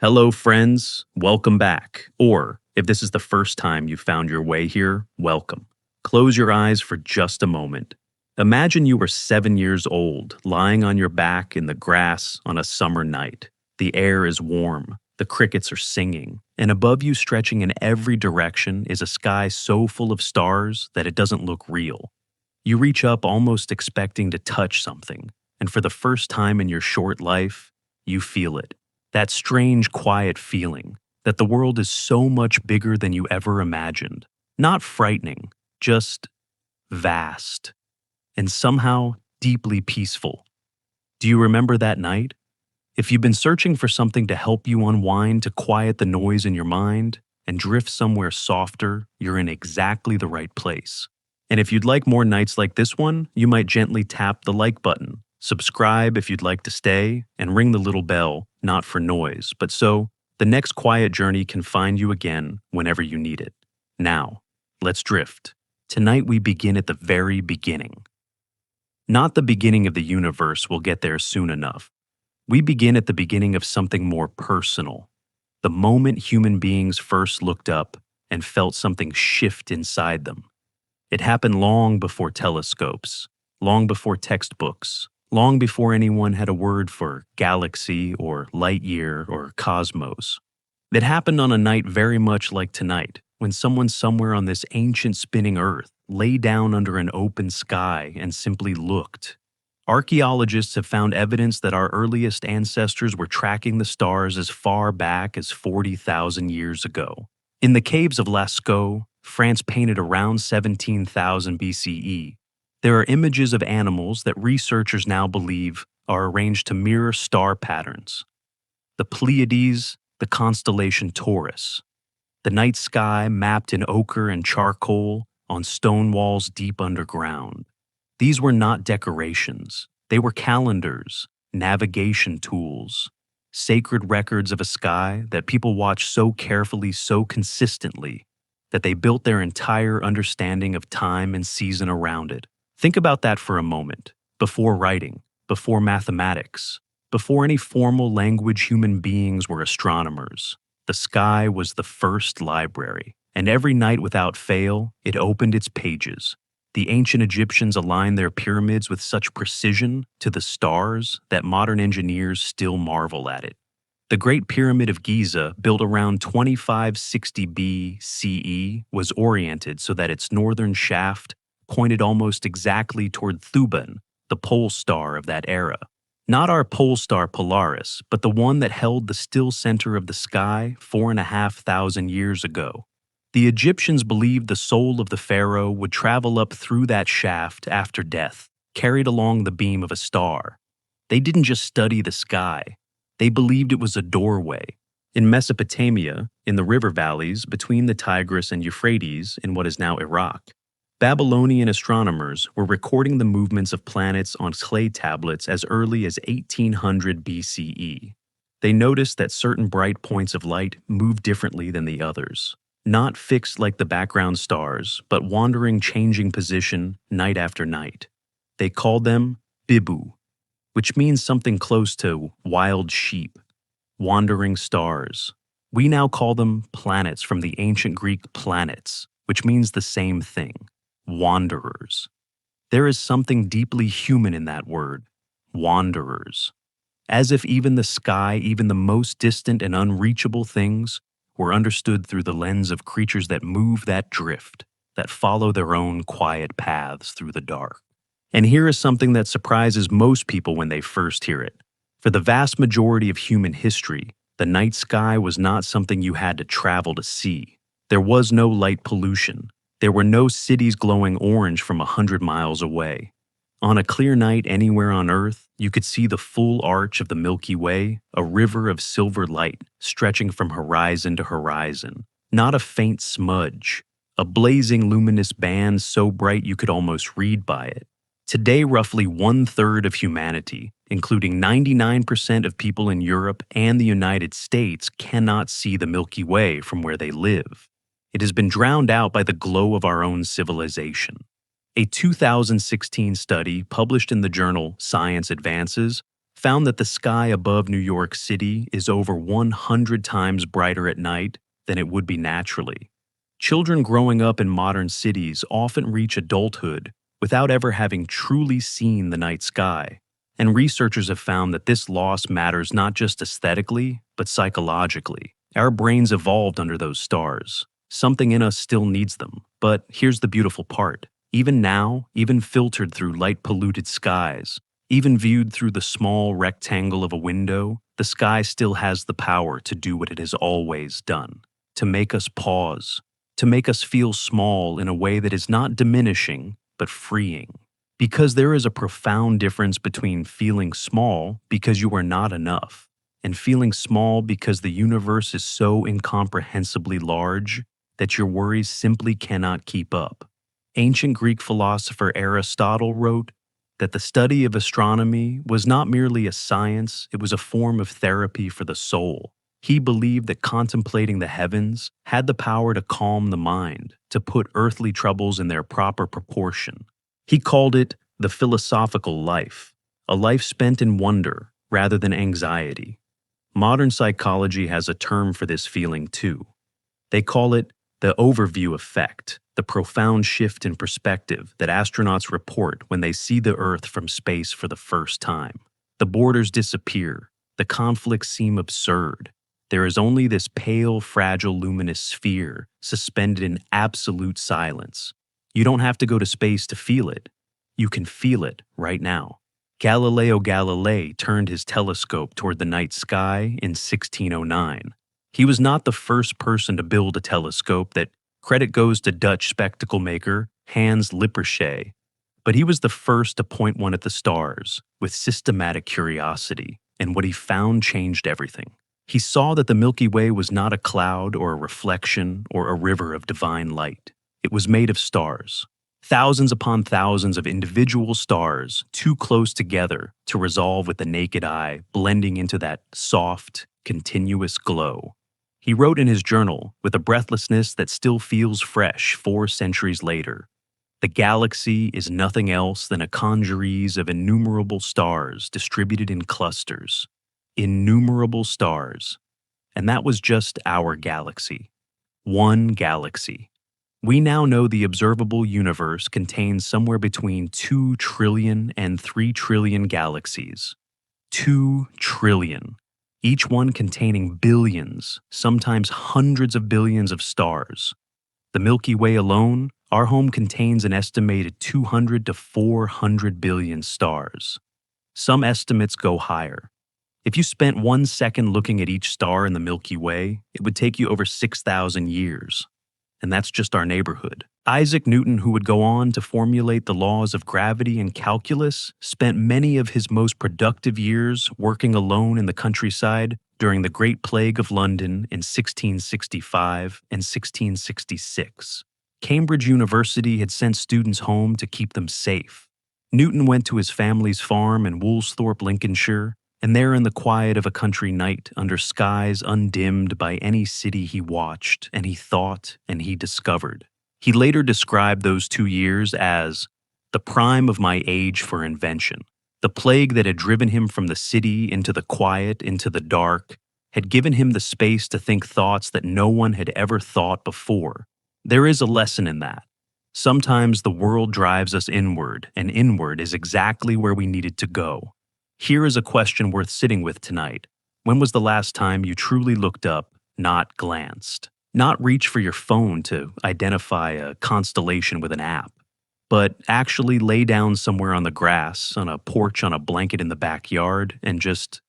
Hello, friends. Welcome back. Or, if this is the first time you found your way here, welcome. Close your eyes for just a moment. Imagine you were 7 years old, lying on your back in the grass on a summer night. The air is warm, the crickets are singing, and above you, stretching in every direction, is a sky so full of stars that it doesn't look real. You reach up almost expecting to touch something, and for the first time in your short life, you feel it. That strange, quiet feeling that the world is so much bigger than you ever imagined. Not frightening, just vast, and somehow deeply peaceful. Do you remember that night? If you've been searching for something to help you unwind, to quiet the noise in your mind, and drift somewhere softer, you're in exactly the right place. And if you'd like more nights like this one, you might gently tap the like button, subscribe if you'd like to stay, and ring the little bell, not for noise, but so the next quiet journey can find you again whenever you need it. Now, let's drift. Tonight we begin at the very beginning. Not the beginning of the universe, we'll get there soon enough. We begin at the beginning of something more personal. The moment human beings first looked up and felt something shift inside them. It happened long before telescopes, long before textbooks, long before anyone had a word for galaxy or light year or cosmos. It happened on a night very much like tonight, when someone somewhere on this ancient spinning earth lay down under an open sky and simply looked. Archaeologists have found evidence that our earliest ancestors were tracking the stars as far back as 40,000 years ago. In the caves of Lascaux, France painted around 17,000 BCE, there are images of animals that researchers now believe are arranged to mirror star patterns. The Pleiades, the constellation Taurus, the night sky mapped in ochre and charcoal on stone walls deep underground. These were not decorations. They were calendars, navigation tools, sacred records of a sky that people watched so carefully, so consistently, that they built their entire understanding of time and season around it. Think about that for a moment. Before writing, before mathematics, before any formal language, human beings were astronomers. The sky was the first library, and every night without fail, it opened its pages. The ancient Egyptians aligned their pyramids with such precision to the stars that modern engineers still marvel at it. The Great Pyramid of Giza, built around 2560 BCE, was oriented so that its northern shaft pointed almost exactly toward Thuban, the pole star of that era. Not our pole star Polaris, but the one that held the still center of the sky 4,500 years ago. The Egyptians believed the soul of the pharaoh would travel up through that shaft after death, carried along the beam of a star. They didn't just study the sky. They believed it was a doorway. In Mesopotamia, in the river valleys between the Tigris and Euphrates in what is now Iraq, Babylonian astronomers were recording the movements of planets on clay tablets as early as 1800 BCE. They noticed that certain bright points of light moved differently than the others. Not fixed like the background stars, but wandering, changing position night after night. They called them bibu, which means something close to wild sheep, wandering stars. We now call them planets from the ancient Greek planets, which means the same thing, wanderers. There is something deeply human in that word, wanderers. As if even the sky, even the most distant and unreachable things, were understood through the lens of creatures that move, that drift, that follow their own quiet paths through the dark. And here is something that surprises most people when they first hear it. For the vast majority of human history, the night sky was not something you had to travel to see. There was no light pollution. There were no cities glowing orange from 100 miles away. On a clear night anywhere on Earth, you could see the full arch of the Milky Way, a river of silver light stretching from horizon to horizon. Not a faint smudge, a blazing luminous band so bright you could almost read by it. Today, roughly 1/3 of humanity, including 99% of people in Europe and the United States, cannot see the Milky Way from where they live. It has been drowned out by the glow of our own civilization. A 2016 study published in the journal Science Advances found that the sky above New York City is over 100 times brighter at night than it would be naturally. Children growing up in modern cities often reach adulthood without ever having truly seen the night sky. And researchers have found that this loss matters not just aesthetically, but psychologically. Our brains evolved under those stars. Something in us still needs them. But here's the beautiful part. Even now, even filtered through light-polluted skies, even viewed through the small rectangle of a window, the sky still has the power to do what it has always done, to make us pause, to make us feel small in a way that is not diminishing, but freeing. Because there is a profound difference between feeling small because you are not enough, and feeling small because the universe is so incomprehensibly large that your worries simply cannot keep up. Ancient Greek philosopher Aristotle wrote that the study of astronomy was not merely a science, it was a form of therapy for the soul. He believed that contemplating the heavens had the power to calm the mind, to put earthly troubles in their proper proportion. He called it the philosophical life, a life spent in wonder rather than anxiety. Modern psychology has a term for this feeling too. They call it the overview effect, the profound shift in perspective that astronauts report when they see the Earth from space for the first time. The borders disappear, the conflicts seem absurd. There is only this pale, fragile, luminous sphere suspended in absolute silence. You don't have to go to space to feel it. You can feel it right now. Galileo Galilei turned his telescope toward the night sky in 1609. He was not the first person to build a telescope. That credit goes to Dutch spectacle maker Hans Lippershey. But he was the first to point one at the stars with systematic curiosity, and what he found changed everything. He saw that the Milky Way was not a cloud or a reflection or a river of divine light. It was made of stars. Thousands upon thousands of individual stars, too close together to resolve with the naked eye, blending into that soft, continuous glow. He wrote in his journal, with a breathlessness that still feels fresh 4 centuries later, "The galaxy is nothing else than a congeries of innumerable stars distributed in clusters. Innumerable stars." And that was just our galaxy. One galaxy. We now know the observable universe contains somewhere between 2 trillion and 3 trillion galaxies. 2 trillion. Each one containing billions, sometimes hundreds of billions of stars. The Milky Way alone, our home, contains an estimated 200 to 400 billion stars. Some estimates go higher. If you spent 1 second looking at each star in the Milky Way, it would take you over 6,000 years. And that's just our neighborhood. Isaac Newton, who would go on to formulate the laws of gravity and calculus, spent many of his most productive years working alone in the countryside during the Great Plague of London in 1665 and 1666. Cambridge University had sent students home to keep them safe. Newton went to his family's farm in Woolsthorpe, Lincolnshire, and there in the quiet of a country night, under skies undimmed by any city, he watched, and he thought, and he discovered. He later described those 2 years as the prime of my age for invention. The plague that had driven him from the city into the quiet, into the dark, had given him the space to think thoughts that no one had ever thought before. There is a lesson in that. Sometimes the world drives us inward, and inward is exactly where we needed to go. Here is a question worth sitting with tonight. When was the last time you truly looked up, not glanced? Not reach for your phone to identify a constellation with an app, but actually lay down somewhere on the grass, on a porch, on a blanket in the backyard, and just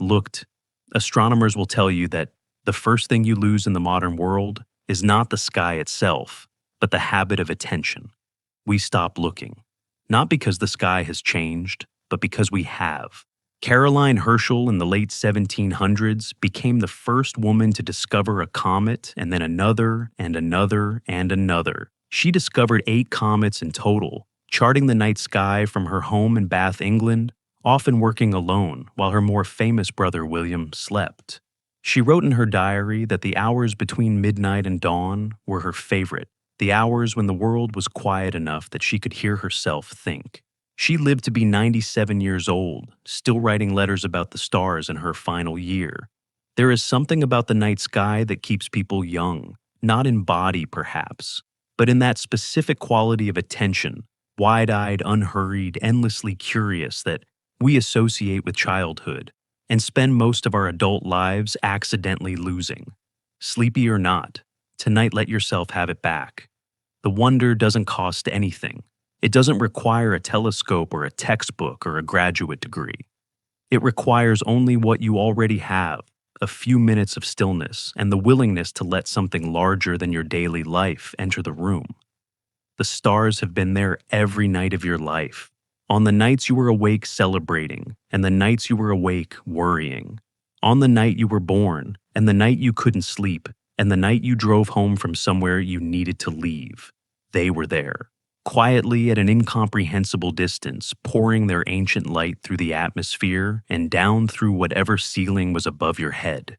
looked. Astronomers will tell you that the first thing you lose in the modern world is not the sky itself, but the habit of attention. We stop looking, not because the sky has changed, but because we have. Caroline Herschel in the late 1700s became the first woman to discover a comet, and then another, and another, and another. She discovered 8 comets in total, charting the night sky from her home in Bath, England, often working alone while her more famous brother William slept. She wrote in her diary that the hours between midnight and dawn were her favorite, the hours when the world was quiet enough that she could hear herself think. She lived to be 97 years old, still writing letters about the stars in her final year. There is something about the night sky that keeps people young, not in body perhaps, but in that specific quality of attention, wide-eyed, unhurried, endlessly curious that we associate with childhood and spend most of our adult lives accidentally losing. Sleepy or not, tonight let yourself have it back. The wonder doesn't cost anything. It doesn't require a telescope or a textbook or a graduate degree. It requires only what you already have, a few minutes of stillness and the willingness to let something larger than your daily life enter the room. The stars have been there every night of your life, on the nights you were awake celebrating, and the nights you were awake worrying, on the night you were born, and the night you couldn't sleep, and the night you drove home from somewhere you needed to leave. They were there, quietly at an incomprehensible distance, pouring their ancient light through the atmosphere and down through whatever ceiling was above your head.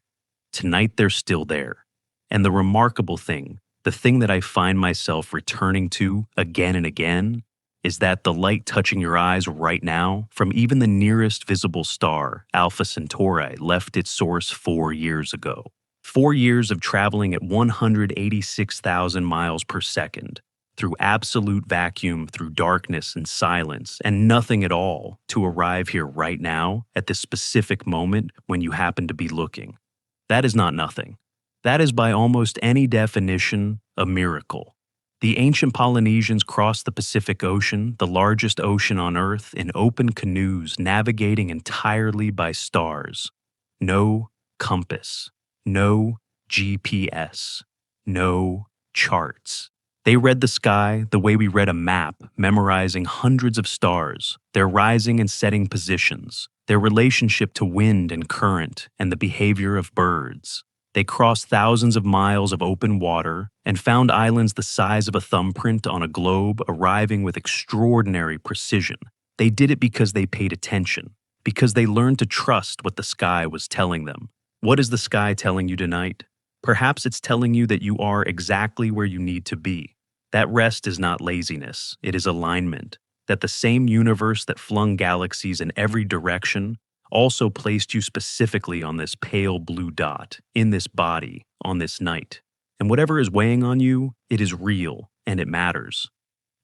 Tonight they're still there. And the remarkable thing, the thing that I find myself returning to again and again, is that the light touching your eyes right now from even the nearest visible star, Alpha Centauri, left its source 4 years ago. 4 years of traveling at 186,000 miles per second, through absolute vacuum, through darkness and silence, and nothing at all to arrive here right now at this specific moment when you happen to be looking. That is not nothing. That is, by almost any definition, a miracle. The ancient Polynesians crossed the Pacific Ocean, the largest ocean on Earth, in open canoes navigating entirely by stars. No compass, no GPS, no charts. They read the sky the way we read a map, memorizing hundreds of stars, their rising and setting positions, their relationship to wind and current, and the behavior of birds. They crossed thousands of miles of open water and found islands the size of a thumbprint on a globe, arriving with extraordinary precision. They did it because they paid attention, because they learned to trust what the sky was telling them. What is the sky telling you tonight? Perhaps it's telling you that you are exactly where you need to be. That rest is not laziness, it is alignment. That the same universe that flung galaxies in every direction also placed you specifically on this pale blue dot, in this body, on this night. And whatever is weighing on you, it is real, and it matters.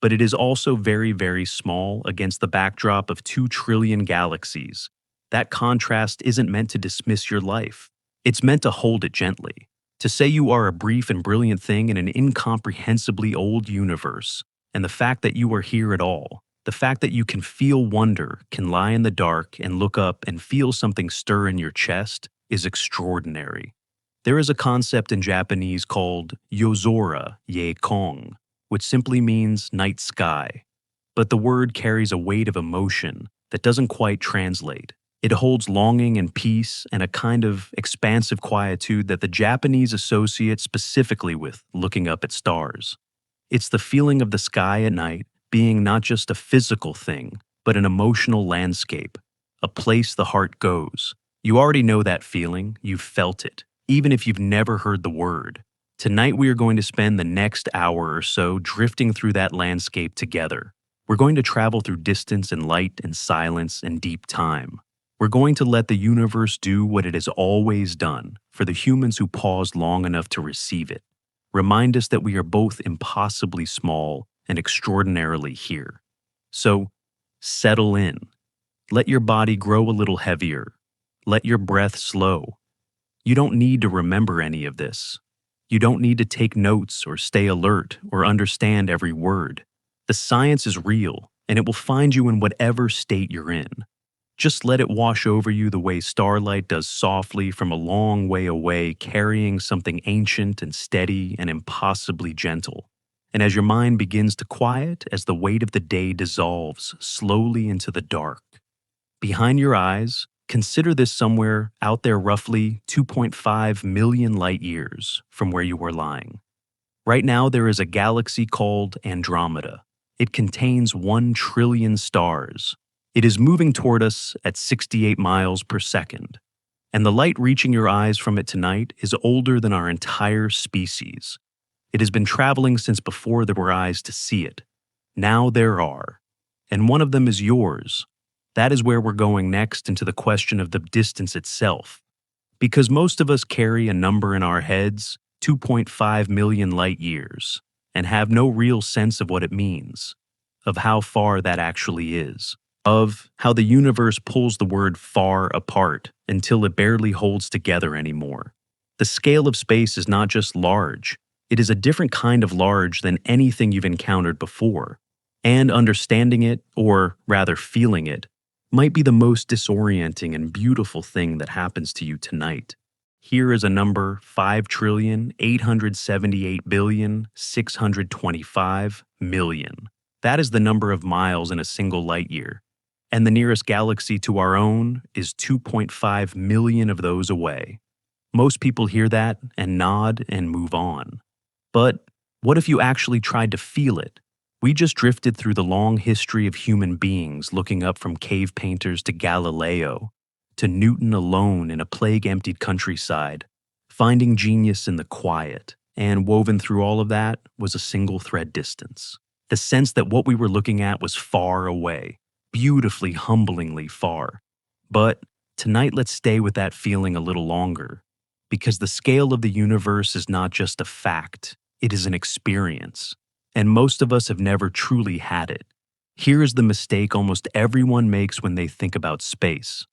But it is also very, very small against the backdrop of 2 trillion galaxies. That contrast isn't meant to dismiss your life. It's meant to hold it gently, to say you are a brief and brilliant thing in an incomprehensibly old universe, and the fact that you are here at all, the fact that you can feel wonder, can lie in the dark and look up and feel something stir in your chest, is extraordinary. There is a concept in Japanese called yozora ye kong, which simply means night sky. But the word carries a weight of emotion that doesn't quite translate. It holds longing and peace and a kind of expansive quietude that the Japanese associate specifically with looking up at stars. It's the feeling of the sky at night being not just a physical thing, but an emotional landscape, a place the heart goes. You already know that feeling, you've felt it, even if you've never heard the word. Tonight we are going to spend the next hour or so drifting through that landscape together. We're going to travel through distance and light and silence and deep time. We're going to let the universe do what it has always done for the humans who paused long enough to receive it. Remind us that we are both impossibly small and extraordinarily here. So, settle in. Let your body grow a little heavier. Let your breath slow. You don't need to remember any of this. You don't need to take notes or stay alert or understand every word. The science is real, and it will find you in whatever state you're in. Just let it wash over you the way starlight does softly from a long way away, carrying something ancient and steady and impossibly gentle. And as your mind begins to quiet, as the weight of the day dissolves slowly into the dark, behind your eyes, consider this somewhere out there roughly 2.5 million light years from where you are lying. Right now there is a galaxy called Andromeda. It contains 1 trillion stars. It is moving toward us at 68 miles per second. And the light reaching your eyes from it tonight is older than our entire species. It has been traveling since before there were eyes to see it. Now there are. and one of them is yours. That is where we're going next, into the question of the distance itself. Because most of us carry a number in our heads, 2.5 million light years, and have no real sense of what it means, of how far that actually is, of how the universe pulls the word far apart until it barely holds together anymore. The scale of space is not just large, it is a different kind of large than anything you've encountered before. And understanding it, or rather feeling it, might be the most disorienting and beautiful thing that happens to you tonight. Here is a number: 5,878,625,000,000. That is the number of miles in a single light year. And the nearest galaxy to our own is 2.5 million of those away. Most people hear that and nod and move on. But what if you actually tried to feel it? We just drifted through the long history of human beings, looking up from cave painters to Galileo, to Newton alone in a plague-emptied countryside, finding genius in the quiet, and woven through all of that was a single thread distance. The sense that what we were looking at was far away, beautifully, humblingly far. But tonight, let's stay with that feeling a little longer, because the scale of the universe is not just a fact, it is an experience. And most of us have never truly had it. Here is the mistake almost everyone makes when they think about space.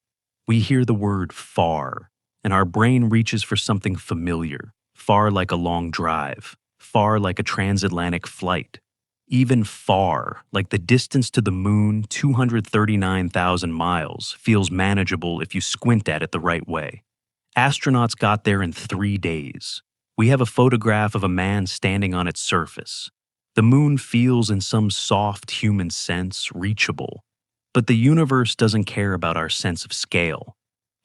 We hear the word far, and our brain reaches for something familiar, far like a long drive, far like a transatlantic flight, even far like the distance to the moon, 239,000 miles, feels manageable if you squint at it the right way. Astronauts got there in 3 days. We have a photograph of a man standing on its surface. The moon feels, in some soft human sense, reachable. But the universe doesn't care about our sense of scale.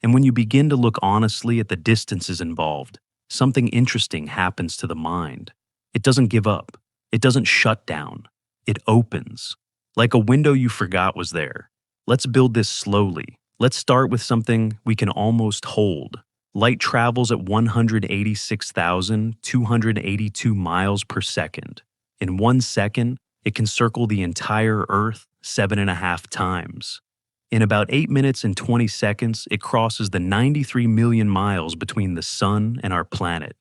And when you begin to look honestly at the distances involved, something interesting happens to the mind. It doesn't give up. It doesn't shut down. It opens. Like a window you forgot was there. Let's build this slowly. Let's start with something we can almost hold. Light travels at 186,282 miles per second. In 1 second, it can circle the entire Earth 7.5 times. In about 8 minutes and 20 seconds, it crosses the 93 million miles between the Sun and our planet.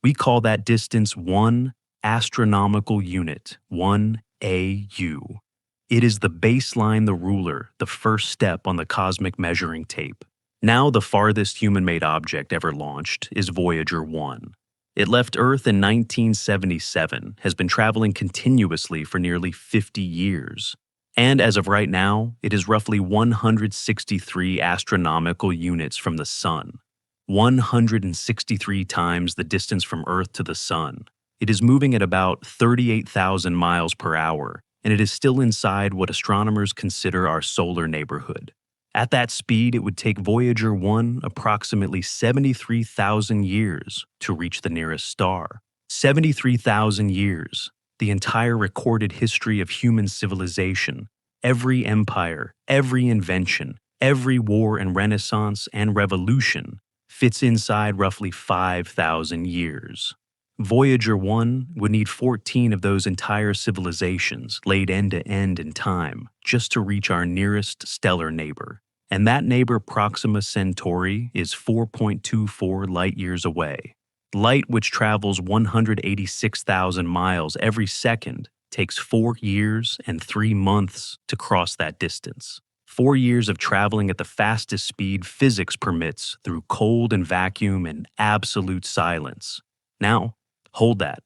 We call that distance 1 astronomical unit, 1 AU. It is the baseline, the ruler, the first step on the cosmic measuring tape. Now the farthest human-made object ever launched is Voyager 1. It left Earth in 1977, has been traveling continuously for nearly 50 years. And as of right now, it is roughly 163 astronomical units from the Sun. 163 times the distance from Earth to the Sun. It is moving at about 38,000 miles per hour, and it is still inside what astronomers consider our solar neighborhood. At that speed, it would take Voyager 1 approximately 73,000 years to reach the nearest star. 73,000 years, the entire recorded history of human civilization, every empire, every invention, every war and renaissance and revolution fits inside roughly 5,000 years. Voyager 1 would need 14 of those entire civilizations laid end to end in time just to reach our nearest stellar neighbor. And that neighbor, Proxima Centauri, is 4.24 light-years away. Light, which travels 186,000 miles every second, takes 4 years and 3 months to cross that distance. 4 years of traveling at the fastest speed physics permits through cold and vacuum and absolute silence. Now, hold that.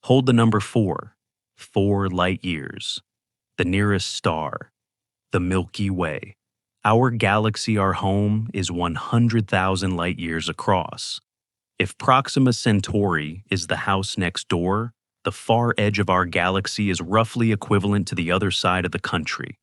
Hold the number 4. 4 light-years. The nearest star. The Milky Way. Our galaxy, our home, is 100,000 light-years across. If Proxima Centauri is the house next door, the far edge of our galaxy is roughly equivalent to the other side of the country.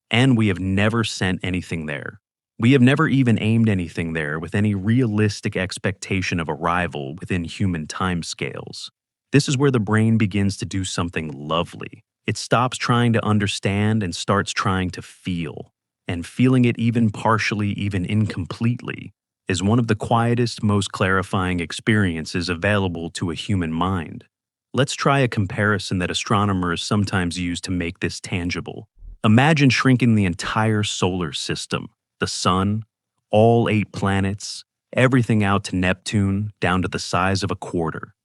And we have never sent anything there. We have never even aimed anything there with any realistic expectation of arrival within human timescales. This is where the brain begins to do something lovely. It stops trying to understand and starts trying to feel. And feeling it even partially, even incompletely, is one of the quietest, most clarifying experiences available to a human mind. Let's try a comparison that astronomers sometimes use to make this tangible. Imagine shrinking the entire solar system, the sun, all 8 planets, everything out to Neptune down to the size of a quarter.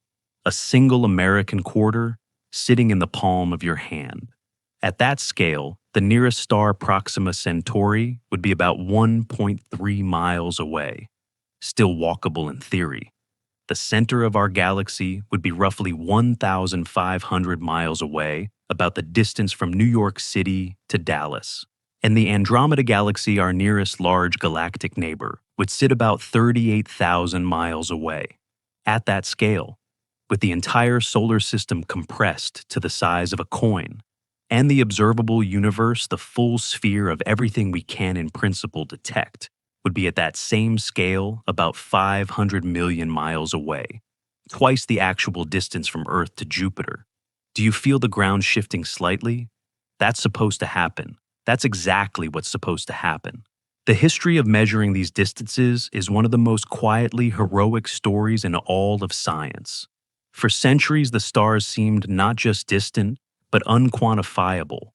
A single American quarter sitting in the palm of your hand. At that scale, the nearest star Proxima Centauri would be about 1.3 miles away, still walkable in theory. The center of our galaxy would be roughly 1,500 miles away, about the distance from New York City to Dallas. And the Andromeda Galaxy, our nearest large galactic neighbor, would sit about 38,000 miles away. At that scale, with the entire solar system compressed to the size of a coin, and the observable universe, the full sphere of everything we can in principle detect, would be at that same scale about 500 million miles away, twice the actual distance from Earth to Jupiter. Do you feel the ground shifting slightly? That's supposed to happen. That's exactly what's supposed to happen. The history of measuring these distances is one of the most quietly heroic stories in all of science. For centuries, the stars seemed not just distant, but unquantifiable.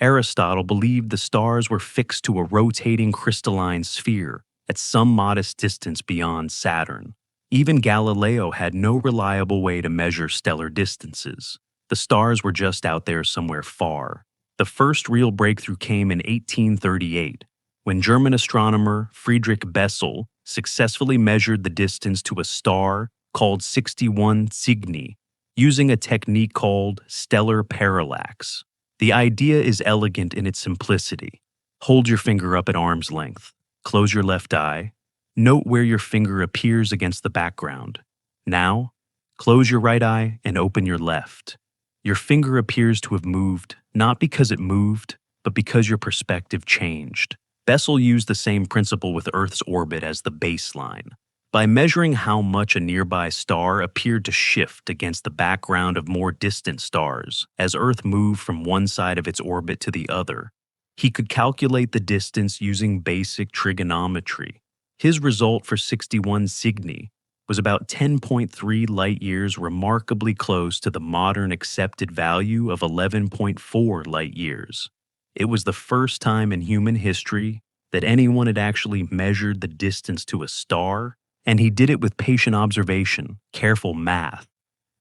Aristotle believed the stars were fixed to a rotating crystalline sphere at some modest distance beyond Saturn. Even Galileo had no reliable way to measure stellar distances. The stars were just out there somewhere far. The first real breakthrough came in 1838, when German astronomer Friedrich Bessel successfully measured the distance to a star called 61 Cygni, using a technique called stellar parallax. The idea is elegant in its simplicity. Hold your finger up at arm's length. Close your left eye. Note where your finger appears against the background. Now, close your right eye and open your left. Your finger appears to have moved, not because it moved, but because your perspective changed. Bessel used the same principle with Earth's orbit as the baseline. By measuring how much a nearby star appeared to shift against the background of more distant stars as Earth moved from one side of its orbit to the other, he could calculate the distance using basic trigonometry. His result for 61 Cygni was about 10.3 light-years, remarkably close to the modern accepted value of 11.4 light-years. It was the first time in human history that anyone had actually measured the distance to a star, and he did it with patient observation, careful math,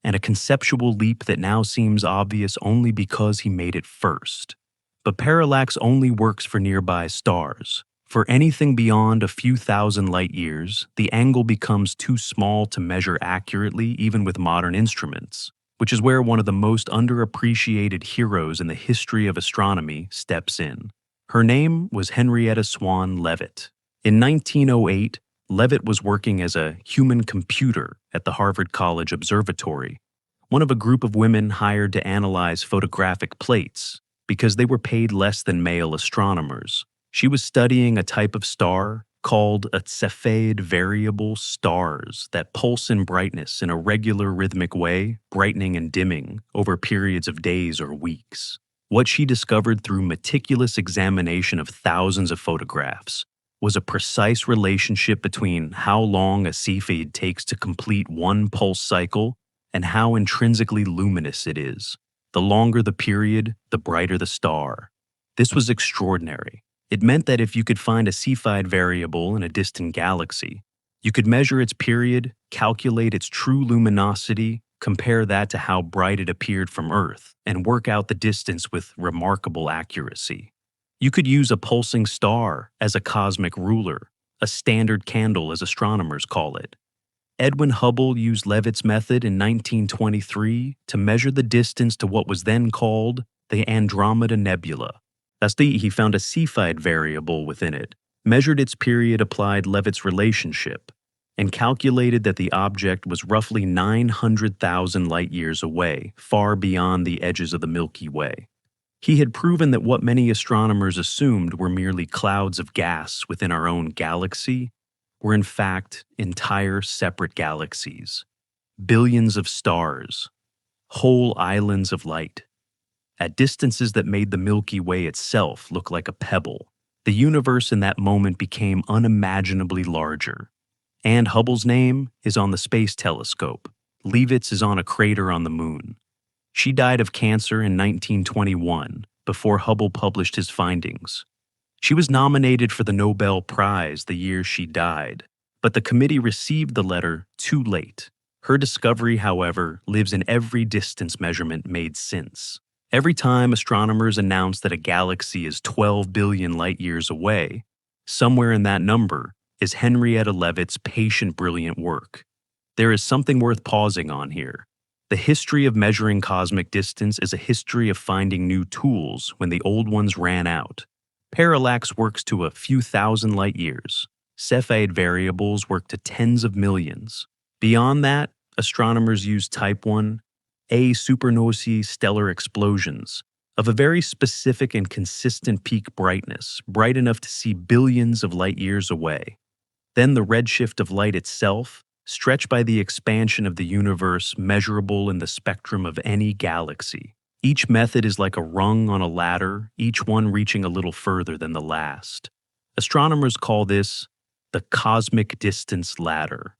and a conceptual leap that now seems obvious only because he made it first. But parallax only works for nearby stars. For anything beyond a few thousand light-years, the angle becomes too small to measure accurately even with modern instruments, which is where one of the most underappreciated heroes in the history of astronomy steps in. Her name was Henrietta Swan Leavitt. In 1908, Leavitt was working as a human computer at the Harvard College Observatory, one of a group of women hired to analyze photographic plates because they were paid less than male astronomers. She was studying a type of star called a Cepheid variable stars that pulse in brightness in a regular rhythmic way, brightening and dimming over periods of days or weeks. What she discovered through meticulous examination of thousands of photographs was a precise relationship between how long a Cepheid takes to complete one pulse cycle and how intrinsically luminous it is. The longer the period, the brighter the star. This was extraordinary. It meant that if you could find a Cepheid variable in a distant galaxy, you could measure its period, calculate its true luminosity, compare that to how bright it appeared from Earth, and work out the distance with remarkable accuracy. You could use a pulsing star as a cosmic ruler, a standard candle as astronomers call it. Edwin Hubble used Leavitt's method in 1923 to measure the distance to what was then called the Andromeda Nebula. He found a Cepheid variable within it, measured its period, applied Leavitt's relationship, and calculated that the object was roughly 900,000 light-years away, far beyond the edges of the Milky Way. He had proven that what many astronomers assumed were merely clouds of gas within our own galaxy were in fact entire separate galaxies, billions of stars, whole islands of light. At distances that made the Milky Way itself look like a pebble, the universe in that moment became unimaginably larger. And Hubble's name is on the Space Telescope. Leavitt's is on a crater on the Moon. She died of cancer in 1921, before Hubble published his findings. She was nominated for the Nobel Prize the year she died, but the committee received the letter too late. Her discovery, however, lives in every distance measurement made since. Every time astronomers announce that a galaxy is 12 billion light-years away, somewhere in that number is Henrietta Leavitt's patient, brilliant work. There is something worth pausing on here. The history of measuring cosmic distance is a history of finding new tools when the old ones ran out. Parallax works to a few thousand light-years. Cepheid variables work to tens of millions. Beyond that, astronomers use Type 1 A supernovae stellar explosions of a very specific and consistent peak brightness, bright enough to see billions of light-years away. Then the redshift of light itself, stretched by the expansion of the universe measurable in the spectrum of any galaxy. Each method is like a rung on a ladder, each one reaching a little further than the last. Astronomers call this the cosmic distance ladder,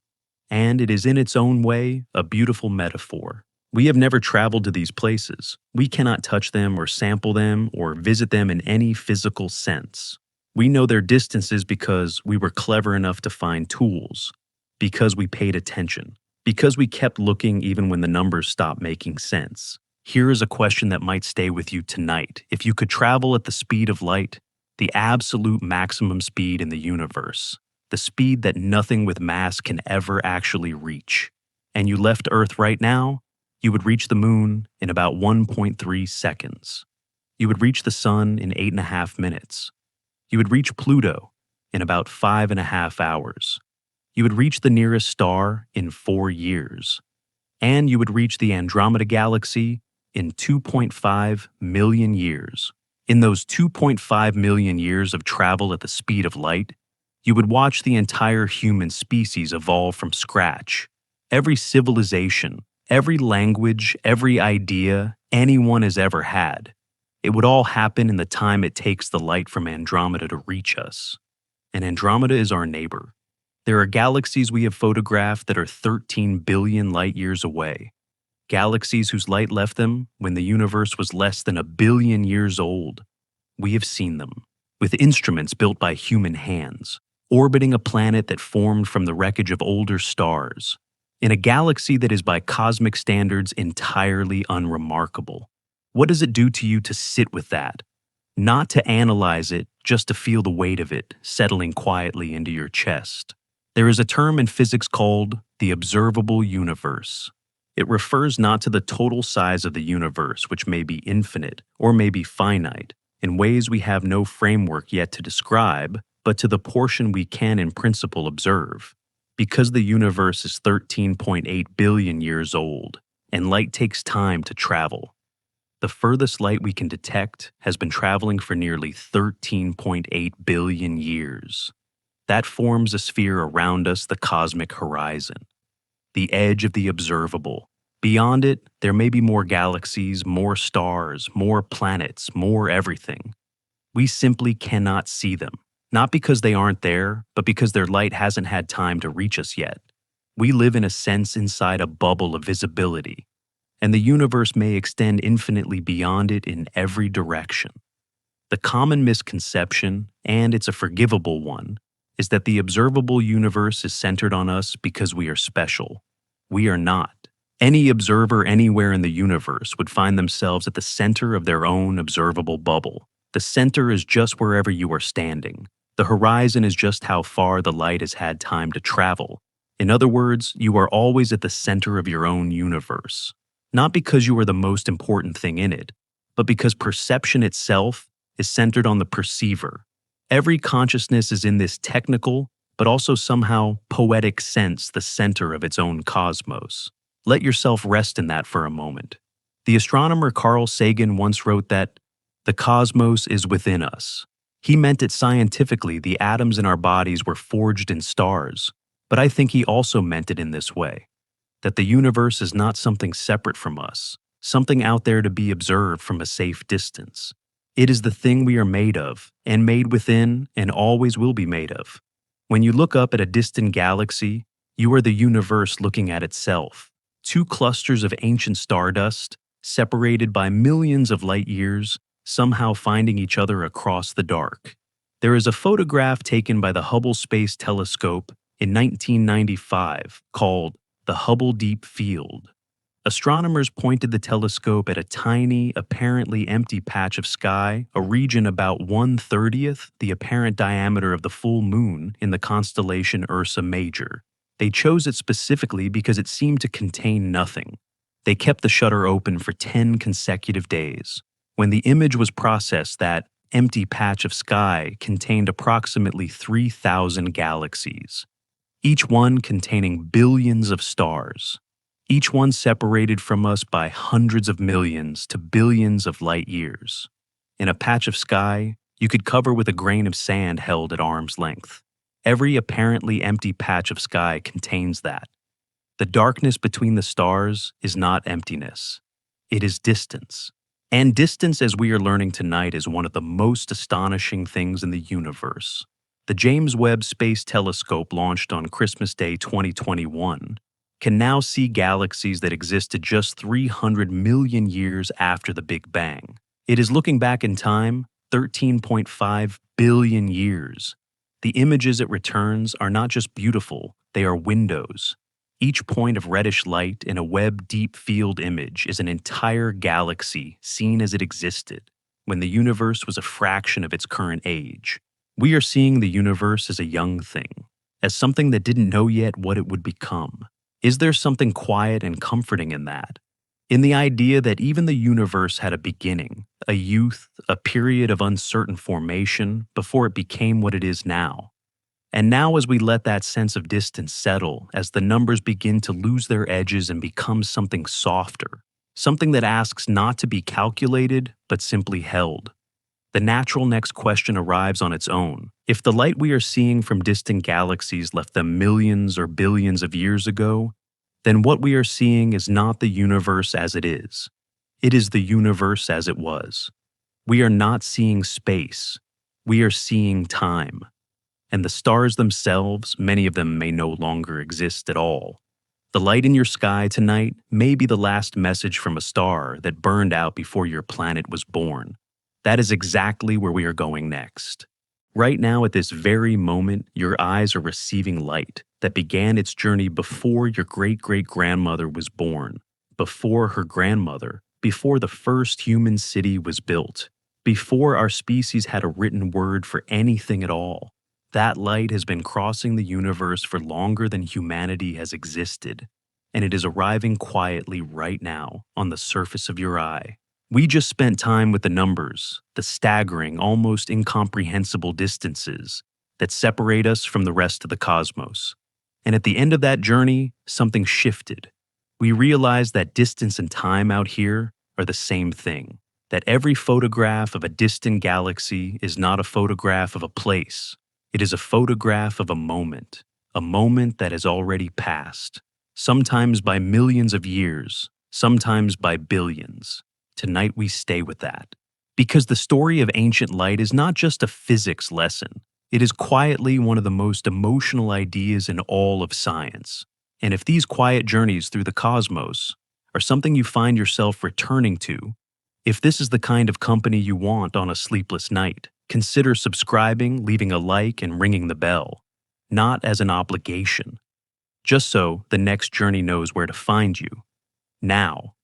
and it is in its own way a beautiful metaphor. We have never traveled to these places. We cannot touch them or sample them or visit them in any physical sense. We know their distances because we were clever enough to find tools, because we paid attention, because we kept looking even when the numbers stopped making sense. Here is a question that might stay with you tonight. If you could travel at the speed of light, the absolute maximum speed in the universe, the speed that nothing with mass can ever actually reach, and you left Earth right now, you would reach the moon in about 1.3 seconds. You would reach the sun in 8.5 minutes. You would reach Pluto in about 5.5 hours. You would reach the nearest star in 4 years. And you would reach the Andromeda Galaxy in 2.5 million years. In those 2.5 million years of travel at the speed of light, you would watch the entire human species evolve from scratch. Every civilization, every language, every idea anyone has ever had. It would all happen in the time it takes the light from Andromeda to reach us. And Andromeda is our neighbor. There are galaxies we have photographed that are 13 billion light-years away. Galaxies whose light left them when the universe was less than 1 billion years old. We have seen them, with instruments built by human hands, orbiting a planet that formed from the wreckage of older stars, in a galaxy that is by cosmic standards entirely unremarkable. What does it do to you to sit with that? Not to analyze it, just to feel the weight of it settling quietly into your chest. There is a term in physics called the observable universe. It refers not to the total size of the universe, which may be infinite or may be finite, in ways we have no framework yet to describe, but to the portion we can in principle observe. Because the universe is 13.8 billion years old, and light takes time to travel. The furthest light we can detect has been traveling for nearly 13.8 billion years. That forms a sphere around us, the cosmic horizon, the edge of the observable. Beyond it, there may be more galaxies, more stars, more planets, more everything. We simply cannot see them, not because they aren't there, but because their light hasn't had time to reach us yet. We live in a sense inside a bubble of visibility, and the universe may extend infinitely beyond it in every direction. The common misconception, and it's a forgivable one, is that the observable universe is centered on us because we are special. We are not. Any observer anywhere in the universe would find themselves at the center of their own observable bubble. The center is just wherever you are standing. The horizon is just how far the light has had time to travel. In other words, you are always at the center of your own universe. Not because you are the most important thing in it, but because perception itself is centered on the perceiver. Every consciousness is in this technical, but also somehow poetic sense the center of its own cosmos. Let yourself rest in that for a moment. The astronomer Carl Sagan once wrote that, "The cosmos is within us." He meant it scientifically. The atoms in our bodies were forged in stars, but I think he also meant it in this way, that the universe is not something separate from us, something out there to be observed from a safe distance. It is the thing we are made of, and made within, and always will be made of. When you look up at a distant galaxy, you are the universe looking at itself. Two clusters of ancient stardust, separated by millions of light years, somehow finding each other across the dark. There is a photograph taken by the Hubble Space Telescope in 1995 called the Hubble Deep Field. Astronomers pointed the telescope at a tiny, apparently empty patch of sky, a region about 1/30th the apparent diameter of the full moon in the constellation Ursa Major. They chose it specifically because it seemed to contain nothing. They kept the shutter open for 10 consecutive days. When the image was processed, that empty patch of sky contained approximately 3,000 galaxies, each one containing billions of stars. Each one separated from us by hundreds of millions to billions of light years. In a patch of sky, you could cover with a grain of sand held at arm's length. Every apparently empty patch of sky contains that. The darkness between the stars is not emptiness. It is distance. And distance, as we are learning tonight, is one of the most astonishing things in the universe. The James Webb Space Telescope, launched on Christmas Day 2021, can now see galaxies that existed just 300 million years after the Big Bang. It is looking back in time 13.5 billion years. The images it returns are not just beautiful, they are windows. Each point of reddish light in a Webb deep field image is an entire galaxy seen as it existed when the universe was a fraction of its current age. We are seeing the universe as a young thing, as something that didn't know yet what it would become. Is there something quiet and comforting in that? In the idea that even the universe had a beginning, a youth, a period of uncertain formation before it became what it is now. And now, as we let that sense of distance settle, as the numbers begin to lose their edges and become something softer, something that asks not to be calculated, but simply held, the natural next question arrives on its own. If the light we are seeing from distant galaxies left them millions or billions of years ago, then what we are seeing is not the universe as it is. It is the universe as it was. We are not seeing space. We are seeing time. And the stars themselves, many of them may no longer exist at all. The light in your sky tonight may be the last message from a star that burned out before your planet was born. That is exactly where we are going next. Right now, at this very moment, your eyes are receiving light that began its journey before your great-great-grandmother was born, before her grandmother, before the first human city was built, before our species had a written word for anything at all. That light has been crossing the universe for longer than humanity has existed, and it is arriving quietly right now on the surface of your eye. We just spent time with the numbers, the staggering, almost incomprehensible distances that separate us from the rest of the cosmos. And at the end of that journey, something shifted. We realized that distance and time out here are the same thing, that every photograph of a distant galaxy is not a photograph of a place. It is a photograph of a moment that has already passed, sometimes by millions of years, sometimes by billions. Tonight we stay with that. Because the story of ancient light is not just a physics lesson. It is quietly one of the most emotional ideas in all of science. And if these quiet journeys through the cosmos are something you find yourself returning to, if this is the kind of company you want on a sleepless night, consider subscribing, leaving a like, and ringing the bell. Not as an obligation, just so the next journey knows where to find you. Now,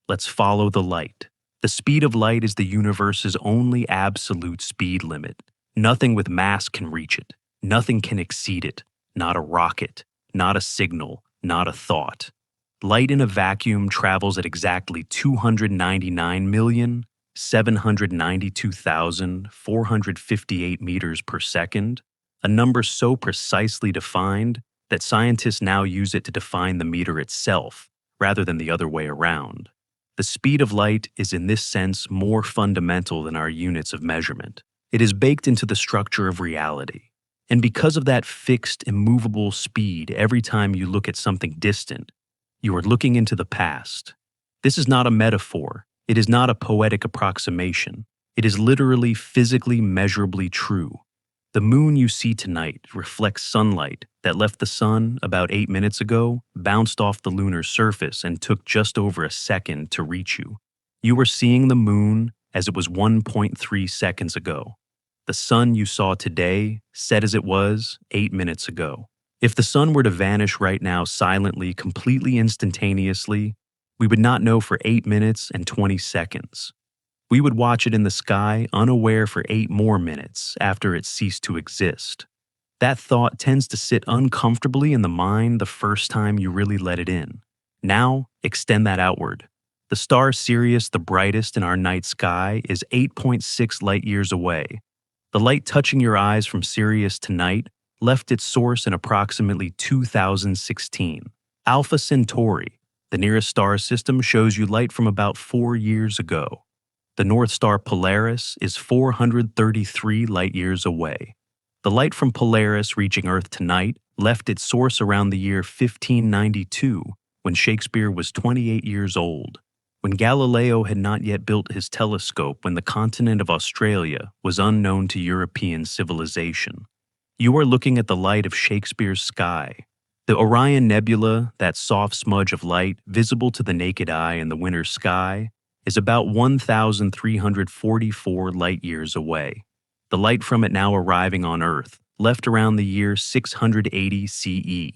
let's follow the light. The speed of light is the universe's only absolute speed limit. Nothing with mass can reach it. Nothing can exceed it. Not a rocket, not a signal, not a thought. Light in a vacuum travels at exactly 299,792,458 meters per second, a number so precisely defined that scientists now use it to define the meter itself, rather than the other way around. The speed of light is in this sense more fundamental than our units of measurement. It is baked into the structure of reality. And because of that fixed, immovable speed, every time you look at something distant, you are looking into the past. This is not a metaphor. It is not a poetic approximation. It is literally, physically, measurably true. The moon you see tonight reflects sunlight that left the sun about 8 minutes ago, bounced off the lunar surface, and took just over a second to reach you. You are seeing the moon as it was 1.3 seconds ago. The sun you saw today set as it was 8 minutes ago. If the sun were to vanish right now silently, completely instantaneously, we would not know for 8 minutes and 20 seconds. We would watch it in the sky unaware for 8 more minutes after it ceased to exist. That thought tends to sit uncomfortably in the mind the first time you really let it in. Now, extend that outward. The star Sirius, the brightest in our night sky, is 8.6 light-years away. The light touching your eyes from Sirius tonight left its source in approximately 2016. Alpha Centauri, the nearest star system, shows you light from about 4 years ago. The North Star Polaris is 433 light-years away. The light from Polaris reaching Earth tonight left its source around the year 1592, when Shakespeare was 28 years old, when Galileo had not yet built his telescope, when the continent of Australia was unknown to European civilization. You are looking at the light of Shakespeare's sky. The Orion Nebula, that soft smudge of light visible to the naked eye in the winter sky, is about 1,344 light-years away. The light from it now arriving on Earth left around the year 680 CE,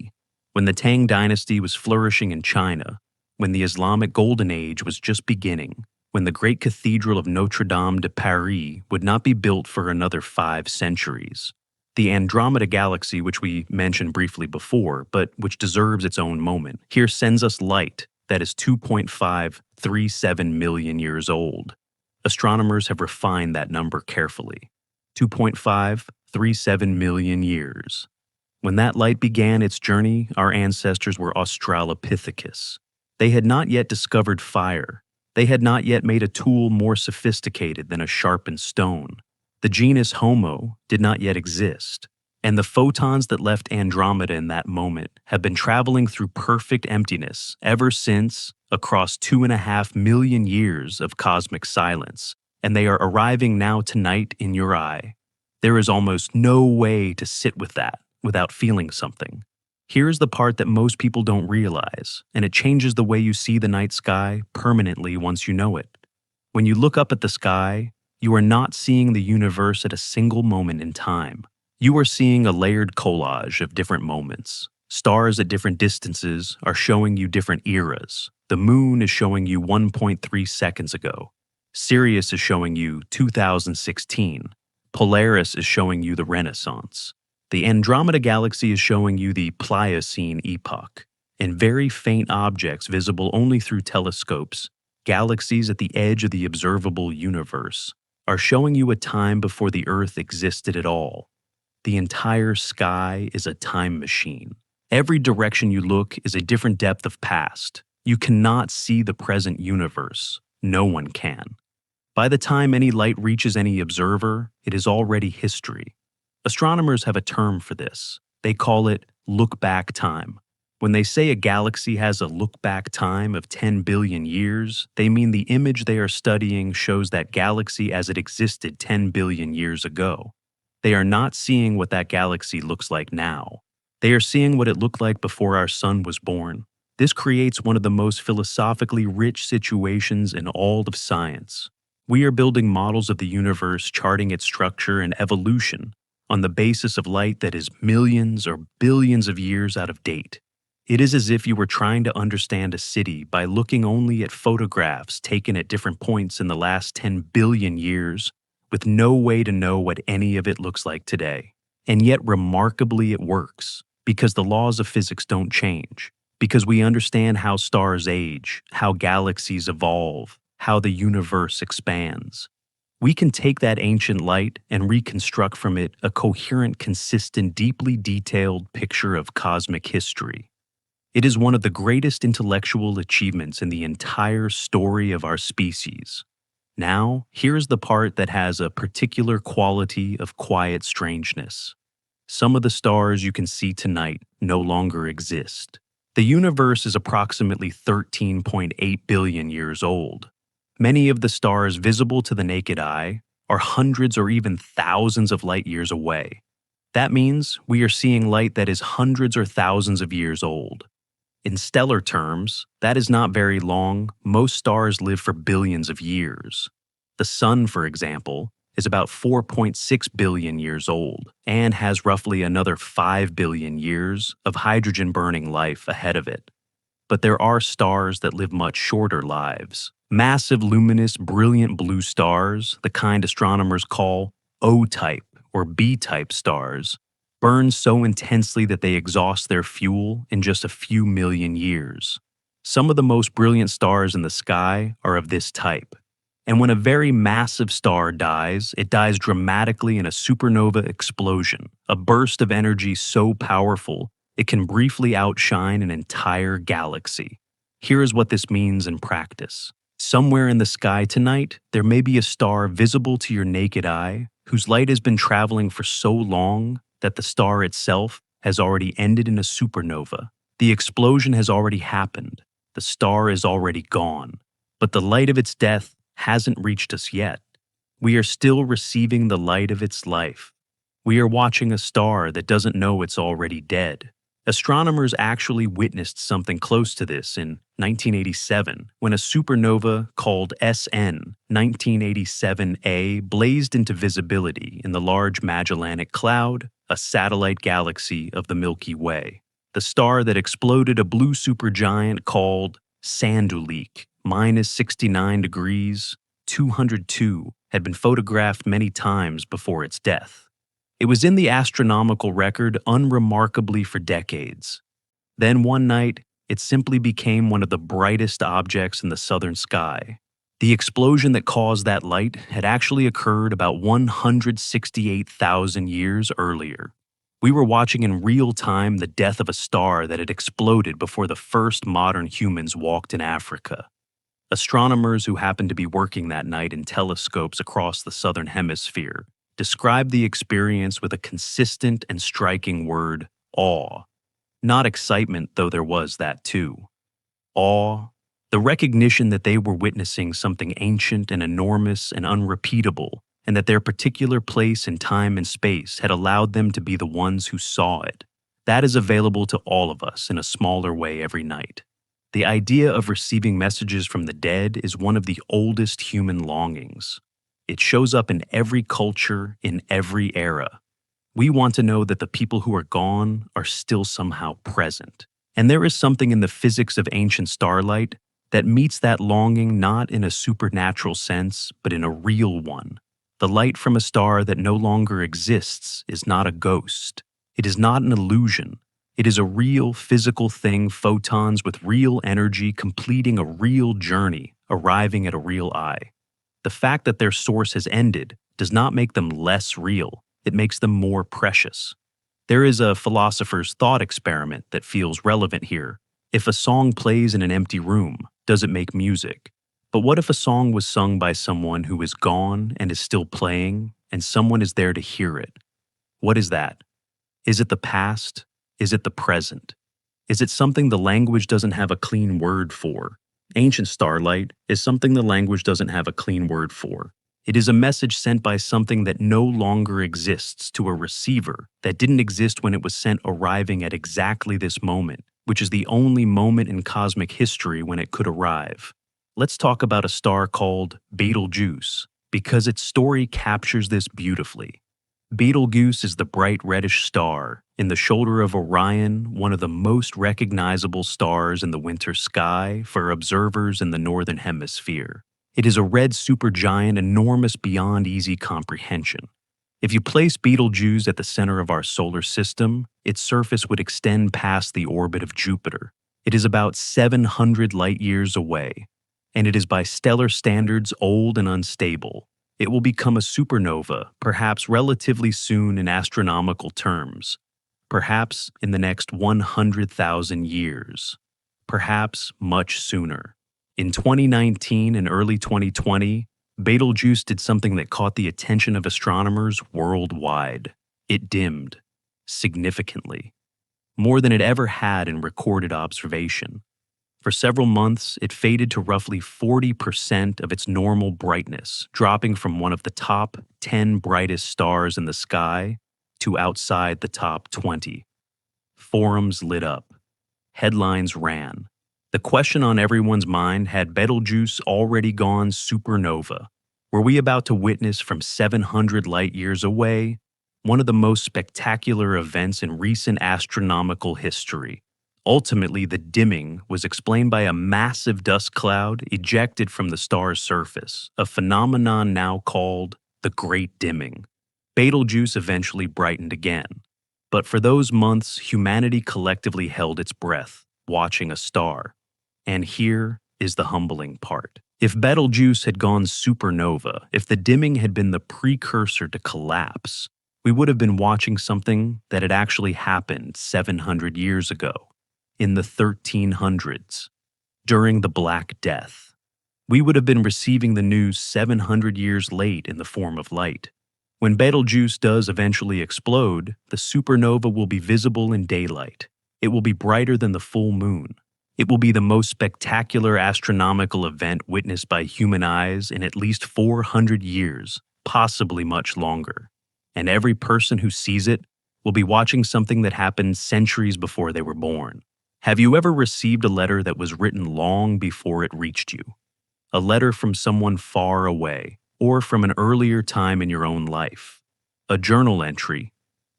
when the Tang dynasty was flourishing in China, when the Islamic Golden Age was just beginning, when the great cathedral of Notre Dame de Paris would not be built for another 5 centuries. The Andromeda Galaxy, which we mentioned briefly before, but which deserves its own moment, here sends us light that is 2.537 million years old. Astronomers have refined that number carefully. 2.537 million years. When that light began its journey, our ancestors were Australopithecus. They had not yet discovered fire. They had not yet made a tool more sophisticated than a sharpened stone. The genus Homo did not yet exist, and the photons that left Andromeda in that moment have been traveling through perfect emptiness ever since, across 2.5 million years of cosmic silence, and they are arriving now tonight in your eye. There is almost no way to sit with that without feeling something. Here's the part that most people don't realize, and it changes the way you see the night sky permanently once you know it. When you look up at the sky, you are not seeing the universe at a single moment in time. You are seeing a layered collage of different moments. Stars at different distances are showing you different eras. The moon is showing you 1.3 seconds ago. Sirius is showing you 2016. Polaris is showing you the Renaissance. The Andromeda Galaxy is showing you the Pliocene epoch. And very faint objects visible only through telescopes, galaxies at the edge of the observable universe, are showing you a time before the Earth existed at all. The entire sky is a time machine. Every direction you look is a different depth of past. You cannot see the present universe. No one can. By the time any light reaches any observer, it is already history. Astronomers have a term for this. They call it look-back time. When they say a galaxy has a look-back time of 10 billion years, they mean the image they are studying shows that galaxy as it existed 10 billion years ago. They are not seeing what that galaxy looks like now. They are seeing what it looked like before our sun was born. This creates one of the most philosophically rich situations in all of science. We are building models of the universe, charting its structure and evolution on the basis of light that is millions or billions of years out of date. It is as if you were trying to understand a city by looking only at photographs taken at different points in the last 10 billion years, with no way to know what any of it looks like today. And yet, remarkably, it works, because the laws of physics don't change, because we understand how stars age, how galaxies evolve, how the universe expands. We can take that ancient light and reconstruct from it a coherent, consistent, deeply detailed picture of cosmic history. It is one of the greatest intellectual achievements in the entire story of our species. Now, here's the part that has a particular quality of quiet strangeness. Some of the stars you can see tonight no longer exist. The universe is approximately 13.8 billion years old. Many of the stars visible to the naked eye are hundreds or even thousands of light years away. That means we are seeing light that is hundreds or thousands of years old. In stellar terms, that is not very long. Most stars live for billions of years. The Sun, for example, is about 4.6 billion years old and has roughly another 5 billion years of hydrogen-burning life ahead of it. But there are stars that live much shorter lives. Massive, luminous, brilliant blue stars, the kind astronomers call O-type or B-type stars, burn so intensely that they exhaust their fuel in just a few million years. Some of the most brilliant stars in the sky are of this type. And when a very massive star dies, it dies dramatically in a supernova explosion, a burst of energy so powerful it can briefly outshine an entire galaxy. Here is what this means in practice. Somewhere in the sky tonight, there may be a star visible to your naked eye whose light has been traveling for so long that the star itself has already ended in a supernova. The explosion has already happened. The star is already gone. But the light of its death hasn't reached us yet. We are still receiving the light of its life. We are watching a star that doesn't know it's already dead. Astronomers actually witnessed something close to this in 1987 when a supernova called SN 1987A blazed into visibility in the Large Magellanic Cloud, a satellite galaxy of the Milky Way. The star that exploded a blue supergiant called Sanduleak, minus 69 degrees, 202, had been photographed many times before its death. It was in the astronomical record unremarkably for decades. Then one night, it simply became one of the brightest objects in the southern sky. The explosion that caused that light had actually occurred about 168,000 years earlier. We were watching in real time the death of a star that had exploded before the first modern humans walked in Africa. Astronomers who happened to be working that night in telescopes across the southern hemisphere described the experience with a consistent and striking word, awe. Not excitement, though there was that too. Awe, the recognition that they were witnessing something ancient and enormous and unrepeatable, and that their particular place in time and space had allowed them to be the ones who saw it. That is available to all of us in a smaller way every night. The idea of receiving messages from the dead is one of the oldest human longings. It shows up in every culture, in every era. We want to know that the people who are gone are still somehow present. And there is something in the physics of ancient starlight that meets that longing not in a supernatural sense, but in a real one. The light from a star that no longer exists is not a ghost. It is not an illusion. It is a real physical thing, photons with real energy completing a real journey, arriving at a real eye. The fact that their source has ended does not make them less real. It makes them more precious. There is a philosopher's thought experiment that feels relevant here. If a song plays in an empty room, does it make music? But what if a song was sung by someone who is gone and is still playing, and someone is there to hear it? What is that? Is it the past? Is it the present? Is it something the language doesn't have a clean word for? Ancient starlight is something the language doesn't have a clean word for. It is a message sent by something that no longer exists to a receiver that didn't exist when it was sent, arriving at exactly this moment, which is the only moment in cosmic history when it could arrive. Let's talk about a star called Betelgeuse, because its story captures this beautifully. Betelgeuse is the bright reddish star in the shoulder of Orion, one of the most recognizable stars in the winter sky for observers in the northern hemisphere. It is a red supergiant enormous beyond easy comprehension. If you place Betelgeuse at the center of our solar system, its surface would extend past the orbit of Jupiter. It is about 700 light-years away, and it is by stellar standards old and unstable. It will become a supernova, perhaps relatively soon in astronomical terms, perhaps in the next 100,000 years, perhaps much sooner. In 2019 and early 2020, Betelgeuse did something that caught the attention of astronomers worldwide. It dimmed, significantly, more than it ever had in recorded observation. For several months, it faded to roughly 40% of its normal brightness, dropping from one of the top 10 brightest stars in the sky to outside the top 20. Forums lit up. Headlines ran. The question on everyone's mind, had Betelgeuse already gone supernova? Were we about to witness from 700 light years away one of the most spectacular events in recent astronomical history? Ultimately, the dimming was explained by a massive dust cloud ejected from the star's surface, a phenomenon now called the Great Dimming. Betelgeuse eventually brightened again, but for those months, humanity collectively held its breath, watching a star. And here is the humbling part. If Betelgeuse had gone supernova, if the dimming had been the precursor to collapse, we would have been watching something that had actually happened 700 years ago, in the 1300s, during the Black Death. We would have been receiving the news 700 years late in the form of light. When Betelgeuse does eventually explode, the supernova will be visible in daylight. It will be brighter than the full moon. It will be the most spectacular astronomical event witnessed by human eyes in at least 400 years, possibly much longer. And every person who sees it will be watching something that happened centuries before they were born. Have you ever received a letter that was written long before it reached you? A letter from someone far away, or from an earlier time in your own life? A journal entry,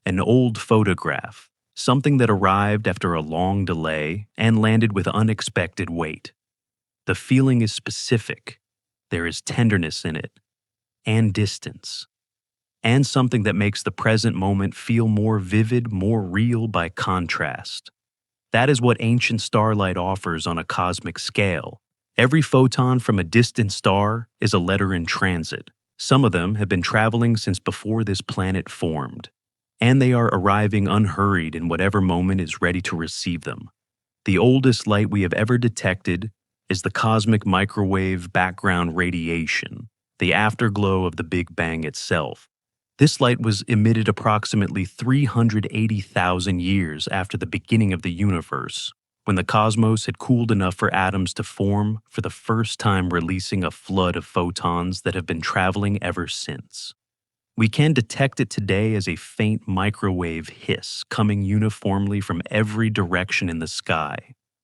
an old photograph, something that arrived after a long delay and landed with unexpected weight. The feeling is specific. There is tenderness in it, and distance, and something that makes the present moment feel more vivid, more real by contrast. That is what ancient starlight offers on a cosmic scale. Every photon from a distant star is a letter in transit. Some of them have been traveling since before this planet formed, and they are arriving unhurried in whatever moment is ready to receive them. The oldest light we have ever detected is the cosmic microwave background radiation, the afterglow of the Big Bang itself. This light was emitted approximately 380,000 years after the beginning of the universe, when the cosmos had cooled enough for atoms to form for the first time, releasing a flood of photons that have been traveling ever since. We can detect it today as a faint microwave hiss coming uniformly from every direction in the sky.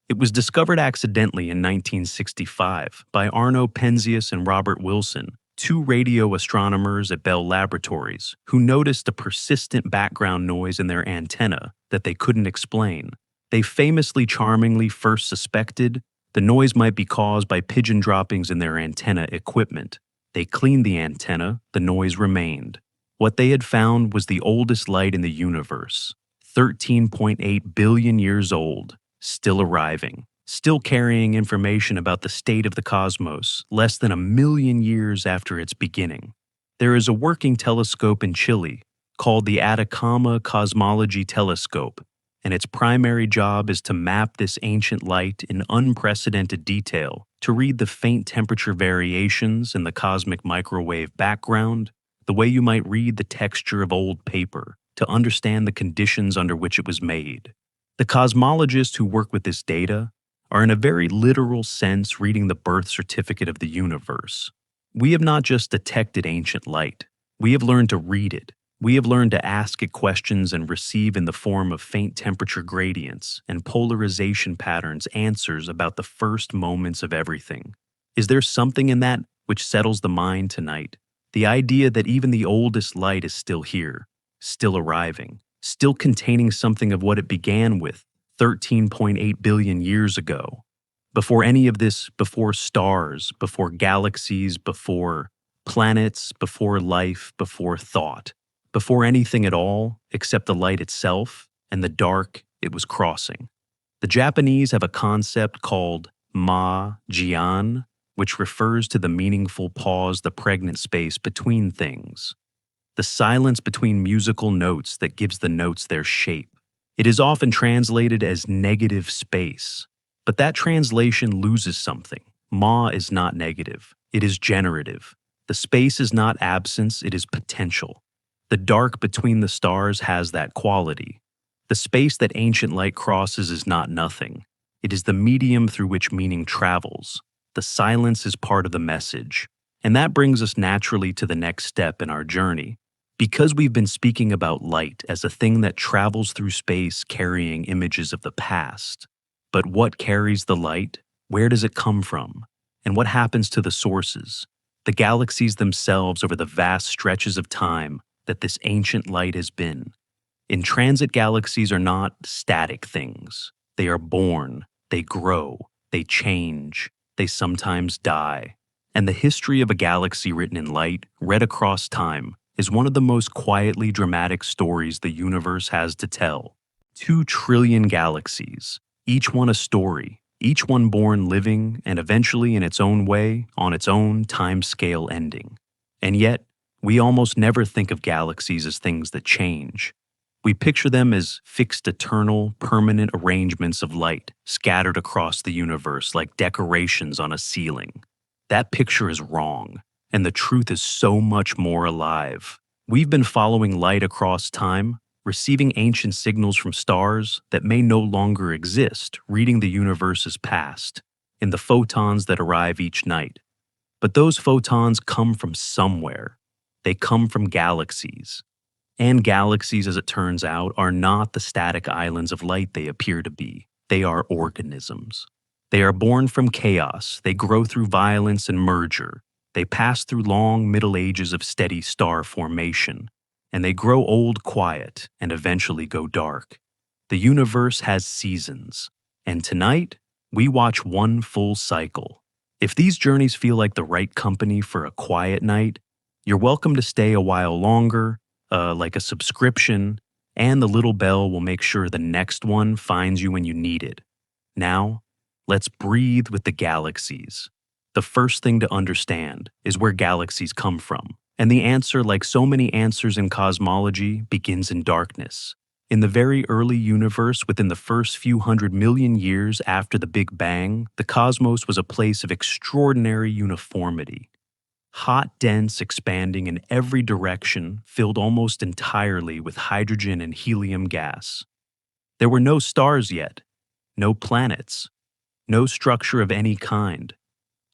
It was discovered accidentally in 1965 by Arno Penzias and Robert Wilson, two radio astronomers at Bell Laboratories, who noticed a persistent background noise in their antenna that they couldn't explain. They famously charmingly first suspected the noise might be caused by pigeon droppings in their antenna equipment. They cleaned the antenna, the noise remained. What they had found was the oldest light in the universe, 13.8 billion years old, still arriving, still carrying information about the state of the cosmos less than 1,000,000 years after its beginning. There is a working telescope in Chile called the Atacama Cosmology Telescope, and its primary job is to map this ancient light in unprecedented detail, to read the faint temperature variations in the cosmic microwave background, the way you might read the texture of old paper, to understand the conditions under which it was made. The cosmologists who work with this data are in a very literal sense reading the birth certificate of the universe. We have not just detected ancient light, we have learned to read it. We have learned to ask it questions and receive in the form of faint temperature gradients and polarization patterns answers about the first moments of everything. Is there something in that which settles the mind tonight? The idea that even the oldest light is still here, still arriving, still containing something of what it began with 13.8 billion years ago. Before any of this, before stars, before galaxies, before planets, before life, before thought. Before anything at all except the light itself and the dark it was crossing. The Japanese have a concept called ma-jian, which refers to the meaningful pause, the pregnant space between things. The silence between musical notes that gives the notes their shape. It is often translated as negative space, but that translation loses something. Ma is not negative, it is generative. The space is not absence, it is potential. The dark between the stars has that quality. The space that ancient light crosses is not nothing. It is the medium through which meaning travels. The silence is part of the message. And that brings us naturally to the next step in our journey. Because we've been speaking about light as a thing that travels through space carrying images of the past. But what carries the light? Where does it come from? And what happens to the sources? the galaxies themselves over the vast stretches of time that this ancient light has been. In transit, galaxies are not static things. They are born, they grow, they change, they sometimes die. And the history of a galaxy written in light, read across time, is one of the most quietly dramatic stories the universe has to tell. 2 trillion galaxies, each one a story, each one born living and eventually in its own way, on its own time-scale ending. And yet, we almost never think of galaxies as things that change. We picture them as fixed, eternal, permanent arrangements of light scattered across the universe like decorations on a ceiling. That picture is wrong, and the truth is so much more alive. We've been following light across time, receiving ancient signals from stars that may no longer exist, reading the universe's past, in the photons that arrive each night. But those photons come from somewhere. They come from galaxies. And galaxies, as it turns out, are not the static islands of light they appear to be. They are organisms. They are born from chaos. They grow through violence and merger. They pass through long Middle Ages of steady star formation. And they grow old quiet and eventually go dark. The universe has seasons. And tonight, we watch one full cycle. If these journeys feel like the right company for a quiet night, you're welcome to stay a while longer, like a subscription, and the little bell will make sure the next one finds you when you need it. Now, let's breathe with the galaxies. The first thing to understand is where galaxies come from, and the answer, like so many answers in cosmology, begins in darkness. In the very early universe, within the first few 100 million years after the Big Bang, the cosmos was a place of extraordinary uniformity. Hot, dense, expanding in every direction, filled almost entirely with hydrogen and helium gas. There were no stars yet, no planets, no structure of any kind,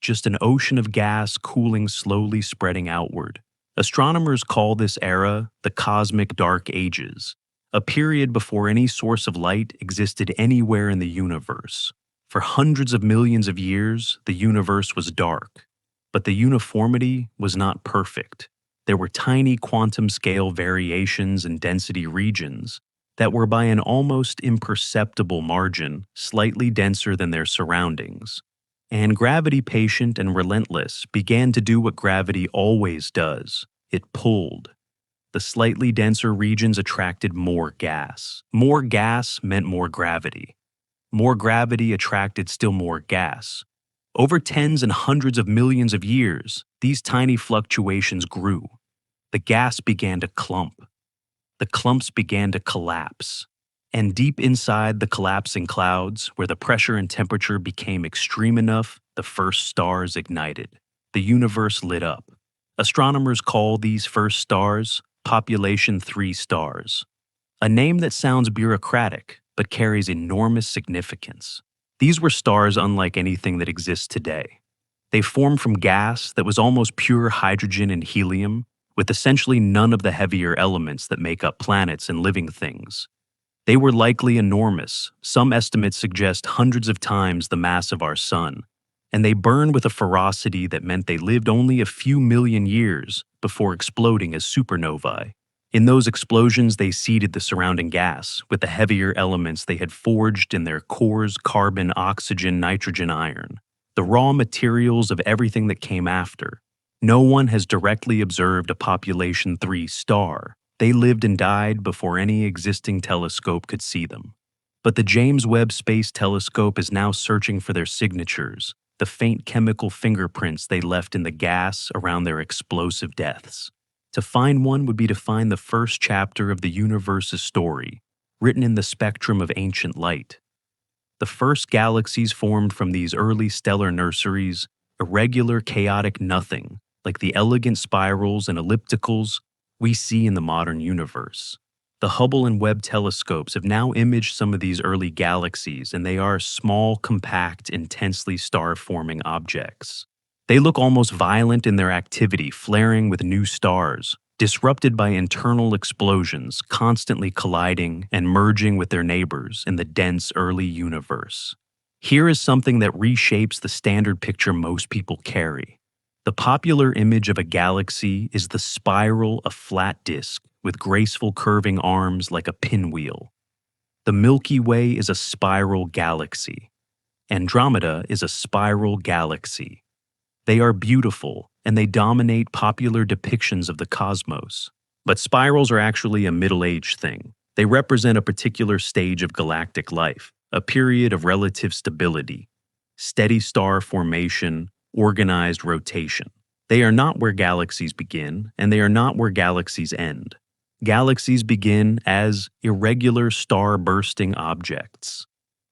just an ocean of gas cooling, slowly spreading outward. Astronomers call this era the Cosmic Dark Ages, a period before any source of light existed anywhere in the universe. For hundreds of millions of years, the universe was dark. But the uniformity was not perfect. There were tiny quantum-scale variations in density regions that were by an almost imperceptible margin slightly denser than their surroundings. And gravity, patient and relentless, began to do what gravity always does. It pulled. The slightly denser regions attracted more gas. More gas meant more gravity. More gravity attracted still more gas. Over tens and hundreds of millions of years, these tiny fluctuations grew. The gas began to clump. The clumps began to collapse. And deep inside the collapsing clouds, where the pressure and temperature became extreme enough, the first stars ignited. The universe lit up. Astronomers call these first stars Population 3 stars, a name that sounds bureaucratic but carries enormous significance. These were stars unlike anything that exists today. They formed from gas that was almost pure hydrogen and helium, with essentially none of the heavier elements that make up planets and living things. They were likely enormous. Some estimates suggest hundreds of times the mass of our sun, and they burned with a ferocity that meant they lived only a few million years before exploding as supernovae. In those explosions, they seeded the surrounding gas with the heavier elements they had forged in their cores: carbon, oxygen, nitrogen, iron, the raw materials of everything that came after. No one has directly observed a Population 3 star. They lived and died before any existing telescope could see them. But the James Webb Space Telescope is now searching for their signatures, the faint chemical fingerprints they left in the gas around their explosive deaths. To find one would be to find the first chapter of the universe's story, written in the spectrum of ancient light. The first galaxies formed from these early stellar nurseries, irregular, chaotic nothing, like the elegant spirals and ellipticals we see in the modern universe. The Hubble and Webb telescopes have now imaged some of these early galaxies, and they are small, compact, intensely star-forming objects. They look almost violent in their activity, flaring with new stars, disrupted by internal explosions, constantly colliding and merging with their neighbors in the dense early universe. Here is something that reshapes the standard picture most people carry. The popular image of a galaxy is the spiral, a flat disk with graceful curving arms like a pinwheel. The Milky Way is a spiral galaxy. Andromeda is a spiral galaxy. They are beautiful, and they dominate popular depictions of the cosmos. But spirals are actually a middle-aged thing. They represent a particular stage of galactic life, a period of relative stability, steady star formation, organized rotation. They are not where galaxies begin, and they are not where galaxies end. Galaxies begin as irregular star-bursting objects.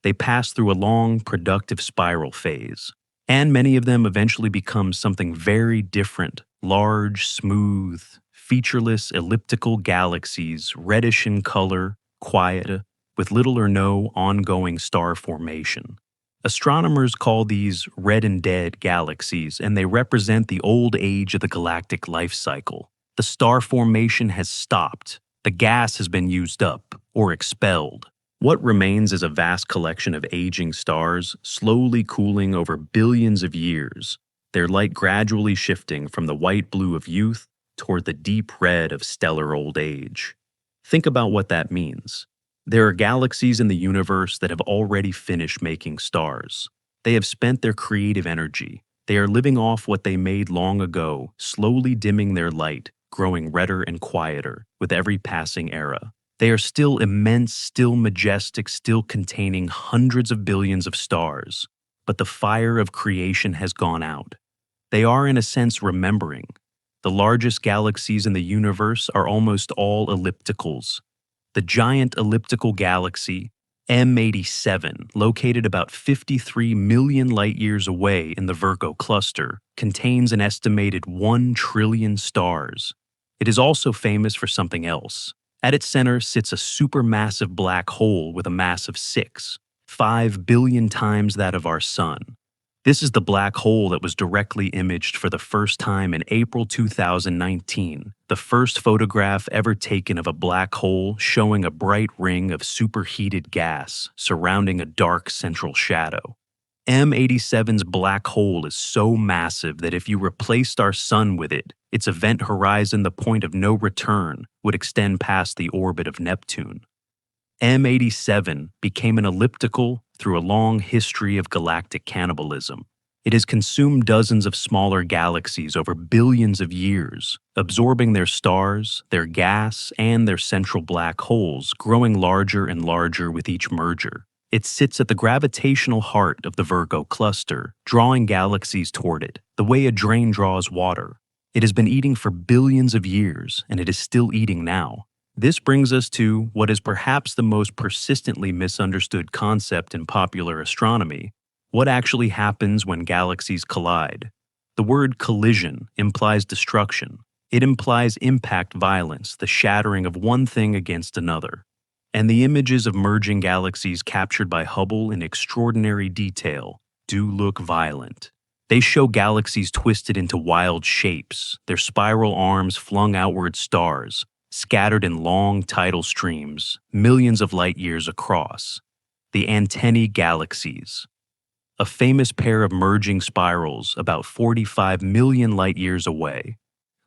They pass through a long, productive spiral phase, and many of them eventually become something very different: large, smooth, featureless elliptical galaxies, reddish in color, quiet, with little or no ongoing star formation. Astronomers call these red and dead galaxies, and they represent the old age of the galactic life cycle. The star formation has stopped. The gas has been used up or expelled. What remains is a vast collection of aging stars, slowly cooling over billions of years, their light gradually shifting from the white-blue of youth toward the deep red of stellar old age. Think about what that means. There are galaxies in the universe that have already finished making stars. They have spent their creative energy. They are living off what they made long ago, slowly dimming their light, growing redder and quieter with every passing era. They are still immense, still majestic, still containing hundreds of billions of stars, but the fire of creation has gone out. They are, in a sense, remembering. The largest galaxies in the universe are almost all ellipticals. The giant elliptical galaxy, M87, located about 53 million light-years away in the Virgo cluster, contains an estimated 1 trillion stars. It is also famous for something else. At its center sits a supermassive black hole with a mass of 5 billion times that of our Sun. This is the black hole that was directly imaged for the first time in April 2019, the first photograph ever taken of a black hole showing a bright ring of superheated gas surrounding a dark central shadow. M87's black hole is so massive that if you replaced our Sun with it, its event horizon, the point of no return, would extend past the orbit of Neptune. M87 became an elliptical through a long history of galactic cannibalism. It has consumed dozens of smaller galaxies over billions of years, absorbing their stars, their gas, and their central black holes, growing larger and larger with each merger. It sits at the gravitational heart of the Virgo cluster, drawing galaxies toward it, the way a drain draws water. It has been eating for billions of years, and it is still eating now. This brings us to what is perhaps the most persistently misunderstood concept in popular astronomy: what actually happens when galaxies collide. The word collision implies destruction. It implies impact violence, the shattering of one thing against another. And the images of merging galaxies captured by Hubble in extraordinary detail do look violent. They show galaxies twisted into wild shapes, their spiral arms flung outward stars, scattered in long tidal streams, millions of light years across. The antennae galaxies. A famous pair of merging spirals about 45 million light years away.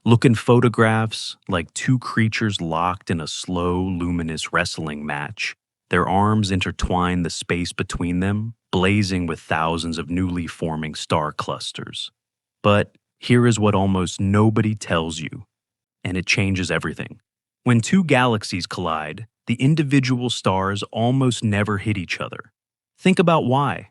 Look in photographs like two creatures locked in a slow, luminous wrestling match. Their arms intertwine the space between them, blazing with thousands of newly forming star clusters. But here is what almost nobody tells you, and it changes everything. When two galaxies collide, the individual stars almost never hit each other. Think about why.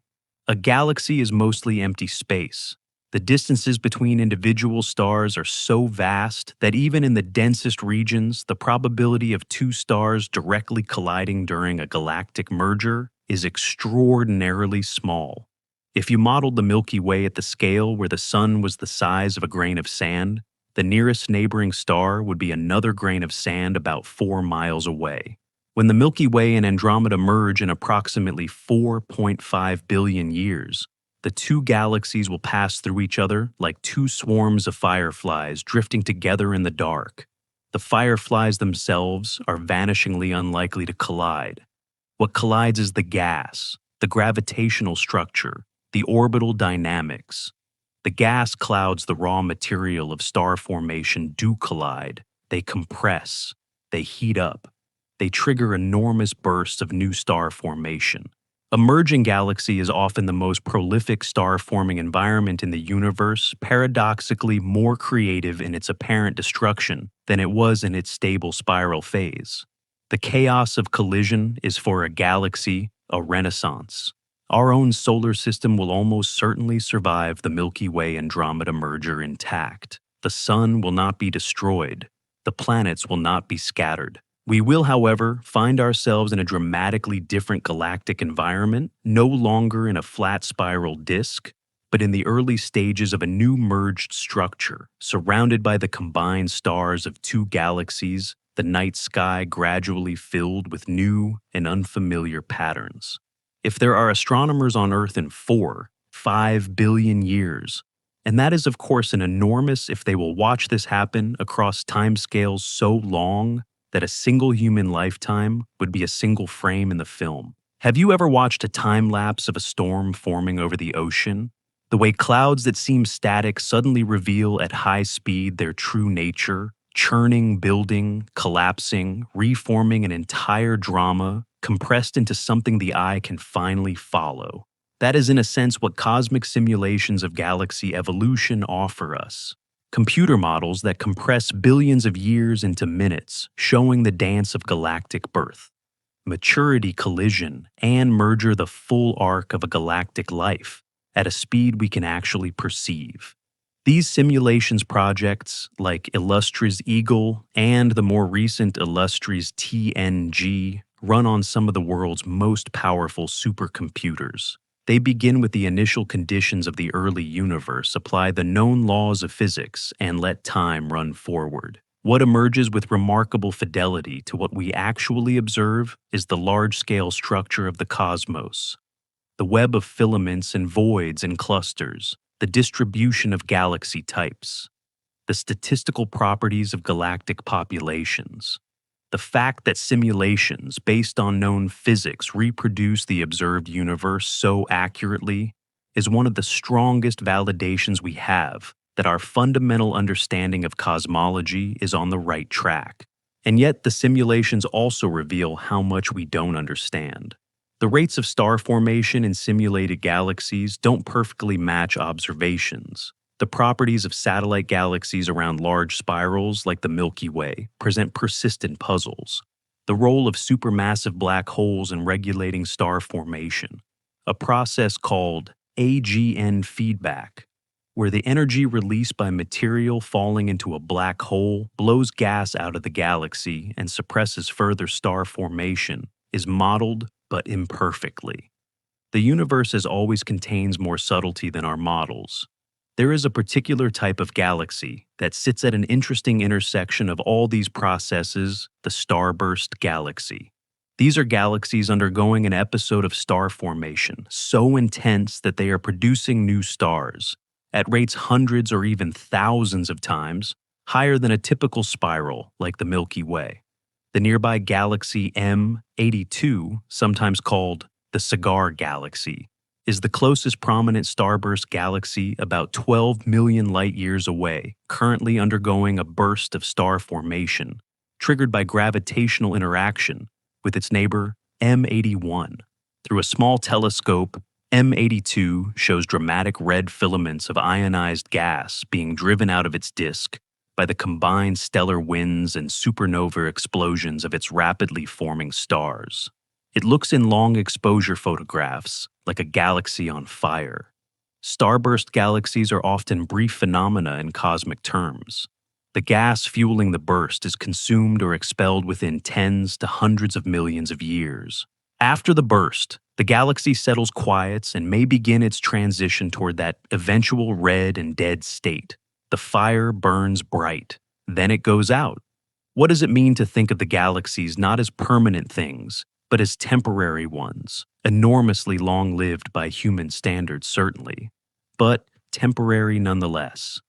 A galaxy is mostly empty space. The distances between individual stars are so vast that even in the densest regions, the probability of two stars directly colliding during a galactic merger is extraordinarily small. If you modeled the Milky Way at the scale where the Sun was the size of a grain of sand, the nearest neighboring star would be another grain of sand about 4 miles away. When the Milky Way and Andromeda merge in approximately 4.5 billion years, the two galaxies will pass through each other like two swarms of fireflies drifting together in the dark. The fireflies themselves are vanishingly unlikely to collide. What collides is the gas, the gravitational structure, the orbital dynamics. The gas clouds, the raw material of star formation, do collide. They compress. They heat up. They trigger enormous bursts of new star formation. A merging galaxy is often the most prolific star-forming environment in the universe, paradoxically more creative in its apparent destruction than it was in its stable spiral phase. The chaos of collision is for a galaxy a renaissance. Our own solar system will almost certainly survive the Milky Way Andromeda merger intact. The sun will not be destroyed. The planets will not be scattered. We will, however, find ourselves in a dramatically different galactic environment, no longer in a flat spiral disk, but in the early stages of a new merged structure, surrounded by the combined stars of two galaxies, the night sky gradually filled with new and unfamiliar patterns. If there are astronomers on Earth in 5 billion years, and that is of course an enormous if they will watch this happen across timescales so long that a single human lifetime would be a single frame in the film. Have you ever watched a time lapse of a storm forming over the ocean? The way clouds that seem static suddenly reveal at high speed their true nature, churning, building, collapsing, reforming an entire drama, compressed into something the eye can finally follow. That is in a sense what cosmic simulations of galaxy evolution offer us. Computer models that compress billions of years into minutes, showing the dance of galactic birth, maturity, collision, and merger, the full arc of a galactic life at a speed we can actually perceive. These simulations projects, like Illustri's Eagle and the more recent Illustri's TNG, run on some of the world's most powerful supercomputers. They begin with the initial conditions of the early universe, apply the known laws of physics, and let time run forward. What emerges with remarkable fidelity to what we actually observe is the large-scale structure of the cosmos, the web of filaments and voids and clusters, the distribution of galaxy types, the statistical properties of galactic populations. The fact that simulations based on known physics reproduce the observed universe so accurately is one of the strongest validations we have that our fundamental understanding of cosmology is on the right track. And yet the simulations also reveal how much we don't understand. The rates of star formation in simulated galaxies don't perfectly match observations. The properties of satellite galaxies around large spirals like the Milky Way present persistent puzzles. The role of supermassive black holes in regulating star formation, a process called AGN feedback, where the energy released by material falling into a black hole blows gas out of the galaxy and suppresses further star formation, is modeled but imperfectly. The universe as always contains more subtlety than our models. There is a particular type of galaxy that sits at an interesting intersection of all these processes, the starburst galaxy. These are galaxies undergoing an episode of star formation so intense that they are producing new stars at rates hundreds or even thousands of times higher than a typical spiral like the Milky Way. The nearby galaxy M82, sometimes called the Cigar Galaxy, is the closest prominent starburst galaxy about 12 million light-years away, currently undergoing a burst of star formation, triggered by gravitational interaction with its neighbor M81. Through a small telescope, M82 shows dramatic red filaments of ionized gas being driven out of its disk by the combined stellar winds and supernova explosions of its rapidly forming stars. It looks in long exposure photographs like a galaxy on fire. Starburst galaxies are often brief phenomena in cosmic terms. The gas fueling the burst is consumed or expelled within tens to hundreds of millions of years. After the burst, the galaxy settles quiets and may begin its transition toward that eventual red and dead state. The fire burns bright, then it goes out. What does it mean to think of the galaxies not as permanent things, but as temporary ones, enormously long-lived by human standards certainly, but temporary nonetheless?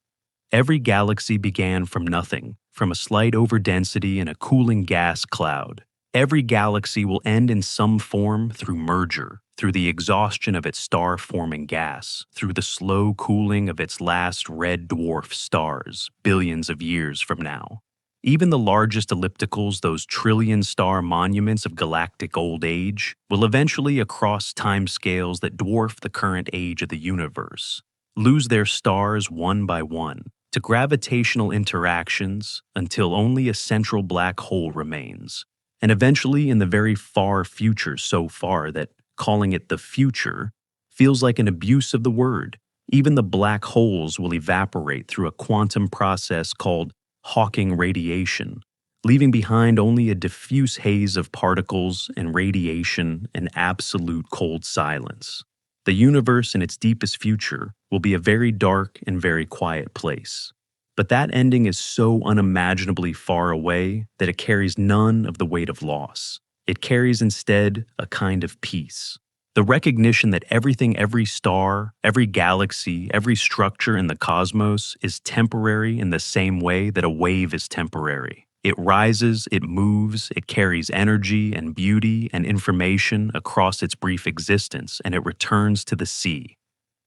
Every galaxy began from nothing, from a slight overdensity in a cooling gas cloud. Every galaxy will end in some form through merger, through the exhaustion of its star-forming gas, through the slow cooling of its last red dwarf stars billions of years from now. Even the largest ellipticals, those trillion-star monuments of galactic old age, will eventually, across timescales that dwarf the current age of the universe, lose their stars one by one to gravitational interactions until only a central black hole remains. And eventually, in the very far future, so far that calling it the future feels like an abuse of the word, even the black holes will evaporate through a quantum process called Hawking radiation, leaving behind only a diffuse haze of particles and radiation and absolute cold silence. The universe in its deepest future will be a very dark and very quiet place. But that ending is so unimaginably far away that it carries none of the weight of loss. It carries instead a kind of peace. The recognition that everything, every star, every galaxy, every structure in the cosmos is temporary in the same way that a wave is temporary. It rises, it moves, it carries energy and beauty and information across its brief existence, and it returns to the sea.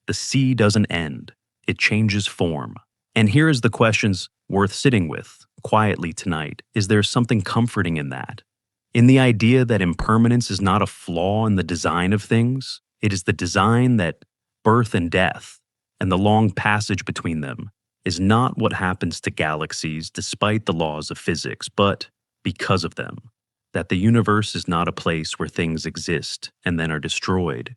The sea doesn't end. It changes form. And here is the questions worth sitting with quietly tonight. Is there something comforting in that? In the idea that impermanence is not a flaw in the design of things, it is the design that birth and death, and the long passage between them, is not what happens to galaxies despite the laws of physics, but because of them. That the universe is not a place where things exist and then are destroyed.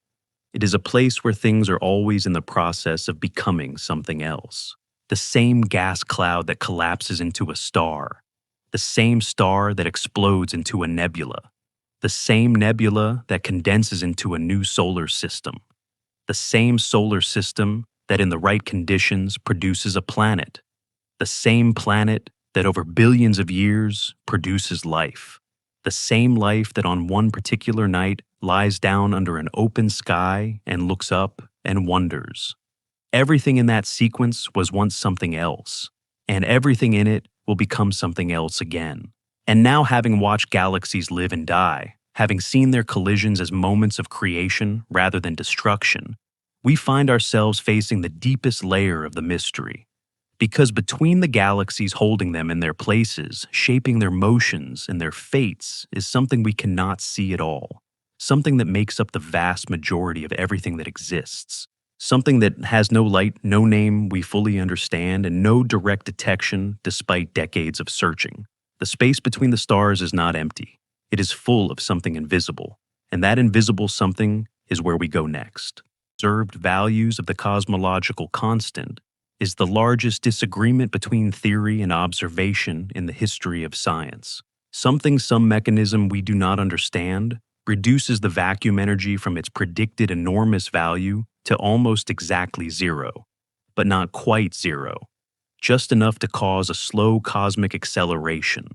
It is a place where things are always in the process of becoming something else. The same gas cloud that collapses into a star, the same star that explodes into a nebula, the same nebula that condenses into a new solar system, the same solar system that in the right conditions produces a planet, the same planet that over billions of years produces life, the same life that on one particular night lies down under an open sky and looks up and wonders. Everything in that sequence was once something else, and everything in it will become something else again. And now, having watched galaxies live and die, having seen their collisions as moments of creation rather than destruction, we find ourselves facing the deepest layer of the mystery. Because between the galaxies holding them in their places, shaping their motions and their fates, is something we cannot see at all, something that makes up the vast majority of everything that exists. Something that has no light, no name we fully understand, and no direct detection despite decades of searching. The space between the stars is not empty. It is full of something invisible, and that invisible something is where we go next. Observed values of the cosmological constant is the largest disagreement between theory and observation in the history of science. Some mechanism we do not understand reduces the vacuum energy from its predicted enormous value to almost exactly zero, but not quite zero, just enough to cause a slow cosmic acceleration,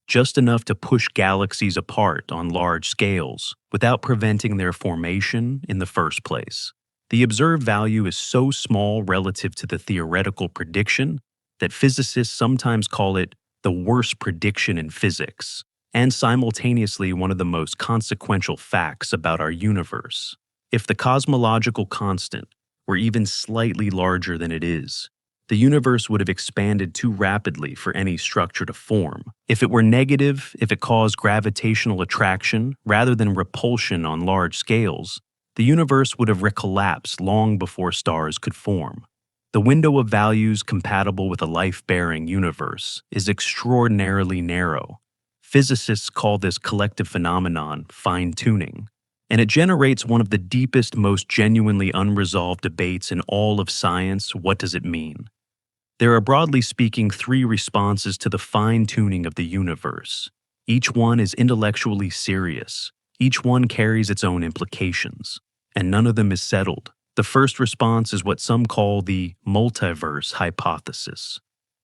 just enough to push galaxies apart on large scales without preventing their formation in the first place. The observed value is so small relative to the theoretical prediction that physicists sometimes call it the worst prediction in physics, and simultaneously one of the most consequential facts about our universe. If the cosmological constant were even slightly larger than it is, the universe would have expanded too rapidly for any structure to form. If it were negative, if it caused gravitational attraction rather than repulsion on large scales, the universe would have recollapsed long before stars could form. The window of values compatible with a life-bearing universe is extraordinarily narrow. Physicists call this collective phenomenon fine-tuning, and it generates one of the deepest, most genuinely unresolved debates in all of science. What does it mean? There are, broadly speaking, three responses to the fine-tuning of the universe. Each one is intellectually serious. Each one carries its own implications, and none of them is settled. The first response is what some call the multiverse hypothesis.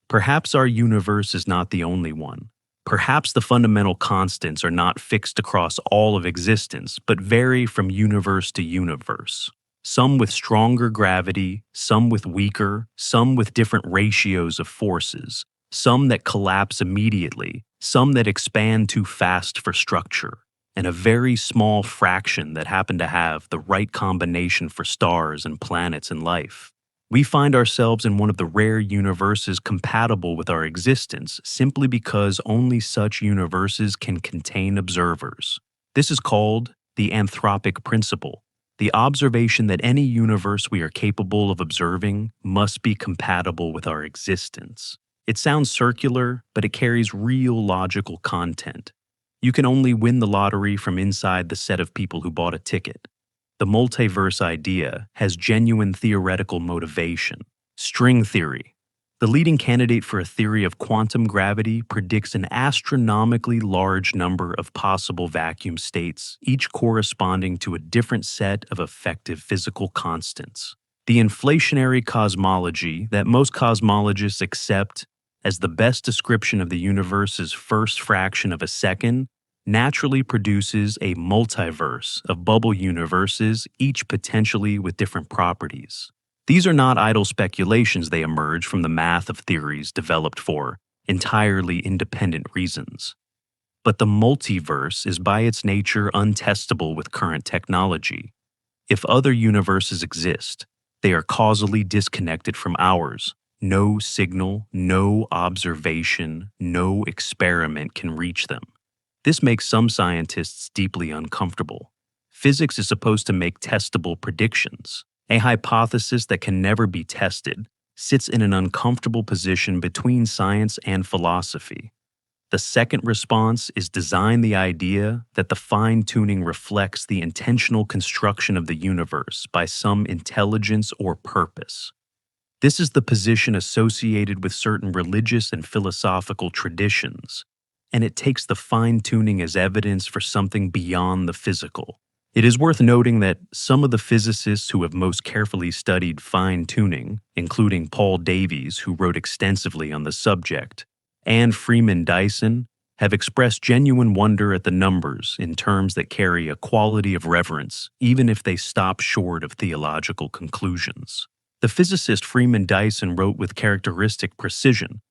Perhaps our universe is not the only one. Perhaps the fundamental constants are not fixed across all of existence, but vary from universe to universe. Some with stronger gravity, some with weaker, some with different ratios of forces, some that collapse immediately, some that expand too fast for structure. and a very small fraction that happen to have the right combination for stars and planets and life. We find ourselves in one of the rare universes compatible with our existence simply because only such universes can contain observers. This is called the anthropic principle, the observation that any universe we are capable of observing must be compatible with our existence. It sounds circular, but it carries real logical content. You can only win the lottery from inside the set of people who bought a ticket. The multiverse idea has genuine theoretical motivation. String theory. The leading candidate for a theory of quantum gravity predicts an astronomically large number of possible vacuum states, each corresponding to a different set of effective physical constants. The inflationary cosmology that most cosmologists accept as the best description of the universe's first fraction of a second naturally produces a multiverse of bubble universes, each potentially with different properties. These are not idle speculations, they emerge from the math of theories developed for entirely independent reasons. But the multiverse is by its nature untestable with current technology. If other universes exist, they are causally disconnected from ours. No signal, no observation, no experiment can reach them. This makes some scientists deeply uncomfortable. Physics is supposed to make testable predictions. A hypothesis that can never be tested sits in an uncomfortable position between science and philosophy. The second response is design the idea that the fine-tuning reflects the intentional construction of the universe by some intelligence or purpose. This is the position associated with certain religious and philosophical traditions, and it takes the fine-tuning as evidence for something beyond the physical. It is worth noting that some of the physicists who have most carefully studied fine-tuning, including Paul Davies, who wrote extensively on the subject, and Freeman Dyson, have expressed genuine wonder at the numbers in terms that carry a quality of reverence, even if they stop short of theological conclusions. The physicist Freeman Dyson wrote with characteristic precision,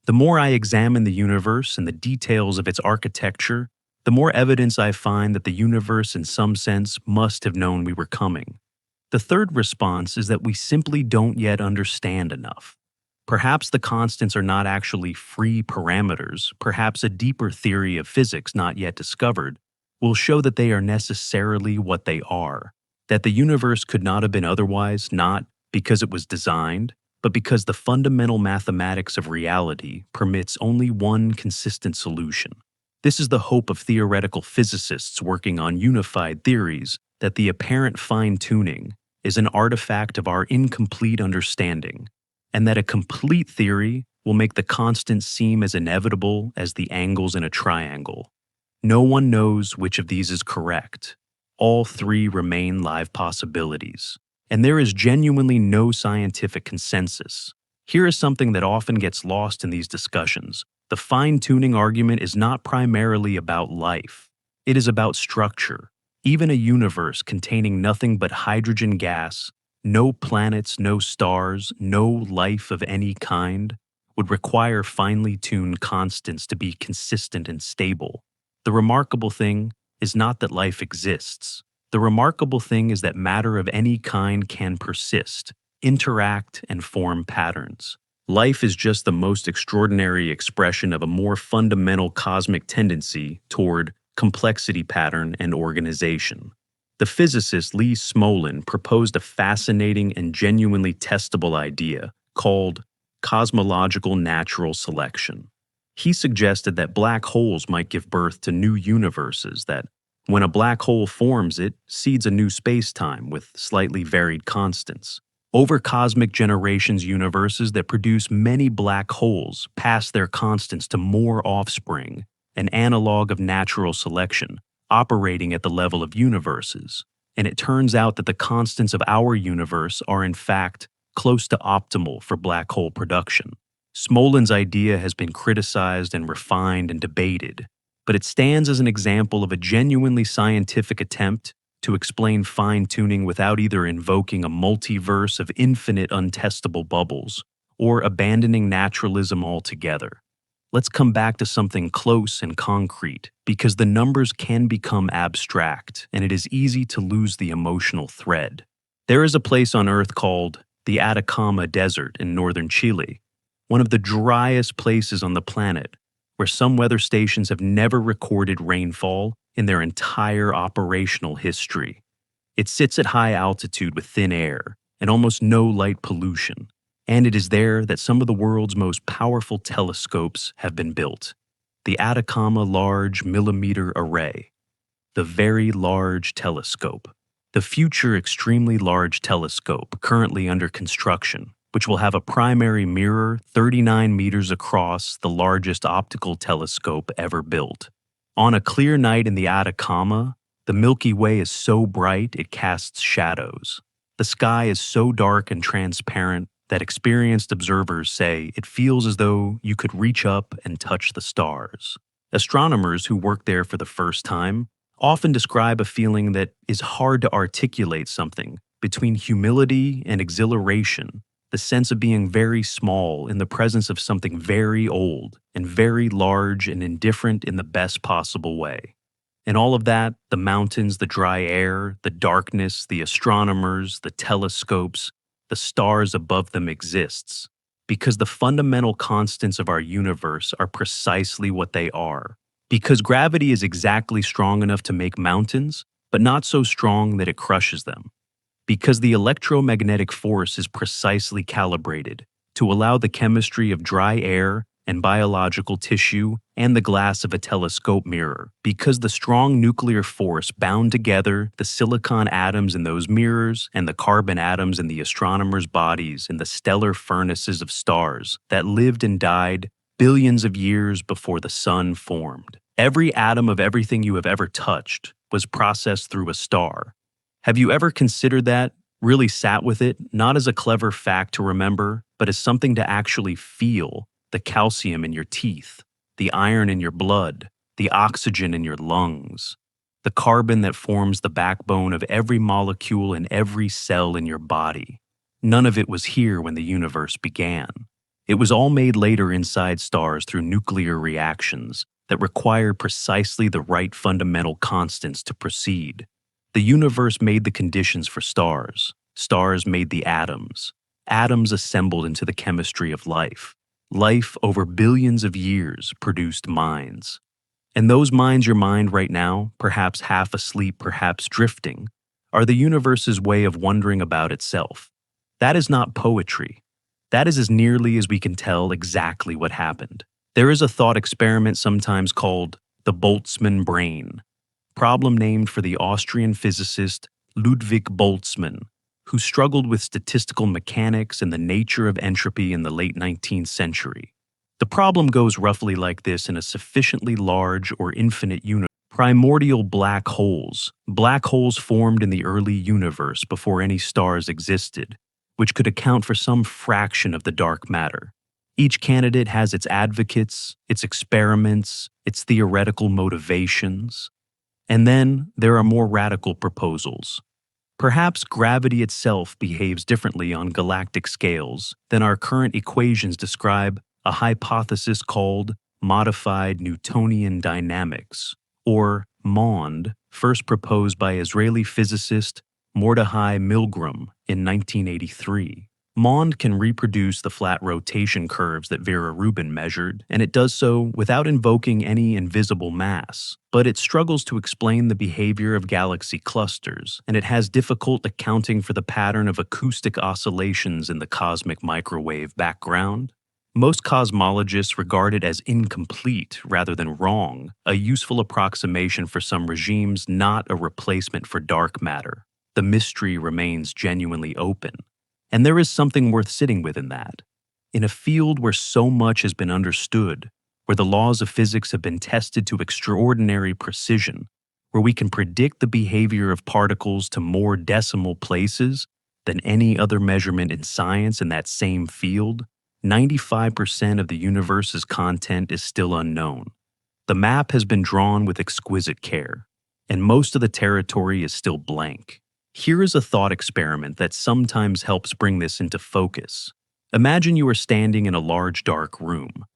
"The more I examine the universe and the details of its architecture, the more evidence I find that the universe in some sense must have known we were coming." The third response is that we simply don't yet understand enough. Perhaps the constants are not actually free parameters. Perhaps a deeper theory of physics not yet discovered will show that they are necessarily what they are, that the universe could not have been otherwise, not because it was designed, but because the fundamental mathematics of reality permits only one consistent solution. This is the hope of theoretical physicists working on unified theories, that the apparent fine-tuning is an artifact of our incomplete understanding, and that a complete theory will make the constant seem as inevitable as the angles in a triangle. No one knows which of these is correct. All three remain live possibilities, and there is genuinely no scientific consensus. Here is something that often gets lost in these discussions. The fine-tuning argument is not primarily about life. It is about structure. Even a universe containing nothing but hydrogen gas, no planets, no stars, no life of any kind, would require finely tuned constants to be consistent and stable. The remarkable thing is not that life exists. The remarkable thing is that matter of any kind can persist, interact, and form patterns. Life is just the most extraordinary expression of a more fundamental cosmic tendency toward complexity pattern and organization. The physicist Lee Smolin proposed a fascinating and genuinely testable idea called cosmological natural selection. He suggested that black holes might give birth to new universes, that when a black hole forms, it seeds a new space-time with slightly varied constants. Over cosmic generations, universes that produce many black holes pass their constants to more offspring, an analog of natural selection, operating at the level of universes. And it turns out that the constants of our universe are in fact close to optimal for black hole production. Smolin's idea has been criticized and refined and debated, but it stands as an example of a genuinely scientific attempt to explain fine-tuning without either invoking a multiverse of infinite untestable bubbles or abandoning naturalism altogether. let's come back to something close and concrete, because the numbers can become abstract and it is easy to lose the emotional thread. There is a place on Earth called the Atacama Desert in northern Chile, one of the driest places on the planet, where some weather stations have never recorded rainfall in their entire operational history. It sits at high altitude with thin air and almost no light pollution, and it is there that some of the world's most powerful telescopes have been built. The Atacama Large Millimeter Array, the Very Large Telescope, the future Extremely Large Telescope currently under construction, which will have a primary mirror 39 meters across, the largest optical telescope ever built. On a clear night in the Atacama, the Milky Way is so bright it casts shadows. The sky is so dark and transparent that experienced observers say it feels as though you could reach up and touch the stars. Astronomers who work there for the first time often describe a feeling that is hard to articulate, something between humility and exhilaration, the sense of being very small in the presence of something very old and very large and indifferent in the best possible way. And all of that, the mountains, the dry air, the darkness, the astronomers, the telescopes, the stars above them exists, because the fundamental constants of our universe are precisely what they are. Because gravity is exactly strong enough to make mountains, but not so strong that it crushes them. Because the electromagnetic force is precisely calibrated to allow the chemistry of dry air and biological tissue and the glass of a telescope mirror. Because the strong nuclear force bound together the silicon atoms in those mirrors and the carbon atoms in the astronomers' bodies in the stellar furnaces of stars that lived and died billions of years before the sun formed. Every atom of everything you have ever touched was processed through a star. Have you ever considered that, really sat with it, not as a clever fact to remember, but as something to actually feel? The calcium in your teeth, the iron in your blood, the oxygen in your lungs, the carbon that forms the backbone of every molecule in every cell in your body. None of it was here when the universe began. It was all made later inside stars through nuclear reactions that required precisely the right fundamental constants to proceed. The universe made the conditions for stars. Stars made the atoms. Atoms assembled into the chemistry of life. Life over billions of years produced minds. And those minds, your mind right now, perhaps half asleep, perhaps drifting, are the universe's way of wondering about itself. That is not poetry. That is, as nearly as we can tell, exactly what happened. There is a thought experiment sometimes called the Boltzmann brain, problem named for the Austrian physicist Ludwig Boltzmann, who struggled with statistical mechanics and the nature of entropy in the late 19th century. The problem goes roughly like this: in a sufficiently large or infinite universe, primordial black holes formed in the early universe before any stars existed, which could account for some fraction of the dark matter. Each candidate has its advocates, its experiments, its theoretical motivations. And then there are more radical proposals. Perhaps gravity itself behaves differently on galactic scales than our current equations describe, a hypothesis called modified Newtonian dynamics, or MOND, first proposed by Israeli physicist Mordechai Milgram in 1983. MOND can reproduce the flat rotation curves that Vera Rubin measured, and it does so without invoking any invisible mass. But it struggles to explain the behavior of galaxy clusters, and it has difficulty accounting for the pattern of acoustic oscillations in the cosmic microwave background. Most cosmologists regard it as incomplete rather than wrong, a useful approximation for some regimes, not a replacement for dark matter. The mystery remains genuinely open. And there is something worth sitting with in that. In a field where so much has been understood, where the laws of physics have been tested to extraordinary precision, where we can predict the behavior of particles to more decimal places than any other measurement in science in that same field, 95% of the universe's content is still unknown. The map has been drawn with exquisite care, and most of the territory is still blank. Here is a thought experiment that sometimes helps bring this into focus. Imagine you are standing in a large dark room.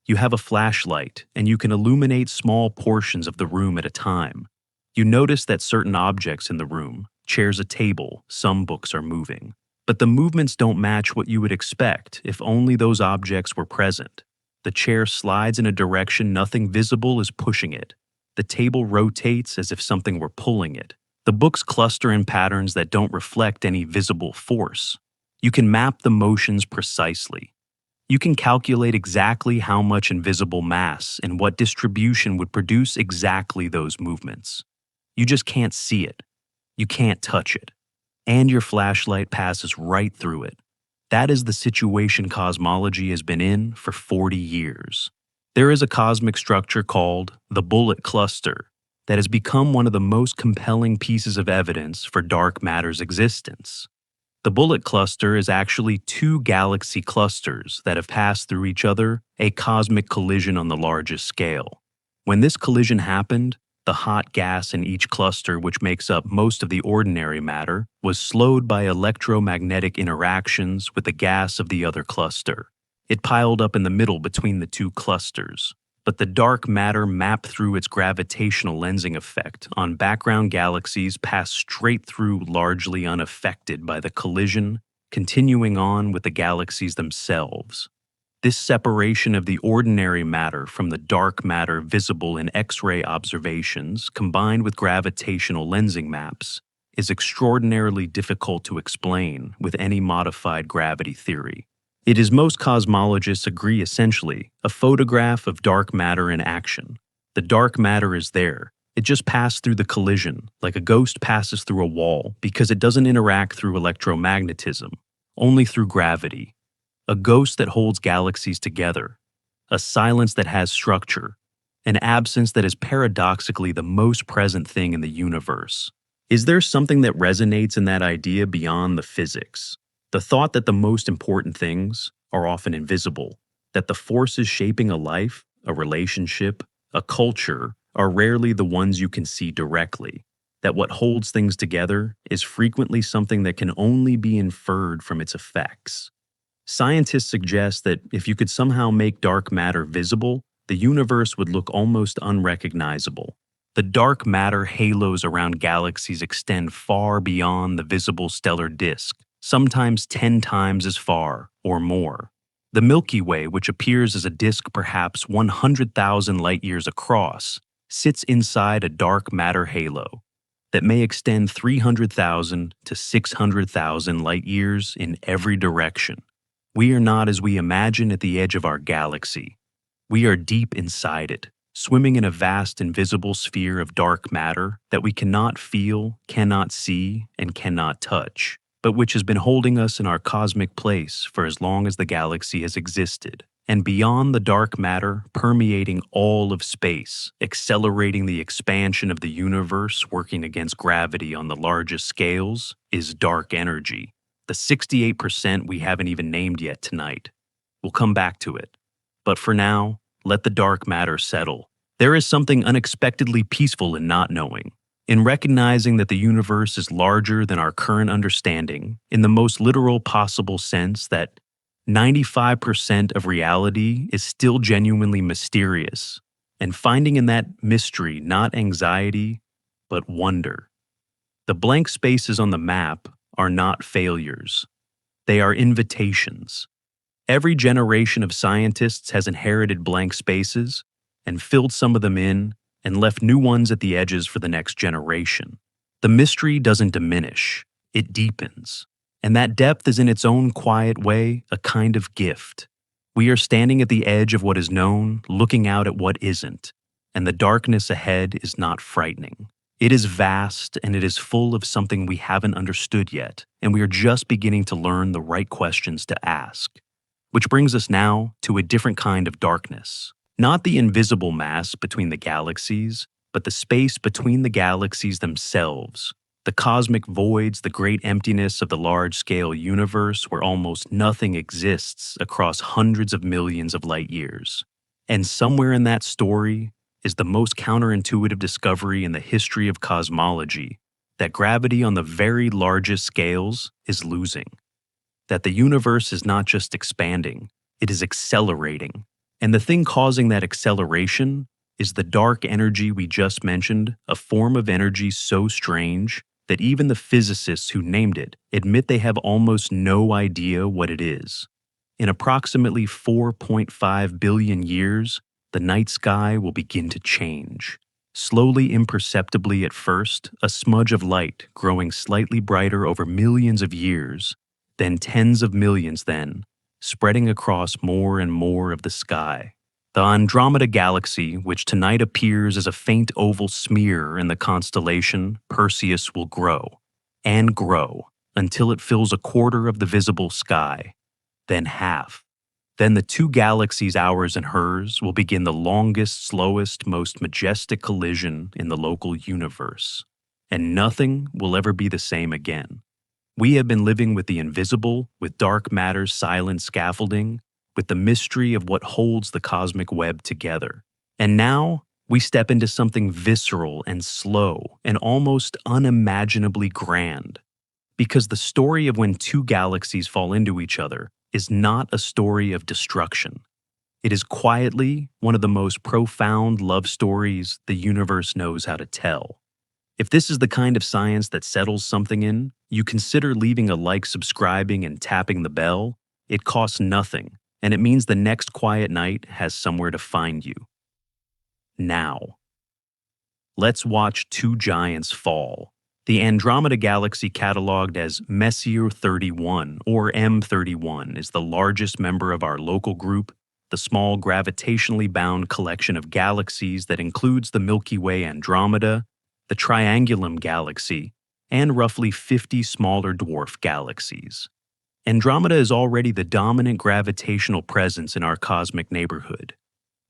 You have a flashlight, and you can illuminate small portions of the room at a time. You notice that certain objects in the room, chairs, a table, some books are moving. But the movements don't match what you would expect if only those objects were present. The chair slides in a direction nothing visible is pushing it. The table rotates as if something were pulling it. The books cluster in patterns that don't reflect any visible force. You can map the motions precisely. You can calculate exactly how much invisible mass and what distribution would produce exactly those movements. You just can't see it. You can't touch it. And your flashlight passes right through it. That is the situation cosmology has been in for 40 years. There is a cosmic structure called the bullet cluster that has become one of the most compelling pieces of evidence for dark matter's existence. The bullet cluster is actually two galaxy clusters that have passed through each other, a cosmic collision on the largest scale. When this collision happened, the hot gas in each cluster, which makes up most of the ordinary matter, was slowed by electromagnetic interactions with the gas of the other cluster. It piled up in the middle between the two clusters. But the dark matter mapped through its gravitational lensing effect on background galaxies passed straight through, largely unaffected by the collision, continuing on with the galaxies themselves. This separation of the ordinary matter from the dark matter visible in X-ray observations, combined with gravitational lensing maps, is extraordinarily difficult to explain with any modified gravity theory. It is, most cosmologists agree, essentially a photograph of dark matter in action. The dark matter is there. It just passed through the collision, like a ghost passes through a wall, because it doesn't interact through electromagnetism, only through gravity. A ghost that holds galaxies together, a silence that has structure, an absence that is paradoxically the most present thing in the universe. Is there something that resonates in that idea beyond the physics? The thought that the most important things are often invisible, that the forces shaping a life, a relationship, a culture are rarely the ones you can see directly, that what holds things together is frequently something that can only be inferred from its effects. Scientists suggest that if you could somehow make dark matter visible, the universe would look almost unrecognizable. The dark matter halos around galaxies extend far beyond the visible stellar disk, sometimes 10 times as far or more. The Milky Way, which appears as a disk perhaps 100,000 light-years across, sits inside a dark matter halo that may extend 300,000 to 600,000 light-years in every direction. We are not as we imagine at the edge of our galaxy. We are deep inside it, swimming in a vast invisible sphere of dark matter that we cannot feel, cannot see, and cannot touch, but which has been holding us in our cosmic place for as long as the galaxy has existed. And beyond the dark matter, permeating all of space, accelerating the expansion of the universe, working against gravity on the largest scales, is dark energy. The 68% we haven't even named yet tonight. We'll come back to it. But for now, let the dark matter settle. There is something unexpectedly peaceful in not knowing, in recognizing that the universe is larger than our current understanding, in the most literal possible sense that 95% of reality is still genuinely mysterious, and finding in that mystery not anxiety, but wonder. The blank spaces on the map are not failures. They are invitations. Every generation of scientists has inherited blank spaces and filled some of them in and left new ones at the edges for the next generation. The mystery doesn't diminish, it deepens. And that depth is in its own quiet way a kind of gift. We are standing at the edge of what is known, looking out at what isn't, and the darkness ahead is not frightening. It is vast, and it is full of something we haven't understood yet, and we are just beginning to learn the right questions to ask. Which brings us now to a different kind of darkness. Not the invisible mass between the galaxies, but the space between the galaxies themselves. The cosmic voids, the great emptiness of the large-scale universe where almost nothing exists across hundreds of millions of light-years. And somewhere in that story is the most counterintuitive discovery in the history of cosmology, that gravity on the very largest scales is losing. That the universe is not just expanding, it is accelerating. And the thing causing that acceleration is the dark energy we just mentioned, a form of energy so strange that even the physicists who named it admit they have almost no idea what it is. In approximately 4.5 billion years, the night sky will begin to change. Slowly, imperceptibly at first, a smudge of light growing slightly brighter over millions of years, then tens of millions then, spreading across more and more of the sky. The Andromeda Galaxy, which tonight appears as a faint oval smear in the constellation Perseus, will grow and grow until it fills a quarter of the visible sky, then half. Then the two galaxies, ours and hers, will begin the longest, slowest, most majestic collision in the local universe. And nothing will ever be the same again. We have been living with the invisible, with dark matter's silent scaffolding, with the mystery of what holds the cosmic web together. And now, we step into something visceral and slow and almost unimaginably grand. Because the story of when two galaxies fall into each other is not a story of destruction. It is quietly one of the most profound love stories the universe knows how to tell. If this is the kind of science that settles something in, you consider leaving a like, subscribing, and tapping the bell. It costs nothing, and it means the next quiet night has somewhere to find you. Now, let's watch two giants fall. The Andromeda Galaxy, catalogued as Messier 31 or M31, is the largest member of our local group, the small gravitationally bound collection of galaxies that includes the Milky Way, Andromeda, the Triangulum Galaxy, and roughly 50 smaller dwarf galaxies. Andromeda is already the dominant gravitational presence in our cosmic neighborhood.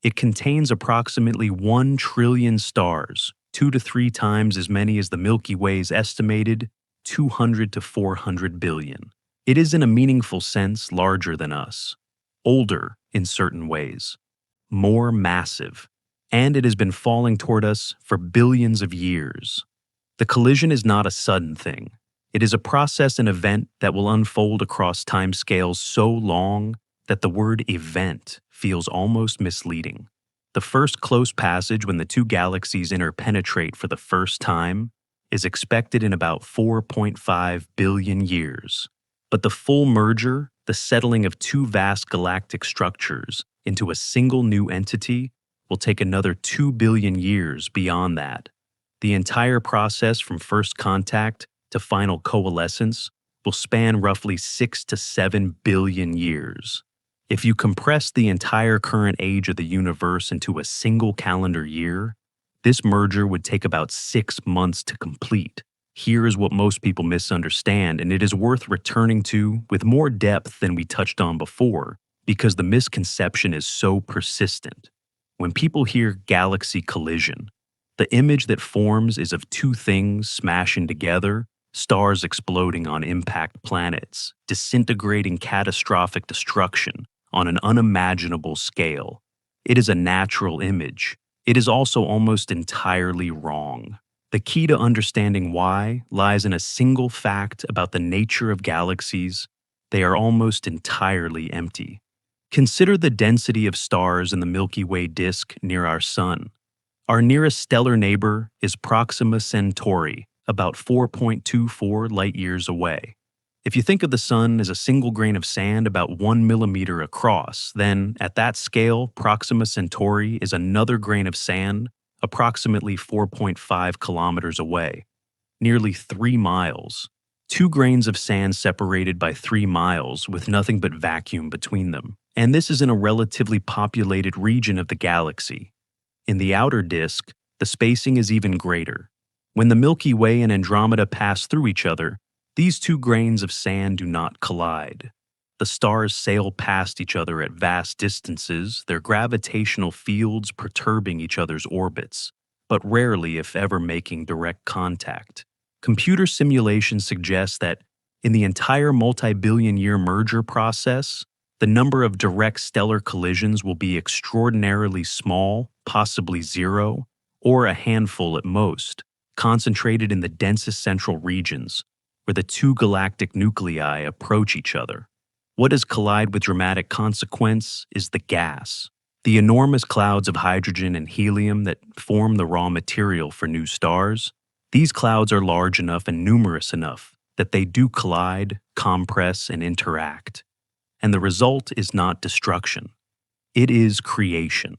It contains approximately 1 trillion stars, 2 to 3 times as many as the Milky Way's estimated 200 to 400 billion. It is in a meaningful sense larger than us, older in certain ways, more massive, and it has been falling toward us for billions of years. The collision is not a sudden thing. It is a process and event that will unfold across timescales so long that the word event feels almost misleading. The first close passage, when the two galaxies interpenetrate for the first time, is expected in about 4.5 billion years. But the full merger, the settling of two vast galactic structures into a single new entity, will take another 2 billion years beyond that. The entire process from first contact to final coalescence will span roughly 6 to 7 billion years. If you compress the entire current age of the universe into a single calendar year, this merger would take about 6 months to complete. Here is what most people misunderstand, and it is worth returning to with more depth than we touched on before, because the misconception is so persistent. When people hear galaxy collision, the image that forms is of two things smashing together, stars exploding on impact planets, disintegrating catastrophic destruction on an unimaginable scale. It is a natural image. It is also almost entirely wrong. The key to understanding why lies in a single fact about the nature of galaxies: they are almost entirely empty. Consider the density of stars in the Milky Way disk near our Sun. Our nearest stellar neighbor is Proxima Centauri, about 4.24 light-years away. If you think of the Sun as a single grain of sand about 1 millimeter across, then, at that scale, Proxima Centauri is another grain of sand approximately 4.5 kilometers away, nearly 3 miles. 2 grains of sand separated by 3 miles with nothing but vacuum between them. And this is in a relatively populated region of the galaxy. In the outer disk, the spacing is even greater. When the Milky Way and Andromeda pass through each other, these 2 grains of sand do not collide. The stars sail past each other at vast distances, their gravitational fields perturbing each other's orbits, but rarely, if ever, making direct contact. Computer simulations suggest that, in the entire multi-billion-year merger process, the number of direct stellar collisions will be extraordinarily small, possibly 0, or a handful at most, concentrated in the densest central regions, where the 2 galactic nuclei approach each other. What does collide with dramatic consequence is the gas. The enormous clouds of hydrogen and helium that form the raw material for new stars, these clouds are large enough and numerous enough that they do collide, compress, and interact. And the result is not destruction. It is creation.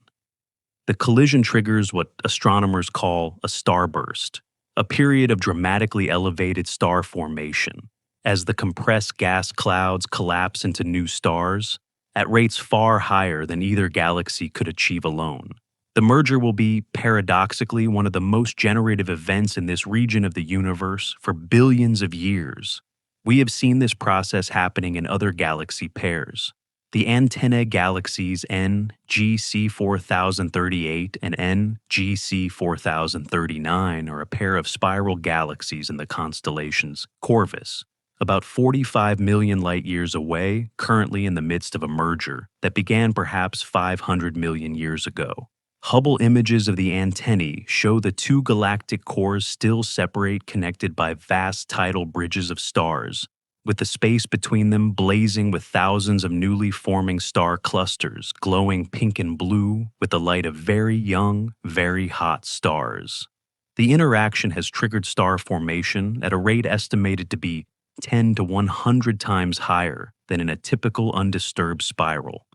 The collision triggers what astronomers call a starburst, a period of dramatically elevated star formation, as the compressed gas clouds collapse into new stars at rates far higher than either galaxy could achieve alone. The merger will be, paradoxically, one of the most generative events in this region of the universe for billions of years. We have seen this process happening in other galaxy pairs. The antennae galaxies NGC 4038 and NGC 4039 are a pair of spiral galaxies in the constellations Corvus, about 45 million light-years away, currently in the midst of a merger that began perhaps 500 million years ago. Hubble images of the antennae show the two galactic cores still separate, connected by vast tidal bridges of stars, with the space between them blazing with thousands of newly forming star clusters, glowing pink and blue with the light of very young, very hot stars. The interaction has triggered star formation at a rate estimated to be 10 to 100 times higher than in a typical undisturbed spiral.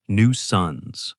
New suns,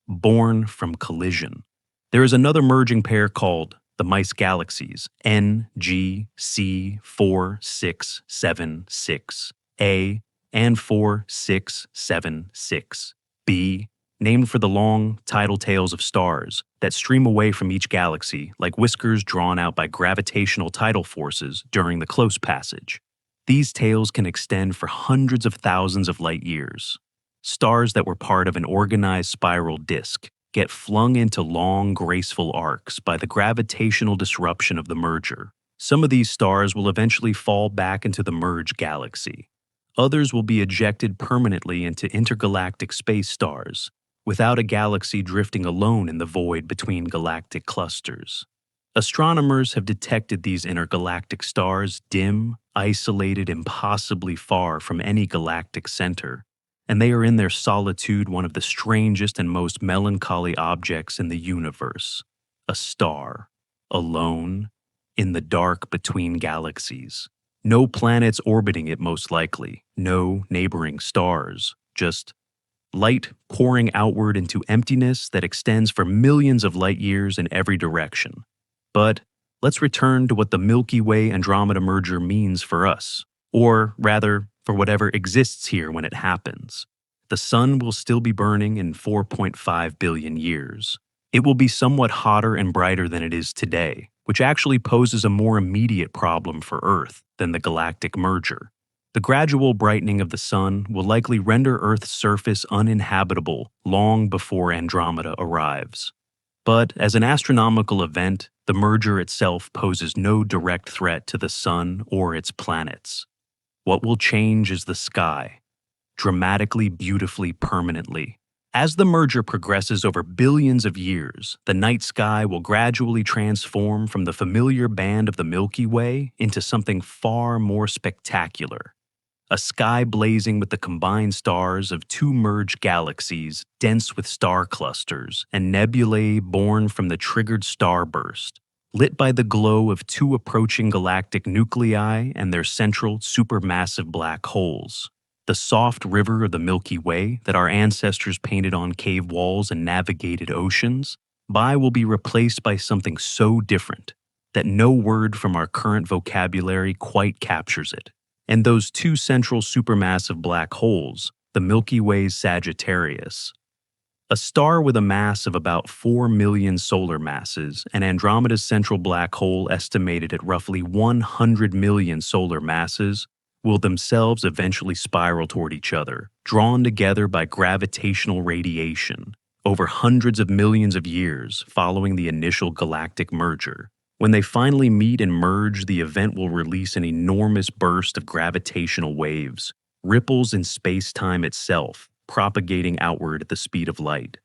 born from collision. There is another merging pair called the mice galaxies, NGC 4676A and 4676B, named for the long tidal tails of stars that stream away from each galaxy like whiskers drawn out by gravitational tidal forces during the close passage. These tails can extend for hundreds of thousands of light years. Stars that were part of an organized spiral disk get flung into long, graceful arcs by the gravitational disruption of the merger. Some of these stars will eventually fall back into the merged galaxy. Others will be ejected permanently into intergalactic space stars, without a galaxy drifting alone in the void between galactic clusters. Astronomers have detected these intergalactic stars dim, isolated, impossibly far from any galactic center, and they are in their solitude one of the strangest and most melancholy objects in the universe: a star, alone, in the dark between galaxies. No planets orbiting it, most likely, no neighboring stars, just light pouring outward into emptiness that extends for millions of light years in every direction. But let's return to what the Milky Way Andromeda merger means for us, or rather, for whatever exists here when it happens. The sun will still be burning in 4.5 billion years. It will be somewhat hotter and brighter than it is today, which actually poses a more immediate problem for Earth than the galactic merger. The gradual brightening of the sun will likely render Earth's surface uninhabitable long before Andromeda arrives. But as an astronomical event, the merger itself poses no direct threat to the sun or its planets. What will change is the sky, dramatically, beautifully, permanently. As the merger progresses over billions of years, the night sky will gradually transform from the familiar band of the Milky Way into something far more spectacular. A sky blazing with the combined stars of two merged galaxies dense with star clusters and nebulae born from the triggered starburst, lit by the glow of two approaching galactic nuclei and their central supermassive black holes. The soft river of the Milky Way that our ancestors painted on cave walls and navigated oceans will be replaced by something so different that no word from our current vocabulary quite captures it. And those two central supermassive black holes, the Milky Way's Sagittarius, a star with a mass of about 4 million solar masses, and Andromeda's central black hole estimated at roughly 100 million solar masses, will themselves eventually spiral toward each other, drawn together by gravitational radiation, over hundreds of millions of years following the initial galactic merger. When they finally meet and merge, the event will release an enormous burst of gravitational waves, ripples in space-time itself, propagating outward at the speed of light.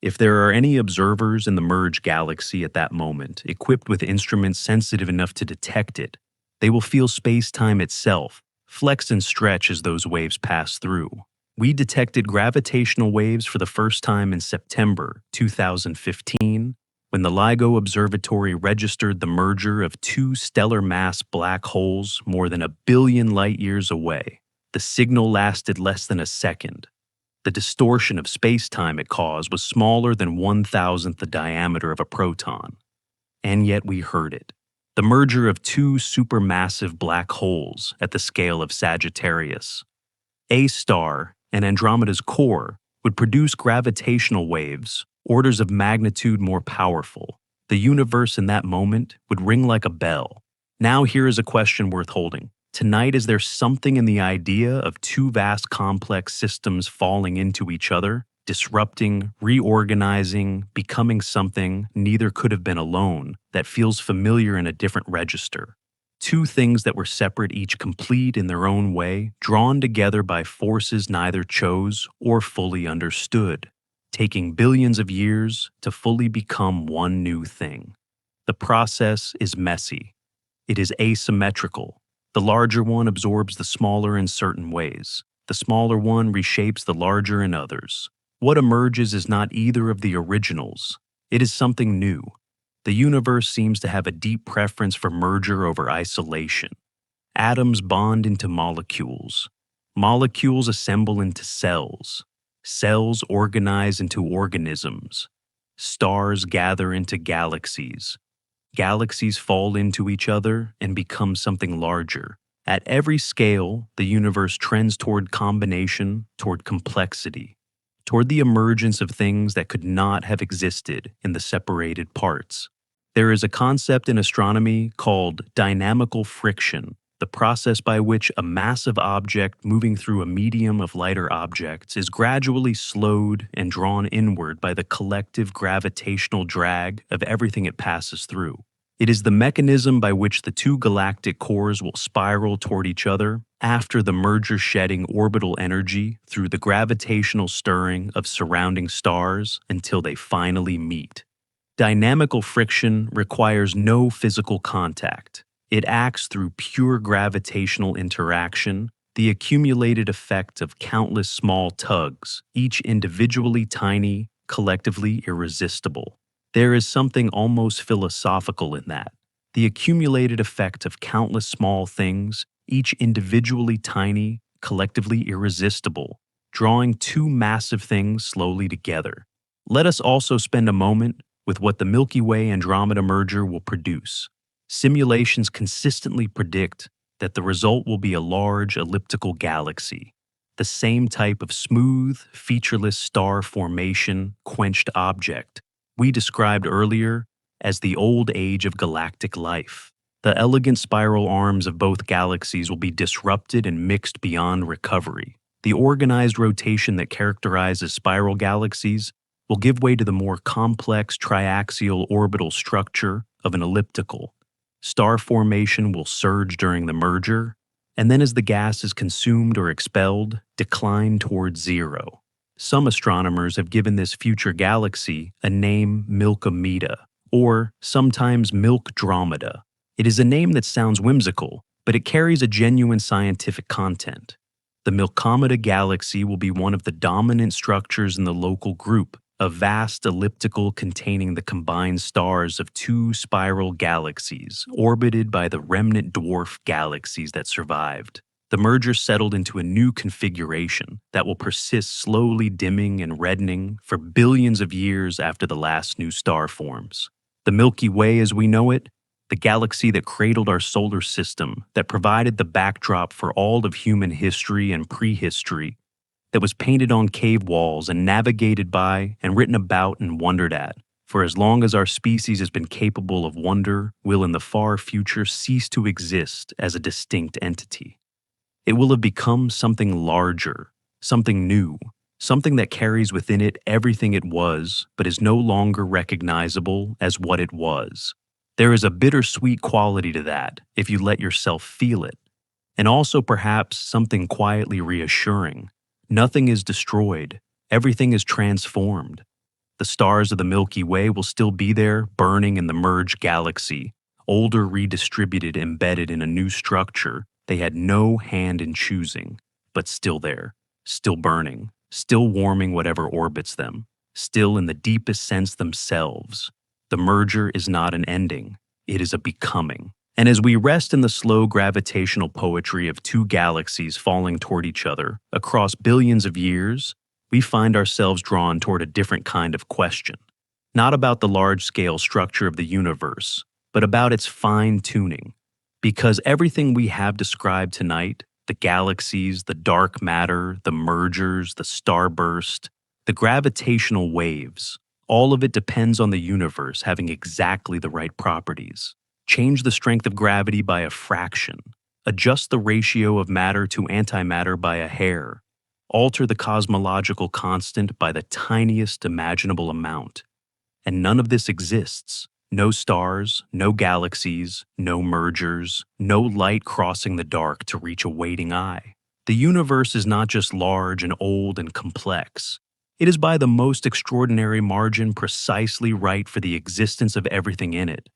If there are any observers in the merged galaxy at that moment, equipped with instruments sensitive enough to detect it, they will feel space-time itself flex and stretch as those waves pass through. We detected gravitational waves for the first time in September 2015 when the LIGO Observatory registered the merger of two stellar mass black holes more than 1 billion light years away. The signal lasted less than a second. The distortion of space-time it caused was smaller than 1,000th the diameter of a proton. And yet we heard it. The merger of two supermassive black holes at the scale of Sagittarius. A star and Andromeda's core would produce gravitational waves, orders of magnitude more powerful. The universe in that moment would ring like a bell. Now here is a question worth holding. Tonight, is there something in the idea of two vast complex systems falling into each other, disrupting, reorganizing, becoming something neither could have been alone, that feels familiar in a different register? Two things that were separate, each complete in their own way, drawn together by forces neither chose or fully understood, taking billions of years to fully become one new thing. The process is messy. It is asymmetrical. The larger one absorbs the smaller in certain ways. The smaller one reshapes the larger in others. What emerges is not either of the originals. It is something new. The universe seems to have a deep preference for merger over isolation. Atoms bond into molecules. Molecules assemble into cells. Cells organize into organisms. Stars gather into galaxies. Galaxies fall into each other and become something larger. At every scale, the universe trends toward combination, toward complexity, toward the emergence of things that could not have existed in the separated parts. There is a concept in astronomy called dynamical friction, the process by which a massive object moving through a medium of lighter objects is gradually slowed and drawn inward by the collective gravitational drag of everything it passes through. It is the mechanism by which the two galactic cores will spiral toward each other after the merger, shedding orbital energy through the gravitational stirring of surrounding stars until they finally meet. Dynamical friction requires no physical contact. It acts through pure gravitational interaction, the accumulated effect of countless small tugs, each individually tiny, collectively irresistible. There is something almost philosophical in that. The accumulated effect of countless small things, each individually tiny, collectively irresistible, drawing two massive things slowly together. Let us also spend a moment with what the Milky Way Andromeda merger will produce. Simulations consistently predict that the result will be a large elliptical galaxy, the same type of smooth, featureless star formation, quenched object we described earlier as the old age of galactic life. The elegant spiral arms of both galaxies will be disrupted and mixed beyond recovery. The organized rotation that characterizes spiral galaxies will give way to the more complex triaxial orbital structure of an elliptical. Star formation will surge during the merger, and then as the gas is consumed or expelled, decline towards zero. Some astronomers have given this future galaxy a name, Milkomeda, or sometimes Milkdromeda. It is a name that sounds whimsical, but it carries a genuine scientific content. The Milkomeda galaxy will be one of the dominant structures in the local group, a vast elliptical containing the combined stars of two spiral galaxies, orbited by the remnant dwarf galaxies that survived. The merger settled into a new configuration that will persist, slowly dimming and reddening for billions of years after the last new star forms. The Milky Way as we know it, the galaxy that cradled our solar system, that provided the backdrop for all of human history and prehistory, that was painted on cave walls and navigated by and written about and wondered at. For as long as our species has been capable of wonder, will in the far future cease to exist as a distinct entity. It will have become something larger, something new, something that carries within it everything it was, but is no longer recognizable as what it was. There is a bittersweet quality to that, if you let yourself feel it, and also perhaps something quietly reassuring. Nothing is destroyed, everything is transformed. The stars of the Milky Way will still be there, burning in the merged galaxy, older redistributed, embedded in a new structure they had no hand in choosing, but still there. still burning, still warming whatever orbits them, still in the deepest sense themselves. The merger is not an ending, it is a becoming. And as we rest in the slow gravitational poetry of two galaxies falling toward each other across billions of years, we find ourselves drawn toward a different kind of question. Not about the large-scale structure of the universe, but about its fine-tuning. Because everything we have described tonight, the galaxies, the dark matter, the mergers, the starburst, the gravitational waves, all of it depends on the universe having exactly the right properties. Change the strength of gravity by a fraction, adjust the ratio of matter to antimatter by a hair, alter the cosmological constant by the tiniest imaginable amount. And none of this exists. No stars, no galaxies, no mergers, no light crossing the dark to reach a waiting eye. The universe is not just large and old and complex. It is by the most extraordinary margin precisely right for the existence of everything in it.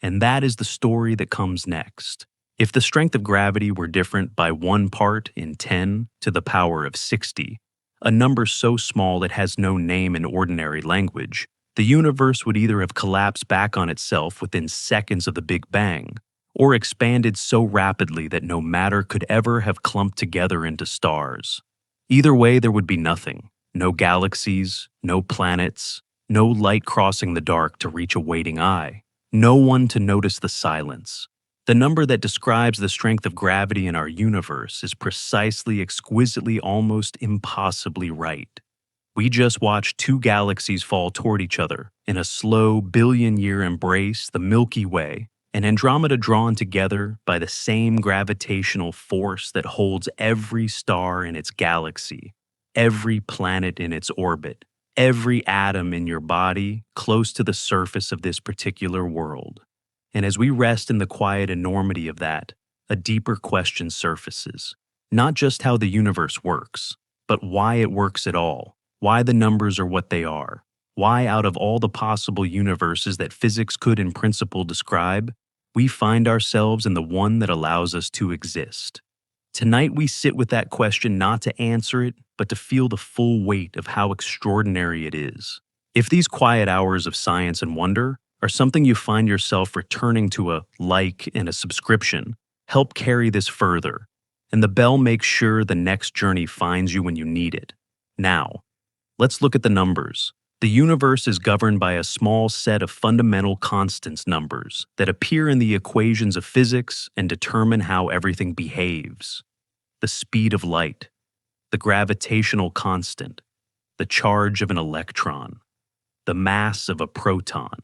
And that is the story that comes next. If the strength of gravity were different by 1 part in 10 to the power of 60, a number so small it has no name in ordinary language, the universe would either have collapsed back on itself within seconds of the Big Bang, or expanded so rapidly that no matter could ever have clumped together into stars. Either way, there would be nothing. No galaxies, no planets, no light crossing the dark to reach a waiting eye, no one to notice the silence. The number that describes the strength of gravity in our universe is precisely, exquisitely, almost impossibly right. We just watched two galaxies fall toward each other in a slow billion-year embrace, the Milky Way, and Andromeda drawn together by the same gravitational force that holds every star in its galaxy, every planet in its orbit, every atom in your body close to the surface of this particular world. And as we rest in the quiet enormity of that, a deeper question surfaces. Not just how the universe works, but why it works at all. Why the numbers are what they are. Why, out of all the possible universes that physics could in principle describe, we find ourselves in the one that allows us to exist. Tonight we sit with that question not to answer it, but to feel the full weight of how extraordinary it is. If these quiet hours of science and wonder are something you find yourself returning to a like and a subscription, help carry this further, and the bell makes sure the next journey finds you when you need it. Now, let's look at the numbers. The universe is governed by a small set of fundamental constants numbers that appear in the equations of physics and determine how everything behaves. The speed of light, the gravitational constant, the charge of an electron, the mass of a proton,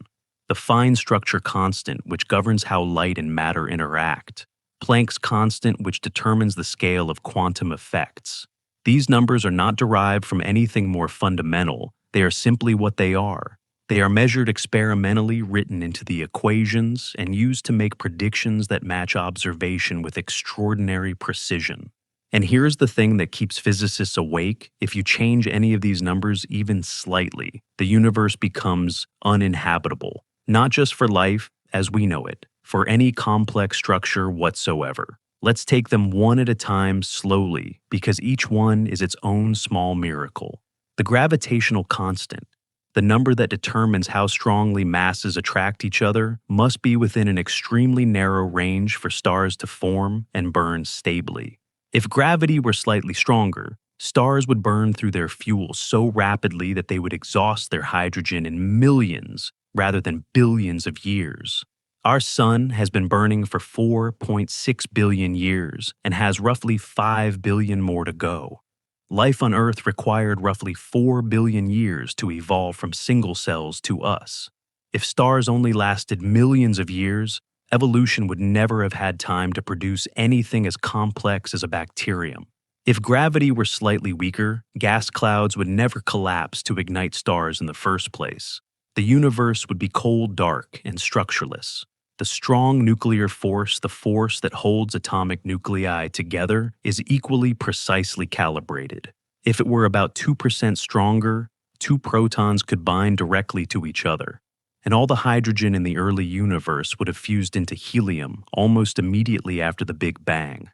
the fine structure constant which governs how light and matter interact, Planck's constant which determines the scale of quantum effects. These numbers are not derived from anything more fundamental. They are simply what they are. They are measured experimentally, written into the equations, and used to make predictions that match observation with extraordinary precision. And here's the thing that keeps physicists awake. If you change any of these numbers even slightly, the universe becomes uninhabitable, not just for life as we know it, for any complex structure whatsoever. Let's take them one at a time slowly, because each one is its own small miracle. The gravitational constant, the number that determines how strongly masses attract each other, must be within an extremely narrow range for stars to form and burn stably. If gravity were slightly stronger, stars would burn through their fuel so rapidly that they would exhaust their hydrogen in millions rather than billions of years. Our sun has been burning for 4.6 billion years and has roughly 5 billion more to go. Life on Earth required roughly 4 billion years to evolve from single cells to us. If stars only lasted millions of years, evolution would never have had time to produce anything as complex as a bacterium. If gravity were slightly weaker, gas clouds would never collapse to ignite stars in the first place. The universe would be cold, dark, and structureless. The strong nuclear force, the force that holds atomic nuclei together, is equally precisely calibrated. If it were about 2% stronger, 2 protons could bind directly to each other, and all the hydrogen in the early universe would have fused into helium almost immediately after the Big Bang.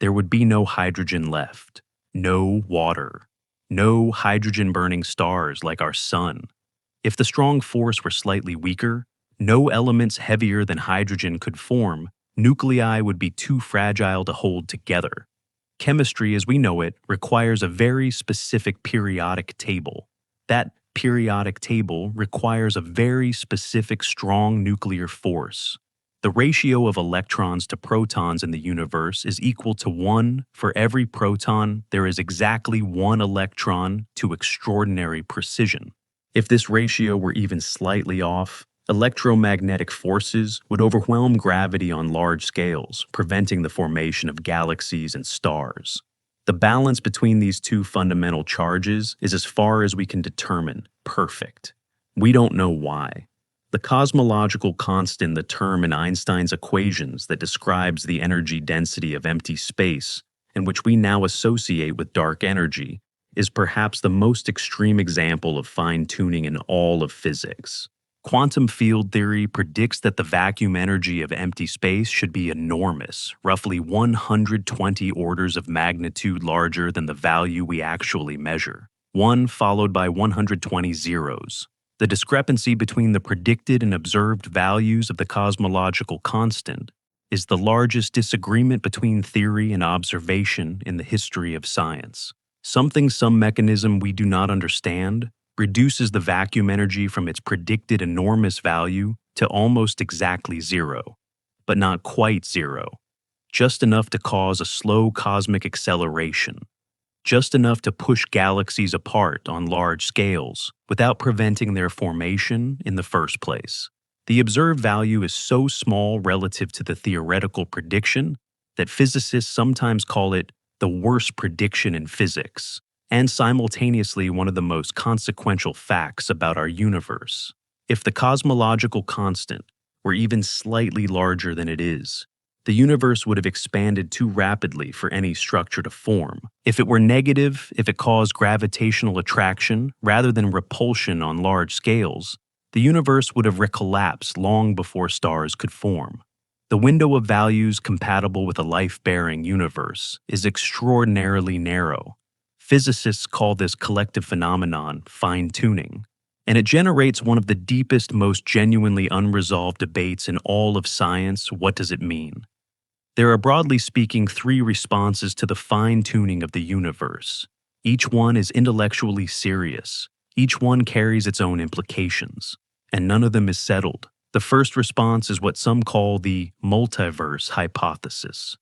There would be no hydrogen left. No water. No hydrogen-burning stars like our sun. If the strong force were slightly weaker, no elements heavier than hydrogen could form. Nuclei would be too fragile to hold together. Chemistry, as we know it, requires a very specific periodic table. That periodic table requires a very specific strong nuclear force. The ratio of electrons to protons in the universe is equal to 1. For every proton, there is exactly 1 electron to extraordinary precision. If this ratio were even slightly off, electromagnetic forces would overwhelm gravity on large scales, preventing the formation of galaxies and stars. The balance between these two fundamental charges is, as far as we can determine, perfect. We don't know why. The cosmological constant, the term in Einstein's equations that describes the energy density of empty space, and which we now associate with dark energy, is perhaps the most extreme example of fine-tuning in all of physics. Quantum field theory predicts that the vacuum energy of empty space should be enormous, roughly 120 orders of magnitude larger than the value we actually measure, 1 followed by 120 zeros. The discrepancy between the predicted and observed values of the cosmological constant is the largest disagreement between theory and observation in the history of science. Some mechanism we do not understand reduces the vacuum energy from its predicted enormous value to almost exactly zero, but not quite zero, just enough to cause a slow cosmic acceleration, just enough to push galaxies apart on large scales without preventing their formation in the first place. The observed value is so small relative to the theoretical prediction that physicists sometimes call it the worst prediction in physics, and simultaneously one of the most consequential facts about our universe. If the cosmological constant were even slightly larger than it is, the universe would have expanded too rapidly for any structure to form. If it were negative, if it caused gravitational attraction rather than repulsion on large scales, the universe would have recollapsed long before stars could form. The window of values compatible with a life-bearing universe is extraordinarily narrow. Physicists call this collective phenomenon fine-tuning, and it generates one of the deepest, most genuinely unresolved debates in all of science. What does it mean? There are, broadly speaking, 3 responses to the fine-tuning of the universe. Each one is intellectually serious. Each one carries its own implications, and none of them is settled. The first response is what some call the multiverse hypothesis.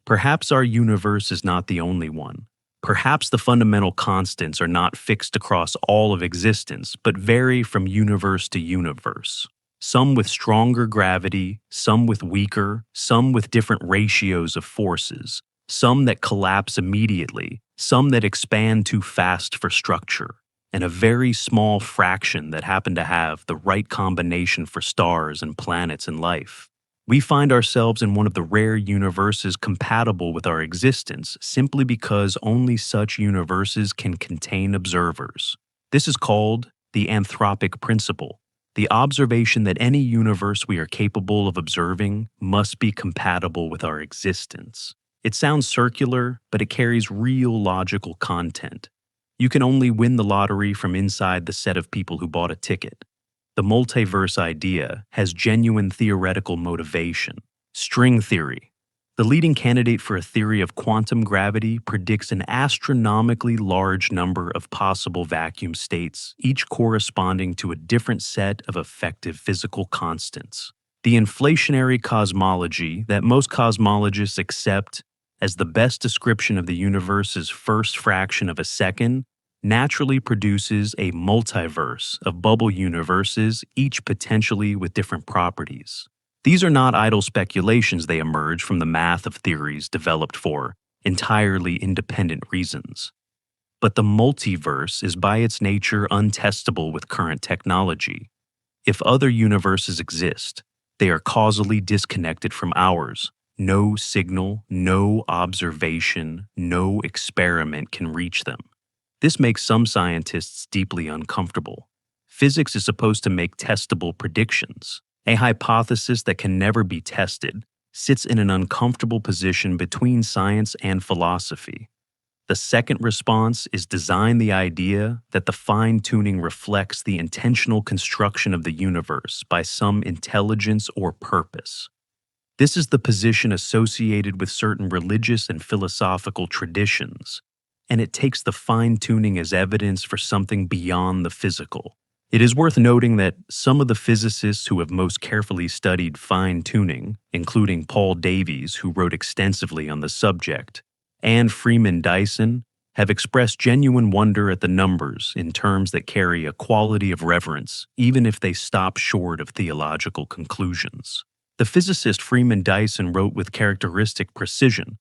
Perhaps our universe is not the only one. Perhaps the fundamental constants are not fixed across all of existence, but vary from universe to universe. Some with stronger gravity, some with weaker, some with different ratios of forces, some that collapse immediately, some that expand too fast for structure, and a very small fraction that happen to have the right combination for stars and planets and life. We find ourselves in one of the rare universes compatible with our existence simply because only such universes can contain observers. This is called the anthropic principle, the observation that any universe we are capable of observing must be compatible with our existence. It sounds circular, but it carries real logical content. You can only win the lottery from inside the set of people who bought a ticket. The multiverse idea has genuine theoretical motivation. String theory. The leading candidate for a theory of quantum gravity predicts an astronomically large number of possible vacuum states, each corresponding to a different set of effective physical constants. The inflationary cosmology that most cosmologists accept as the best description of the universe's first fraction of a second naturally produces a multiverse of bubble universes, each potentially with different properties. These are not idle speculations. They emerge from the math of theories developed for entirely independent reasons. But the multiverse is by its nature untestable with current technology. If other universes exist, they are causally disconnected from ours. No signal, no observation, no experiment can reach them. This makes some scientists deeply uncomfortable. Physics is supposed to make testable predictions. A hypothesis that can never be tested sits in an uncomfortable position between science and philosophy. The second response is design the idea that the fine-tuning reflects the intentional construction of the universe by some intelligence or purpose. This is the position associated with certain religious and philosophical traditions, and it takes the fine-tuning as evidence for something beyond the physical. It is worth noting that some of the physicists who have most carefully studied fine-tuning, including Paul Davies, who wrote extensively on the subject, and Freeman Dyson, have expressed genuine wonder at the numbers in terms that carry a quality of reverence, even if they stop short of theological conclusions. The physicist Freeman Dyson wrote with characteristic precision,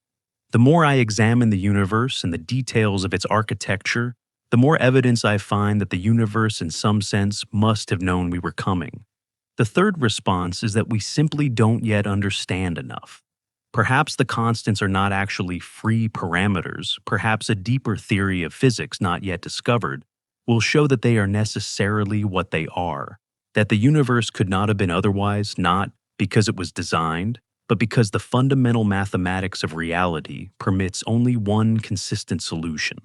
"The more I examine the universe and the details of its architecture, the more evidence I find that the universe in some sense must have known we were coming." The third response is that we simply don't yet understand enough. Perhaps the constants are not actually free parameters. Perhaps a deeper theory of physics not yet discovered will show that they are necessarily what they are, that the universe could not have been otherwise, not because it was designed, but because the fundamental mathematics of reality permits only one consistent solution.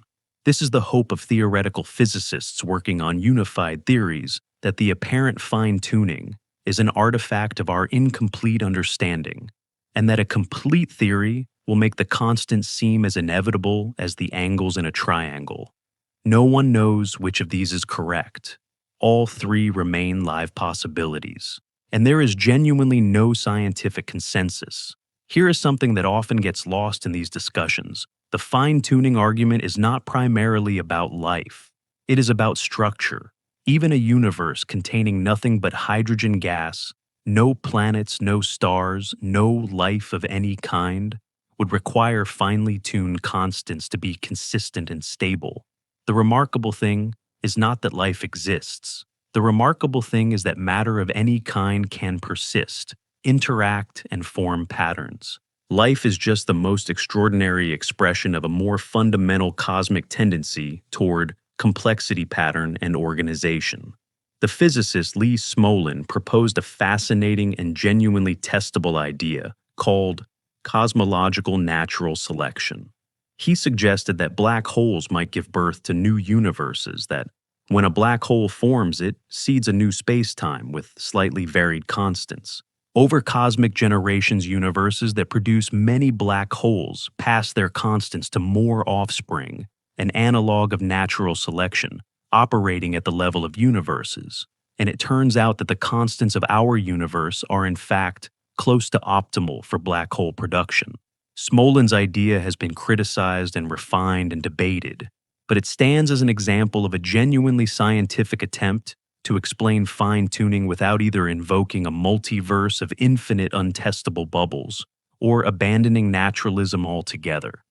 This is the hope of theoretical physicists working on unified theories, that the apparent fine-tuning is an artifact of our incomplete understanding, and that a complete theory will make the constant seem as inevitable as the angles in a triangle. No one knows which of these is correct. All three remain live possibilities, and there is genuinely no scientific consensus. Here is something that often gets lost in these discussions. The fine-tuning argument is not primarily about life. It is about structure. Even a universe containing nothing but hydrogen gas, no planets, no stars, no life of any kind, would require finely tuned constants to be consistent and stable. The remarkable thing is not that life exists. The remarkable thing is that matter of any kind can persist, interact, and form patterns. Life is just the most extraordinary expression of a more fundamental cosmic tendency toward complexity, pattern, and organization. The physicist Lee Smolin proposed a fascinating and genuinely testable idea called cosmological natural selection. He suggested that black holes might give birth to new universes, that when a black hole forms, it seeds a new space-time with slightly varied constants. Over cosmic generations, universes that produce many black holes pass their constants to more offspring, an analog of natural selection, operating at the level of universes. And it turns out that the constants of our universe are in fact close to optimal for black hole production. Smolin's idea has been criticized and refined and debated, but it stands as an example of a genuinely scientific attempt to explain fine-tuning without either invoking a multiverse of infinite untestable bubbles or abandoning naturalism altogether.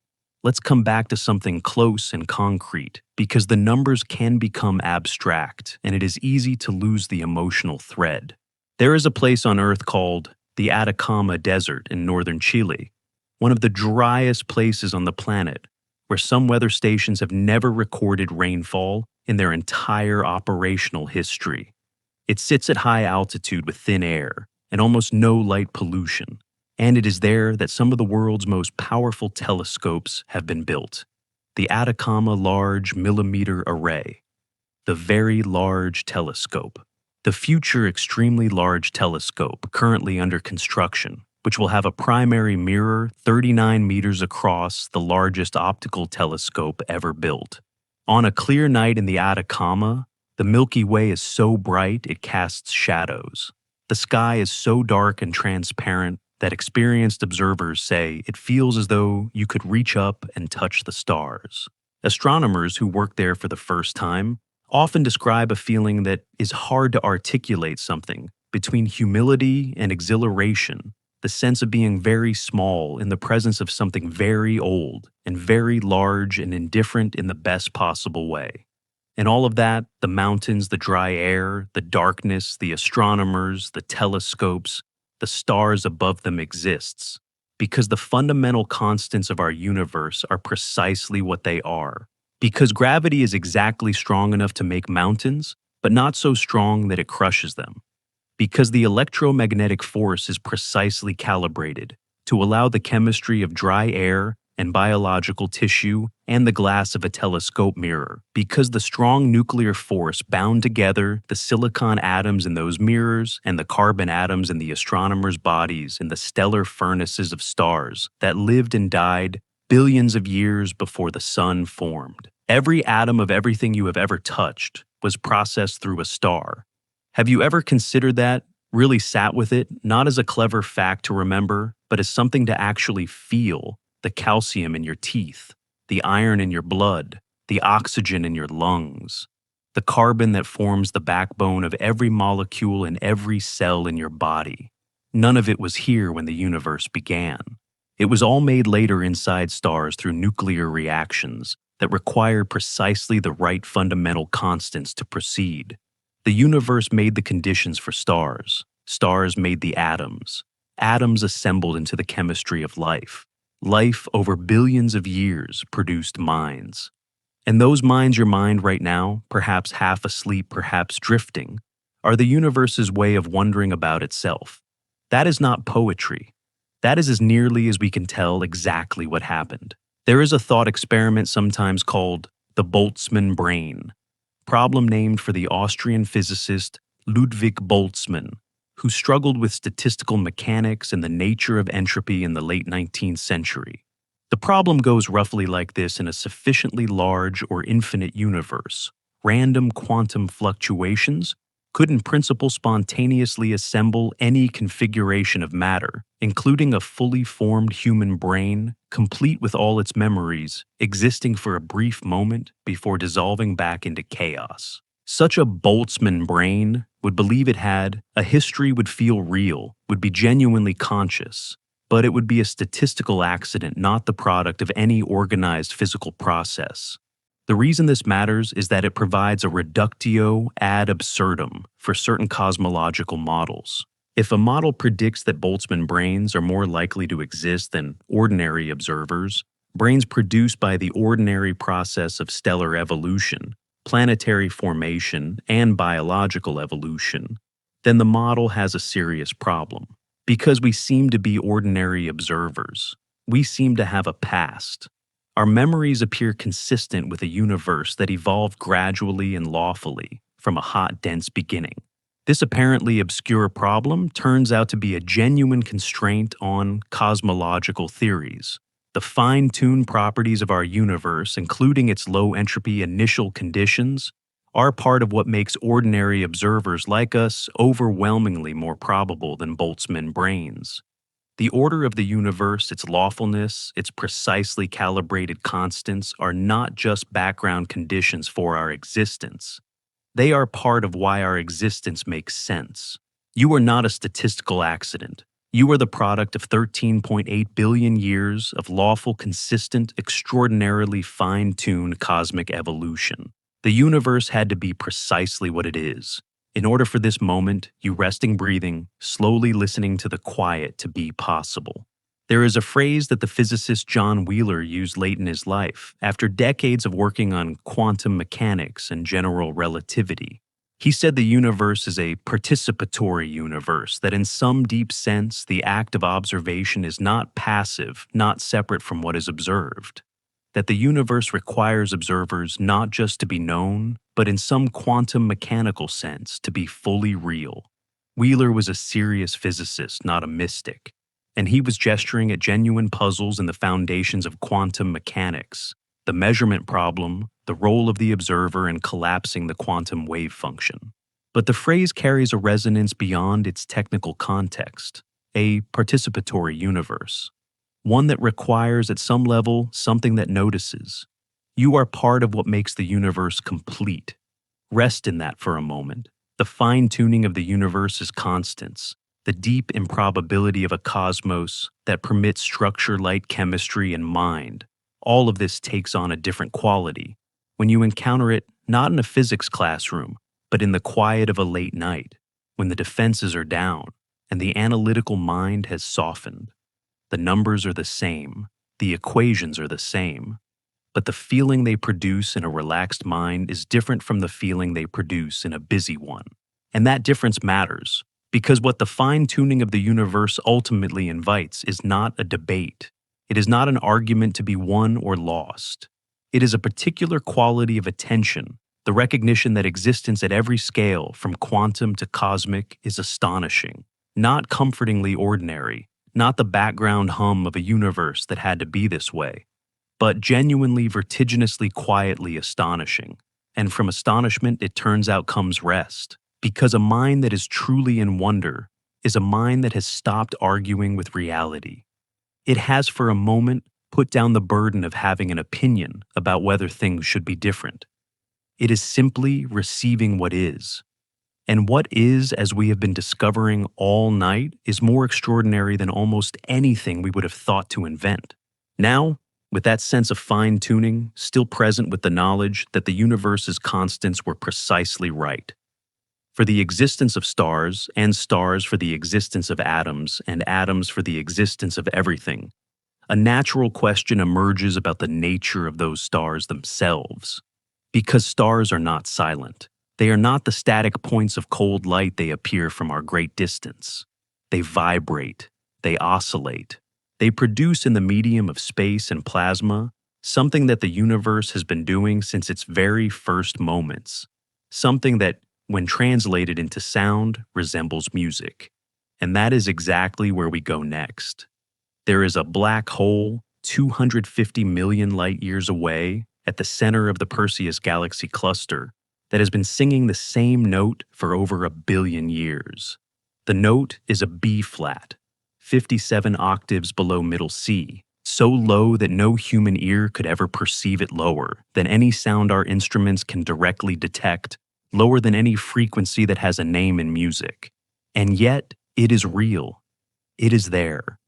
Let's come back to something close and concrete, because the numbers can become abstract, and it is easy to lose the emotional thread. There is a place on Earth called the Atacama Desert in northern Chile, one of the driest places on the planet, where some weather stations have never recorded rainfall in their entire operational history. It sits at high altitude with thin air and almost no light pollution. And it is there that some of the world's most powerful telescopes have been built. The Atacama Large Millimeter Array, the Very Large Telescope, the future Extremely Large Telescope currently under construction, which will have a primary mirror 39 meters across, the largest optical telescope ever built. On a clear night in the Atacama, the Milky Way is so bright it casts shadows. The sky is so dark and transparent that experienced observers say it feels as though you could reach up and touch the stars. Astronomers who work there for the first time often describe a feeling that is hard to articulate, something between humility and exhilaration, the sense of being very small in the presence of something very old and very large and indifferent in the best possible way. And all of that, the mountains, the dry air, the darkness, the astronomers, the telescopes, the stars above them exists, because the fundamental constants of our universe are precisely what they are. Because gravity is exactly strong enough to make mountains, but not so strong that it crushes them. Because the electromagnetic force is precisely calibrated to allow the chemistry of dry air and biological tissue and the glass of a telescope mirror, because the strong nuclear force bound together the silicon atoms in those mirrors and the carbon atoms in the astronomers' bodies in the stellar furnaces of stars that lived and died billions of years before the sun formed. Every atom of everything you have ever touched was processed through a star. Have you ever considered that? Really sat with it, not as a clever fact to remember, but as something to actually feel: the calcium in your teeth, the iron in your blood, the oxygen in your lungs, the carbon that forms the backbone of every molecule in every cell in your body. None of it was here when the universe began. It was all made later inside stars through nuclear reactions that require precisely the right fundamental constants to proceed. The universe made the conditions for stars. Stars made the atoms. Atoms assembled into the chemistry of life. Life over billions of years produced minds. And those minds your mind right now, perhaps half asleep, perhaps drifting, are the universe's way of wondering about itself. That is not poetry. That is, as nearly as we can tell, exactly what happened. There is a thought experiment sometimes called the Boltzmann brain, problem named for the Austrian physicist Ludwig Boltzmann, who struggled with statistical mechanics and the nature of entropy in the late 19th century. The problem goes roughly like this: in a sufficiently large or infinite universe, random quantum fluctuations could in principle spontaneously assemble any configuration of matter, including a fully formed human brain, complete with all its memories, existing for a brief moment before dissolving back into chaos. Such a Boltzmann brain would believe it had a history, would feel real, would be genuinely conscious, but it would be a statistical accident, not the product of any organized physical process. The reason this matters is that it provides a reductio ad absurdum for certain cosmological models. If a model predicts that Boltzmann brains are more likely to exist than ordinary observers, brains produced by the ordinary process of stellar evolution, planetary formation, and biological evolution, then the model has a serious problem. Because we seem to be ordinary observers, we seem to have a past. Our memories appear consistent with a universe that evolved gradually and lawfully from a hot, dense beginning. This apparently obscure problem turns out to be a genuine constraint on cosmological theories. The fine-tuned properties of our universe, including its low-entropy initial conditions, are part of what makes ordinary observers like us overwhelmingly more probable than Boltzmann brains. The order of the universe, its lawfulness, its precisely calibrated constants are not just background conditions for our existence. They are part of why our existence makes sense. You are not a statistical accident. You are the product of 13.8 billion years of lawful, consistent, extraordinarily fine-tuned cosmic evolution. The universe had to be precisely what it is. In order for this moment, you resting, breathing, slowly listening to the quiet to be possible. There is a phrase that the physicist John Wheeler used late in his life, after decades of working on quantum mechanics and general relativity. He said the universe is a participatory universe, that in some deep sense, the act of observation is not passive, not separate from what is observed. That the universe requires observers not just to be known, but in some quantum mechanical sense to be fully real. Wheeler was a serious physicist, not a mystic, and he was gesturing at genuine puzzles in the foundations of quantum mechanics, the measurement problem, the role of the observer in collapsing the quantum wave function. But the phrase carries a resonance beyond its technical context, a participatory universe. One that requires at some level something that notices. You are part of what makes the universe complete. Rest in that for a moment. The fine-tuning of the universe's constants, the deep improbability of a cosmos that permits structure, light, chemistry, and mind. All of this takes on a different quality when you encounter it not in a physics classroom, but in the quiet of a late night, when the defenses are down and the analytical mind has softened. The numbers are the same, the equations are the same, but the feeling they produce in a relaxed mind is different from the feeling they produce in a busy one. And that difference matters, because what the fine-tuning of the universe ultimately invites is not a debate. It is not an argument to be won or lost. It is a particular quality of attention, the recognition that existence at every scale, from quantum to cosmic, is astonishing, not comfortingly ordinary, not the background hum of a universe that had to be this way, but genuinely vertiginously quietly astonishing. And from astonishment, it turns out comes rest, because a mind that is truly in wonder is a mind that has stopped arguing with reality. It has for a moment put down the burden of having an opinion about whether things should be different. It is simply receiving what is. And what is, as we have been discovering all night, is more extraordinary than almost anything we would have thought to invent. Now, with that sense of fine-tuning still present with the knowledge that the universe's constants were precisely right. For the existence of stars, and stars for the existence of atoms, and atoms for the existence of everything, a natural question emerges about the nature of those stars themselves. Because stars are not silent. They are not the static points of cold light they appear from our great distance. They vibrate. They oscillate. They produce in the medium of space and plasma something that the universe has been doing since its very first moments, something that, when translated into sound, resembles music. And that is exactly where we go next. There is a black hole 250 million light-years away at the center of the Perseus galaxy cluster that has been singing the same note for over 1 billion years. The note is a B-flat, 57 octaves below middle C, so low that no human ear could ever perceive it lower than any sound our instruments can directly detect, lower than any frequency that has a name in music. And yet, it is real. It is there.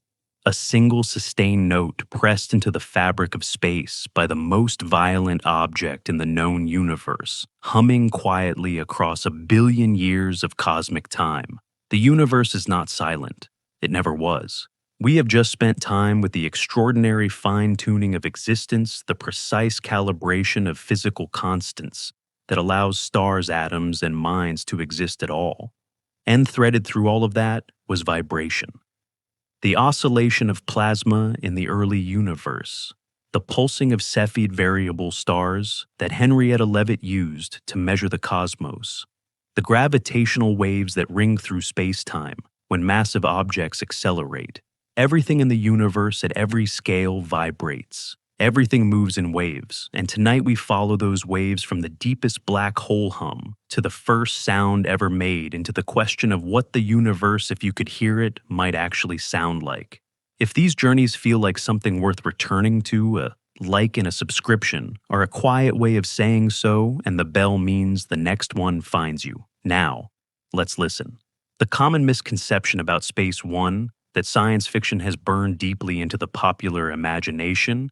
A single sustained note pressed into the fabric of space by the most violent object in the known universe, humming quietly across 1 billion years of cosmic time. The universe is not silent. It never was. We have just spent time with the extraordinary fine-tuning of existence, the precise calibration of physical constants that allows stars, atoms, and minds to exist at all. And threaded through all of that was vibration. The oscillation of plasma in the early universe, the pulsing of Cepheid variable stars that Henrietta Leavitt used to measure the cosmos, the gravitational waves that ring through space-time when massive objects accelerate. Everything in the universe at every scale vibrates. Everything moves in waves, and tonight we follow those waves from the deepest black hole hum to the first sound ever made into the question of what the universe, if you could hear it, might actually sound like. If these journeys feel like something worth returning to, a like in a subscription, or a quiet way of saying so, and the bell means the next one finds you. Now, let's listen. The common misconception about space, one, that science fiction has burned deeply into the popular imagination,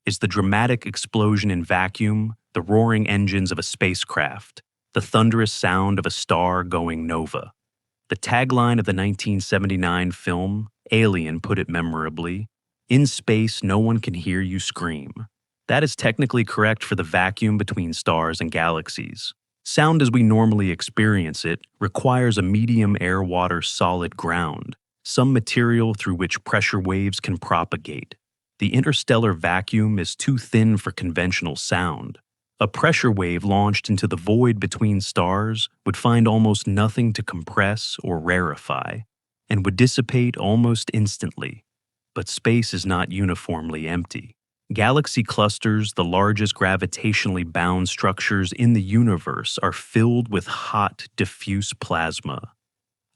is the dramatic explosion in vacuum, the roaring engines of a spacecraft, the thunderous sound of a star going nova. The tagline of the 1979 film, Alien, put it memorably, "In space, no one can hear you scream." That is technically correct for the vacuum between stars and galaxies. Sound as we normally experience it requires a medium air-water solid ground, some material through which pressure waves can propagate. The interstellar vacuum is too thin for conventional sound. A pressure wave launched into the void between stars would find almost nothing to compress or rarefy, and would dissipate almost instantly. But space is not uniformly empty. Galaxy clusters, the largest gravitationally bound structures in the universe, are filled with hot, diffuse plasma.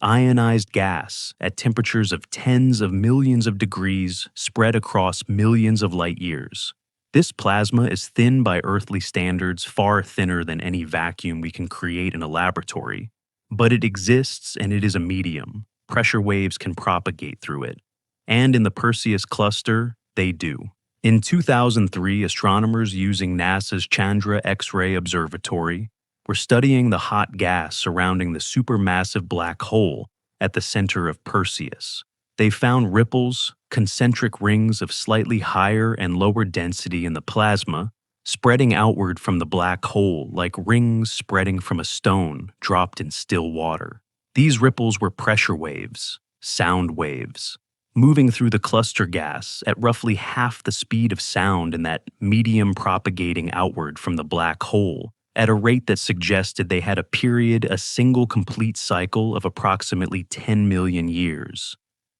Ionized gas at temperatures of tens of millions of degrees spread across millions of light years. This plasma is thin by earthly standards, far thinner than any vacuum we can create in a laboratory. But it exists, and it is a medium. Pressure waves can propagate through it. And in the Perseus cluster, they do. In 2003, astronomers using NASA's Chandra X-ray Observatory were studying the hot gas surrounding the supermassive black hole at the center of Perseus. They found ripples, concentric rings of slightly higher and lower density in the plasma, spreading outward from the black hole like rings spreading from a stone dropped in still water. These ripples were pressure waves, sound waves. moving through the cluster gas at roughly half the speed of sound in that medium propagating outward from the black hole, at a rate that suggested they had a single complete cycle of approximately 10 million years.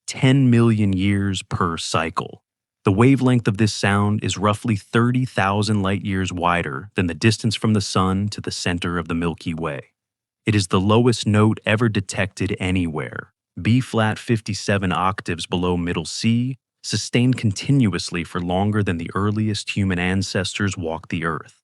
10 million years per cycle. The wavelength of this sound is roughly 30,000 light-years wider than the distance from the Sun to the center of the Milky Way. It is the lowest note ever detected anywhere, B-flat 57 octaves below middle C, sustained continuously for longer than the earliest human ancestors walked the Earth.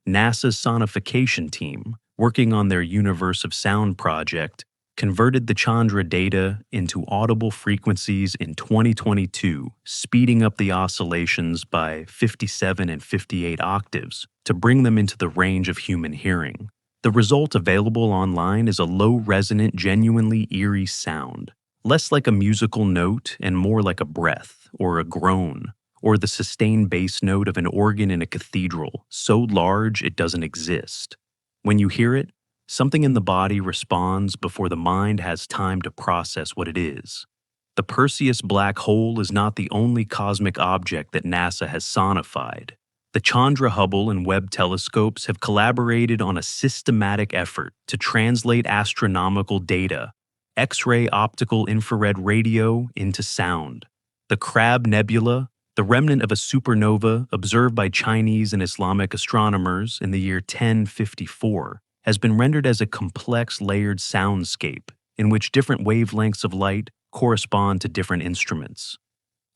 NASA's sonification team, working on their Universe of Sound project, converted the Chandra data into audible frequencies in 2022, speeding up the oscillations by 57 and 58 octaves to bring them into the range of human hearing. The result available online is a low-resonant, genuinely eerie sound, less like a musical note and more like a breath or a groan, or the sustained bass note of an organ in a cathedral, so large it doesn't exist. When you hear it, something in the body responds before the mind has time to process what it is. The Perseus black hole is not the only cosmic object that NASA has sonified. The Chandra Hubble and Webb telescopes have collaborated on a systematic effort to translate astronomical data, X-ray optical infrared radio, into sound. The Crab Nebula, the remnant of a supernova observed by Chinese and Islamic astronomers in the year 1054, has been rendered as a complex layered soundscape in which different wavelengths of light correspond to different instruments.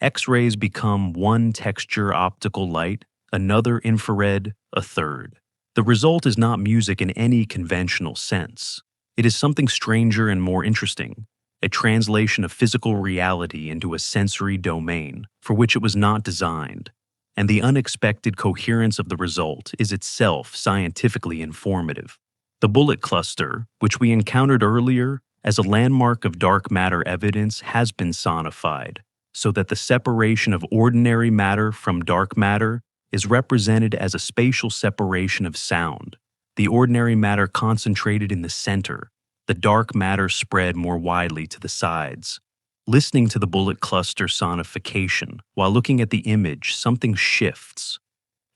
X-rays become one texture optical light, another infrared, a third. The result is not music in any conventional sense. It is something stranger and more interesting, a translation of physical reality into a sensory domain for which it was not designed. And the unexpected coherence of the result is itself scientifically informative. The bullet cluster, which we encountered earlier as a landmark of dark matter evidence, has been sonified, so that the separation of ordinary matter from dark matter is represented as a spatial separation of sound, the ordinary matter concentrated in the center, the dark matter spread more widely to the sides. Listening to the bullet cluster sonification while looking at the image, something shifts.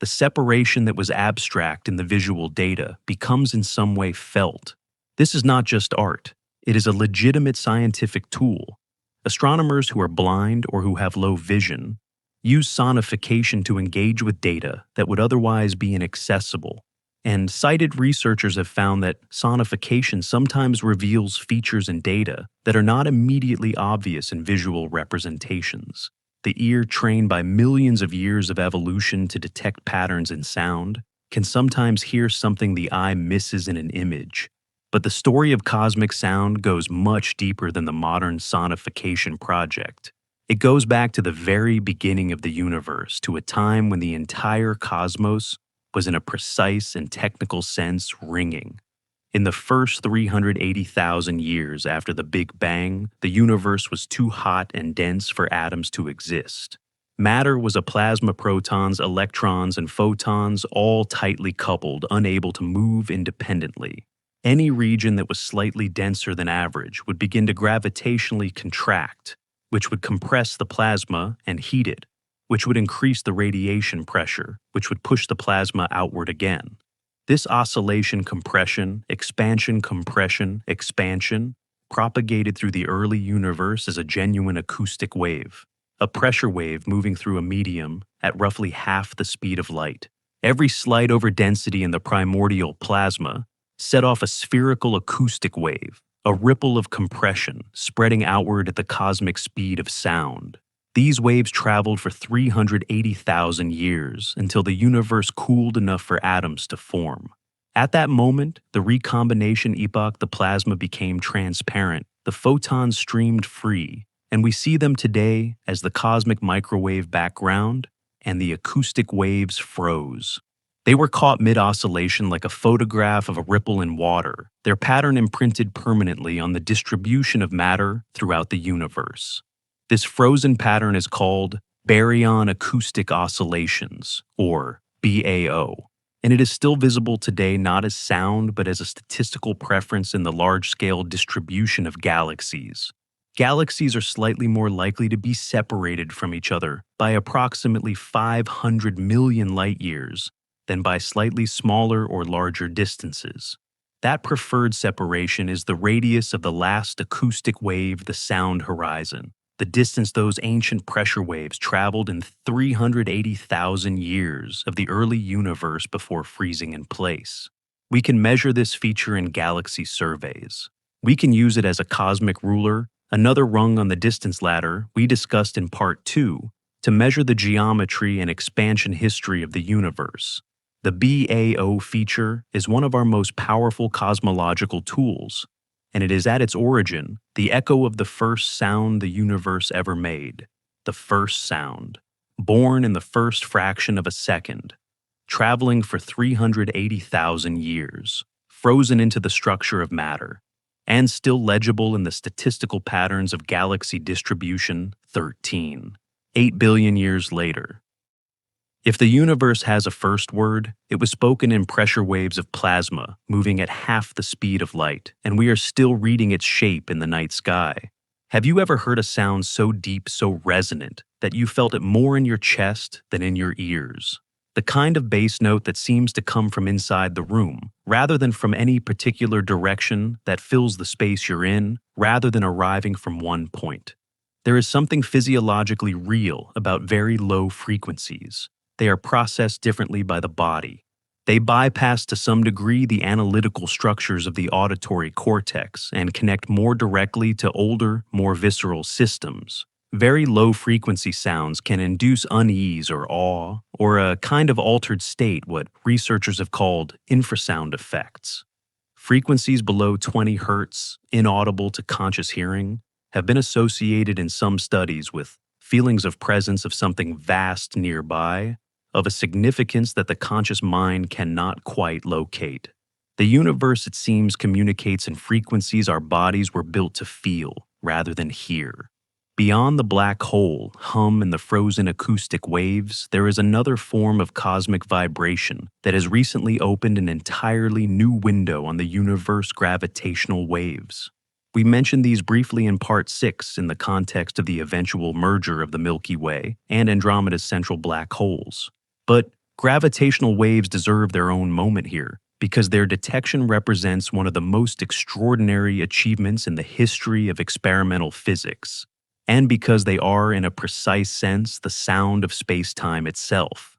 The separation that was abstract in the visual data becomes in some way felt. This is not just art. It is a legitimate scientific tool. Astronomers who are blind or who have low vision use sonification to engage with data that would otherwise be inaccessible. And cited researchers have found that sonification sometimes reveals features in data that are not immediately obvious in visual representations. The ear, trained by millions of years of evolution to detect patterns in sound, can sometimes hear something the eye misses in an image. But the story of cosmic sound goes much deeper than the modern sonification project. It goes back to the very beginning of the universe, to a time when the entire cosmos was in a precise and technical sense ringing. In the first 380,000 years after the Big Bang, the universe was too hot and dense for atoms to exist. Matter was a plasma, protons, electrons, and photons, all tightly coupled, unable to move independently. Any region that was slightly denser than average would begin to gravitationally contract, which would compress the plasma and heat it, which would increase the radiation pressure, which would push the plasma outward again. This oscillation, compression, expansion, compression, expansion, propagated through the early universe as a genuine acoustic wave, a pressure wave moving through a medium at roughly half the speed of light. Every slight overdensity in the primordial plasma set off a spherical acoustic wave, a ripple of compression spreading outward at the cosmic speed of sound. These waves traveled for 380,000 years until the universe cooled enough for atoms to form. At that moment, the recombination epoch, the plasma became transparent, the photons streamed free, and we see them today as the cosmic microwave background, and the acoustic waves froze. They were caught mid-oscillation like a photograph of a ripple in water, their pattern imprinted permanently on the distribution of matter throughout the universe. This frozen pattern is called baryon acoustic oscillations, or BAO, and it is still visible today not as sound but as a statistical preference in the large-scale distribution of galaxies. Galaxies are slightly more likely to be separated from each other by approximately 500 million light years than by slightly smaller or larger distances. That preferred separation is the radius of the last acoustic wave, the sound horizon, the distance those ancient pressure waves traveled in 380,000 years of the early universe before freezing in place. We can measure this feature in galaxy surveys. We can use it as a cosmic ruler, another rung on the distance ladder we discussed in Part 2, to measure the geometry and expansion history of the universe. The BAO feature is one of our most powerful cosmological tools, and it is at its origin the echo of the first sound the universe ever made, the first sound, born in the first fraction of a second, traveling for 380,000 years, frozen into the structure of matter, and still legible in the statistical patterns of galaxy distribution 13, 8 billion years later. If the universe has a first word, it was spoken in pressure waves of plasma moving at half the speed of light, and we are still reading its shape in the night sky. Have you ever heard a sound so deep, so resonant, that you felt it more in your chest than in your ears? The kind of bass note that seems to come from inside the room, rather than from any particular direction that fills the space you're in, rather than arriving from one point. There is something physiologically real about very low frequencies. They are processed differently by the body. They bypass to some degree the analytical structures of the auditory cortex and connect more directly to older, more visceral systems. Very low-frequency sounds can induce unease or awe, or a kind of altered state, what researchers have called infrasound effects. Frequencies below 20 Hz, inaudible to conscious hearing, have been associated in some studies with feelings of presence of something vast nearby, of a significance that the conscious mind cannot quite locate. The universe, it seems, communicates in frequencies our bodies were built to feel rather than hear. Beyond the black hole, hum, and the frozen acoustic waves, there is another form of cosmic vibration that has recently opened an entirely new window on the universe's gravitational waves. We mentioned these briefly in Part 6 in the context of the eventual merger of the Milky Way and Andromeda's central black holes. But gravitational waves deserve their own moment here, because their detection represents one of the most extraordinary achievements in the history of experimental physics, and because they are, in a precise sense, the sound of space-time itself.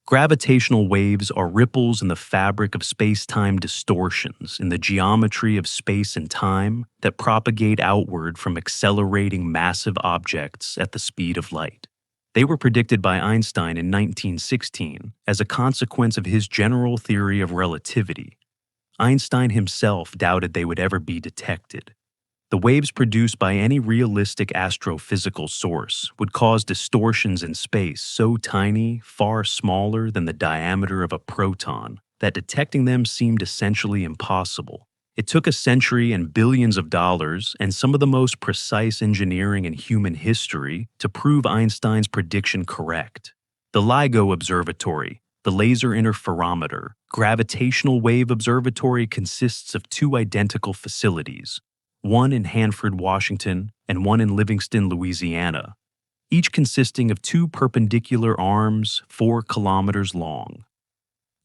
Gravitational waves are ripples in the fabric of space-time distortions in the geometry of space and time that propagate outward from accelerating massive objects at the speed of light. They were predicted by Einstein in 1916 as a consequence of his general theory of relativity. Einstein himself doubted they would ever be detected. The waves produced by any realistic astrophysical source would cause distortions in space so tiny, far smaller than the diameter of a proton, that detecting them seemed essentially impossible. It took a century and billions of dollars and some of the most precise engineering in human history to prove Einstein's prediction correct. The LIGO Observatory, the Laser Interferometer, Gravitational Wave Observatory consists of two identical facilities, one in Hanford, Washington, and one in Livingston, Louisiana, each consisting of two perpendicular arms 4 kilometers long.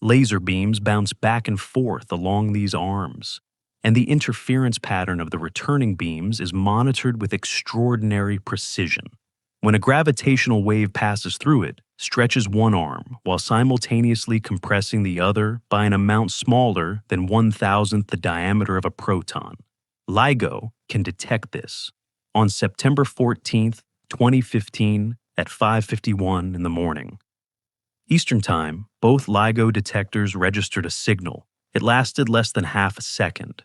Laser beams bounce back and forth along these arms, and the interference pattern of the returning beams is monitored with extraordinary precision. When a gravitational wave passes through it, stretches one arm while simultaneously compressing the other by an amount smaller than 1,000th the diameter of a proton. LIGO can detect this. On September 14, 2015, at 5:51 in the morning. Eastern Time, both LIGO detectors registered a signal. It lasted less than half a second.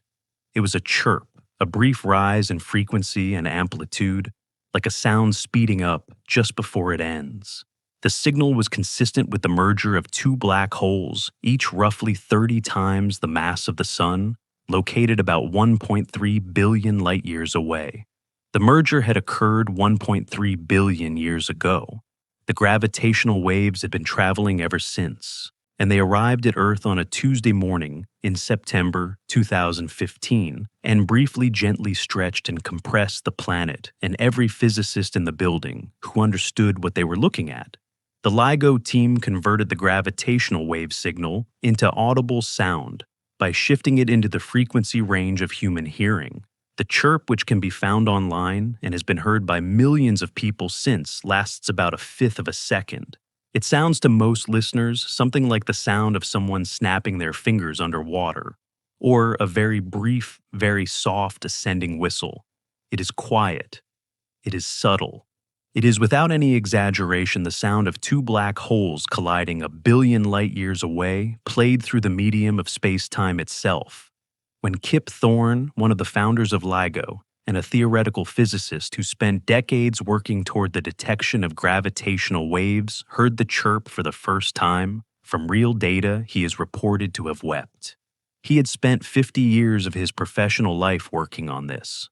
It was a chirp, a brief rise in frequency and amplitude, like a sound speeding up just before it ends. The signal was consistent with the merger of two black holes, each roughly 30 times the mass of the Sun, located about 1.3 billion light-years away. The merger had occurred 1.3 billion years ago. The gravitational waves had been traveling ever since, and they arrived at Earth on a Tuesday morning in September 2015 and briefly gently stretched and compressed the planet and every physicist in the building who understood what they were looking at. The LIGO team converted the gravitational wave signal into audible sound by shifting it into the frequency range of human hearing. The chirp, which can be found online and has been heard by millions of people since, lasts about a fifth of a second. It sounds to most listeners something like the sound of someone snapping their fingers underwater, or a very brief, very soft ascending whistle. It is quiet. It is subtle. It is without any exaggeration the sound of two black holes colliding a billion light years away, played through the medium of space-time itself. When Kip Thorne, one of the founders of LIGO, and a theoretical physicist who spent decades working toward the detection of gravitational waves, heard the chirp for the first time, from real data he is reported to have wept. He had spent 50 years of his professional life working on this.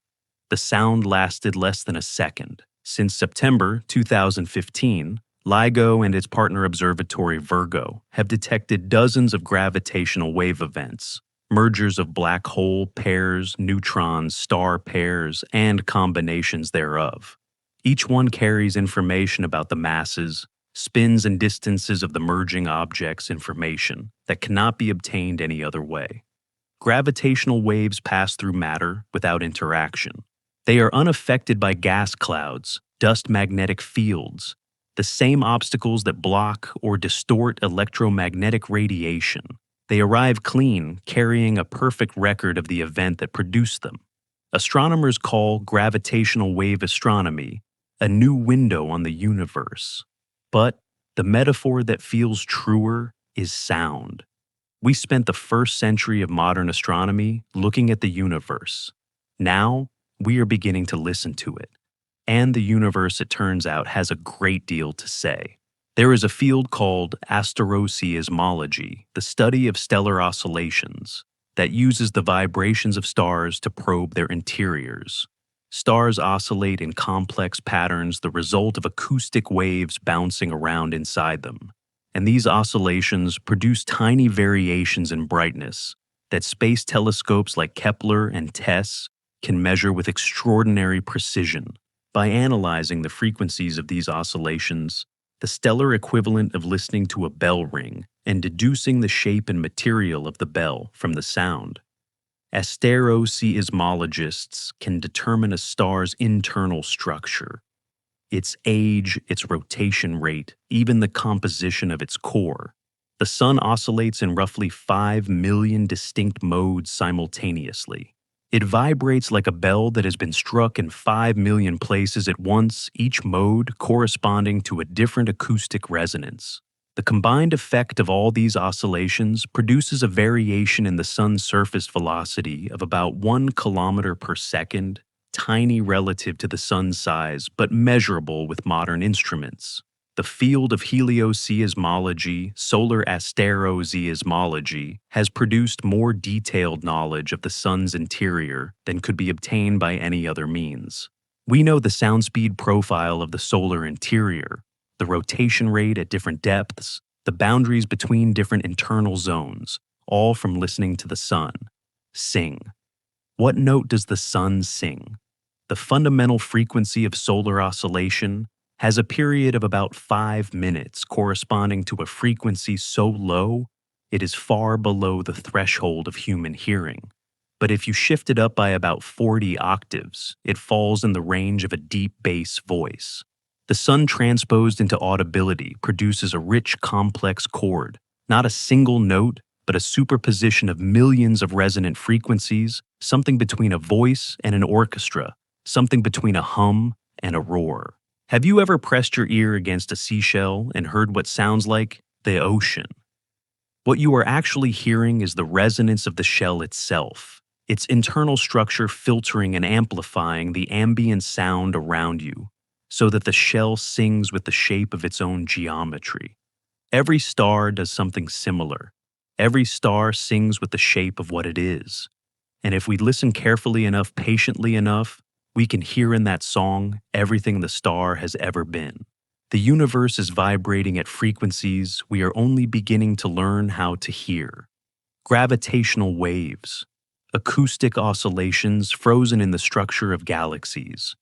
The sound lasted less than a second. Since September 2015, LIGO and its partner observatory Virgo have detected dozens of gravitational wave events, mergers of black hole pairs, neutrons, star pairs, and combinations thereof. Each one carries information about the masses, spins and distances of the merging objects, information that cannot be obtained any other way. Gravitational waves pass through matter without interaction. They are unaffected by gas clouds, dust magnetic fields, the same obstacles that block or distort electromagnetic radiation. They arrive clean, carrying a perfect record of the event that produced them. Astronomers call gravitational wave astronomy a new window on the universe. But the metaphor that feels truer is sound. We spent the first century of modern astronomy looking at the universe. Now, we are beginning to listen to it. And the universe, it turns out, has a great deal to say. There is a field called astroseismology, the study of stellar oscillations, that uses the vibrations of stars to probe their interiors. Stars oscillate in complex patterns, the result of acoustic waves bouncing around inside them. And these oscillations produce tiny variations in brightness that space telescopes like Kepler and TESS can measure with extraordinary precision. By analyzing the frequencies of these oscillations, the stellar equivalent of listening to a bell ring, and deducing the shape and material of the bell from the sound, astroseismologists can determine a star's internal structure, its age, its rotation rate, even the composition of its core. The sun oscillates in roughly 5 million distinct modes simultaneously. It vibrates like a bell that has been struck in 5 million places at once, each mode corresponding to a different acoustic resonance. The combined effect of all these oscillations produces a variation in the sun's surface velocity of about 1 kilometer per second, tiny relative to the sun's size, but measurable with modern instruments. The field of helioseismology, solar astroseismology, has produced more detailed knowledge of the sun's interior than could be obtained by any other means. We know the sound speed profile of the solar interior, the rotation rate at different depths, the boundaries between different internal zones, all from listening to the sun sing. What note does the sun sing? The fundamental frequency of solar oscillation has a period of about 5 minutes corresponding to a frequency so low it is far below the threshold of human hearing. But if you shift it up by about 40 octaves, it falls in the range of a deep bass voice. The sun transposed into audibility produces a rich, complex chord, not a single note, but a superposition of millions of resonant frequencies, something between a voice and an orchestra, something between a hum and a roar. Have you ever pressed your ear against a seashell and heard what sounds like the ocean? What you are actually hearing is the resonance of the shell itself, its internal structure filtering and amplifying the ambient sound around you, so that the shell sings with the shape of its own geometry. Every star does something similar. Every star sings with the shape of what it is. And if we listen carefully enough, patiently enough, we can hear in that song everything the star has ever been. The universe is vibrating at frequencies we are only beginning to learn how to hear. gravitational waves, acoustic oscillations frozen in the structure of galaxies,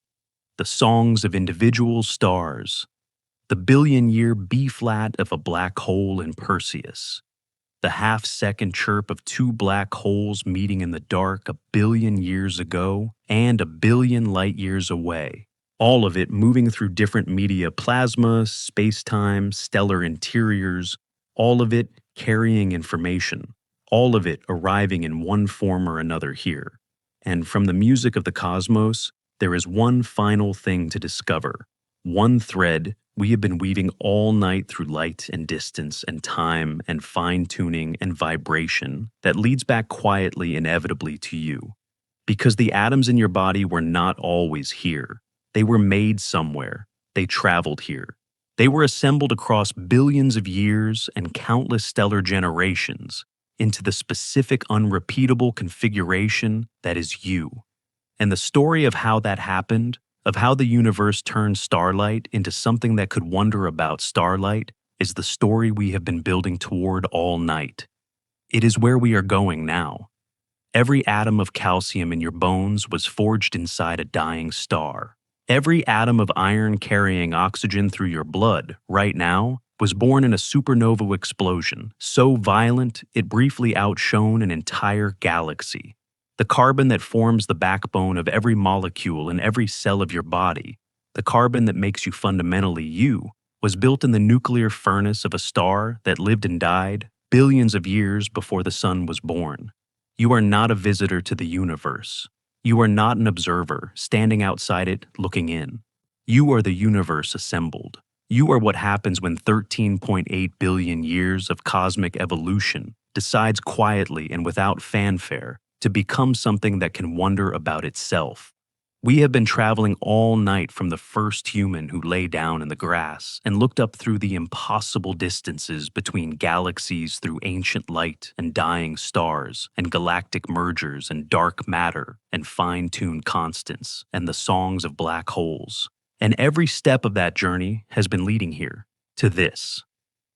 the songs of individual stars, the billion-year B-flat of a black hole in Perseus, the half-second chirp of two black holes meeting in the dark a billion years ago and a billion light-years away, all of it moving through different media plasma, space-time, stellar interiors, all of it carrying information, all of it arriving in one form or another here. And from the music of the cosmos, there is one final thing to discover, one thread we have been weaving all night through light and distance and time and fine-tuning and vibration that leads back quietly, inevitably to you. Because the atoms in your body were not always here. They were made somewhere. They traveled here. They were assembled across billions of years and countless stellar generations into the specific unrepeatable configuration that is you. And the story of how that happened, of how the universe turned starlight into something that could wonder about starlight, is the story we have been building toward all night. It is where we are going now. Every atom of calcium in your bones was forged inside a dying star. Every atom of iron carrying oxygen through your blood, right now, was born in a supernova explosion, so violent it briefly outshone an entire galaxy. The carbon that forms the backbone of every molecule in every cell of your body, the carbon that makes you fundamentally you, was built in the nuclear furnace of a star that lived and died billions of years before the sun was born. You are not a visitor to the universe. You are not an observer standing outside it looking in. You are the universe assembled. You are what happens when 13.8 billion years of cosmic evolution decides quietly and without fanfare to become something that can wonder about itself. We have been traveling all night from the first human who lay down in the grass and looked up through the impossible distances between galaxies through ancient light and dying stars and galactic mergers and dark matter and fine-tuned constants and the songs of black holes. And every step of that journey has been leading here, to this,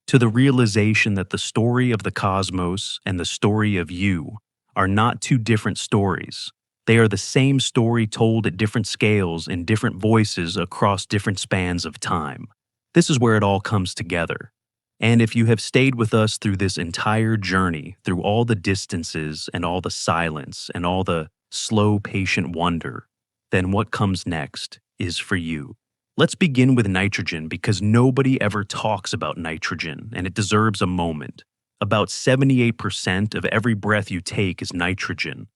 to the realization that the story of the cosmos and the story of you are not two different stories. They are the same story told at different scales in different voices across different spans of time. This is where it all comes together. And if you have stayed with us through this entire journey, through all the distances and all the silence and all the slow, patient wonder, then what comes next is for you. Let's begin with nitrogen because nobody ever talks about nitrogen, and it deserves a moment. About 78% of every breath you take is nitrogen.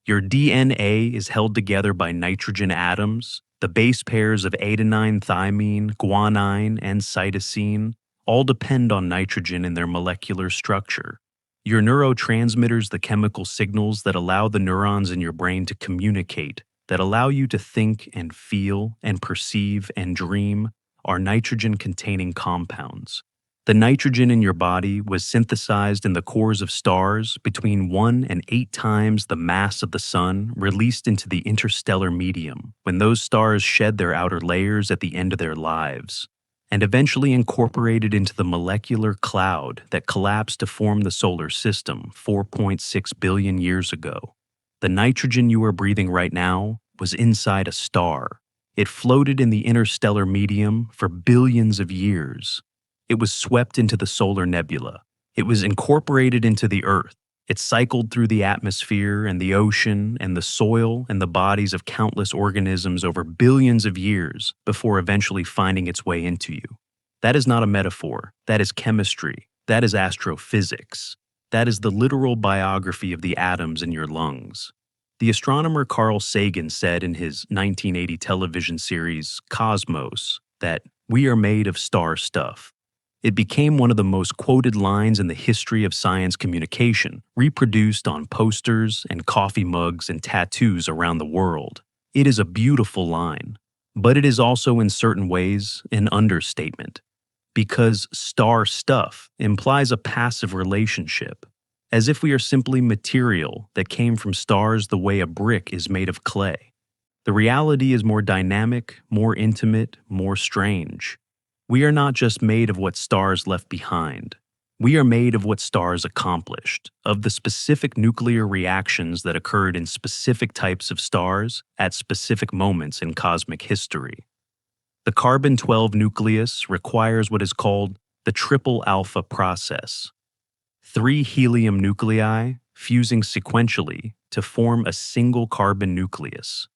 Your DNA is held together by nitrogen atoms. The base pairs of adenine, thymine, guanine, and cytosine all depend on nitrogen in their molecular structure. Your neurotransmitters, the chemical signals that allow the neurons in your brain to communicate, that allow you to think and feel and perceive and dream, are nitrogen-containing compounds. The nitrogen in your body was synthesized in the cores of stars between 1 and 8 times the mass of the sun, released into the interstellar medium when those stars shed their outer layers at the end of their lives, and eventually incorporated into the molecular cloud that collapsed to form the solar system 4.6 billion years ago. The nitrogen you are breathing right now was inside a star. It floated in the interstellar medium for billions of years. It was swept into the solar nebula. It was incorporated into the Earth. It cycled through the atmosphere and the ocean and the soil and the bodies of countless organisms over billions of years before eventually finding its way into you. That is not a metaphor. That is chemistry. That is astrophysics. That is the literal biography of the atoms in your lungs. The astronomer Carl Sagan said in his 1980 television series Cosmos that we are made of star stuff. It became one of the most quoted lines in the history of science communication, reproduced on posters and coffee mugs and tattoos around the world. It is a beautiful line, but it is also in certain ways an understatement, because star stuff implies a passive relationship, as if we are simply material that came from stars the way a brick is made of clay. The reality is more dynamic, more intimate, more strange. We are not just made of what stars left behind. We are made of what stars accomplished, of the specific nuclear reactions that occurred in specific types of stars at specific moments in cosmic history. The carbon-12 nucleus requires what is called the triple alpha process. 3 helium nuclei fusing sequentially to form a single carbon nucleus.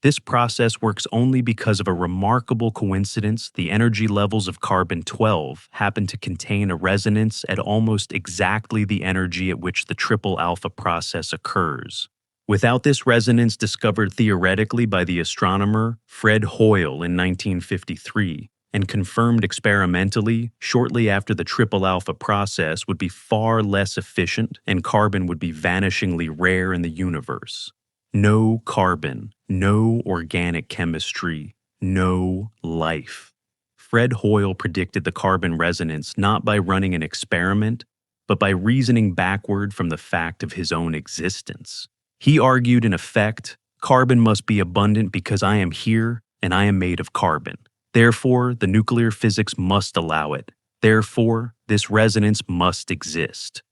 This process works only because of a remarkable coincidence. The energy levels of carbon-12 happen to contain a resonance at almost exactly the energy at which the triple alpha process occurs. Without this resonance discovered theoretically by the astronomer Fred Hoyle in 1953, and confirmed experimentally shortly after, the triple alpha process would be far less efficient and carbon would be vanishingly rare in the universe. No carbon, no organic chemistry, no life. Fred Hoyle predicted the carbon resonance not by running an experiment, but by reasoning backward from the fact of his own existence. He argued, in effect, carbon must be abundant because I am here and I am made of carbon. Therefore, the nuclear physics must allow it. Therefore, this resonance must exist.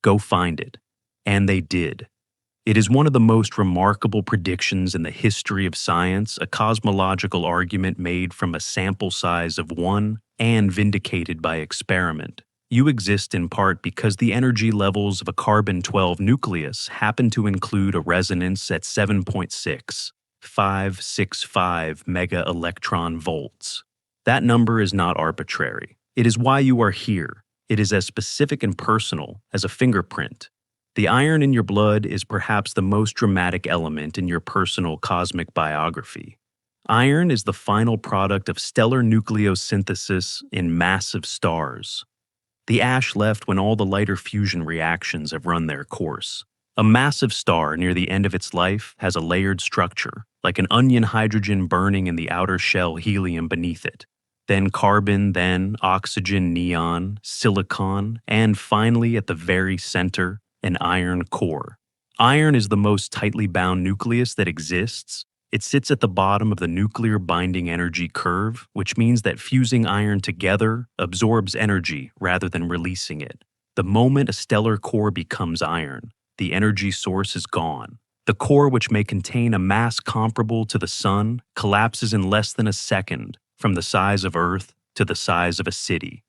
Go find it. And they did. It is one of the most remarkable predictions in the history of science, a cosmological argument made from a sample size of 1 and vindicated by experiment. You exist in part because the energy levels of a carbon-12 nucleus happen to include a resonance at 7.6565 mega-electron volts. That number is not arbitrary. It is why you are here. It is as specific and personal as a fingerprint. The iron in your blood is perhaps the most dramatic element in your personal cosmic biography. Iron is the final product of stellar nucleosynthesis in massive stars. The ash left when all the lighter fusion reactions have run their course. A massive star near the end of its life has a layered structure, like an onion, hydrogen burning in the outer shell, helium beneath it. Then carbon, then oxygen, neon, silicon, and finally at the very center, an iron core. Iron is the most tightly bound nucleus that exists. It sits at the bottom of the nuclear binding energy curve, which means that fusing iron together absorbs energy rather than releasing it. The moment a stellar core becomes iron, the energy source is gone. The core, which may contain a mass comparable to the sun, collapses in less than a second, from the size of Earth to the size of a city.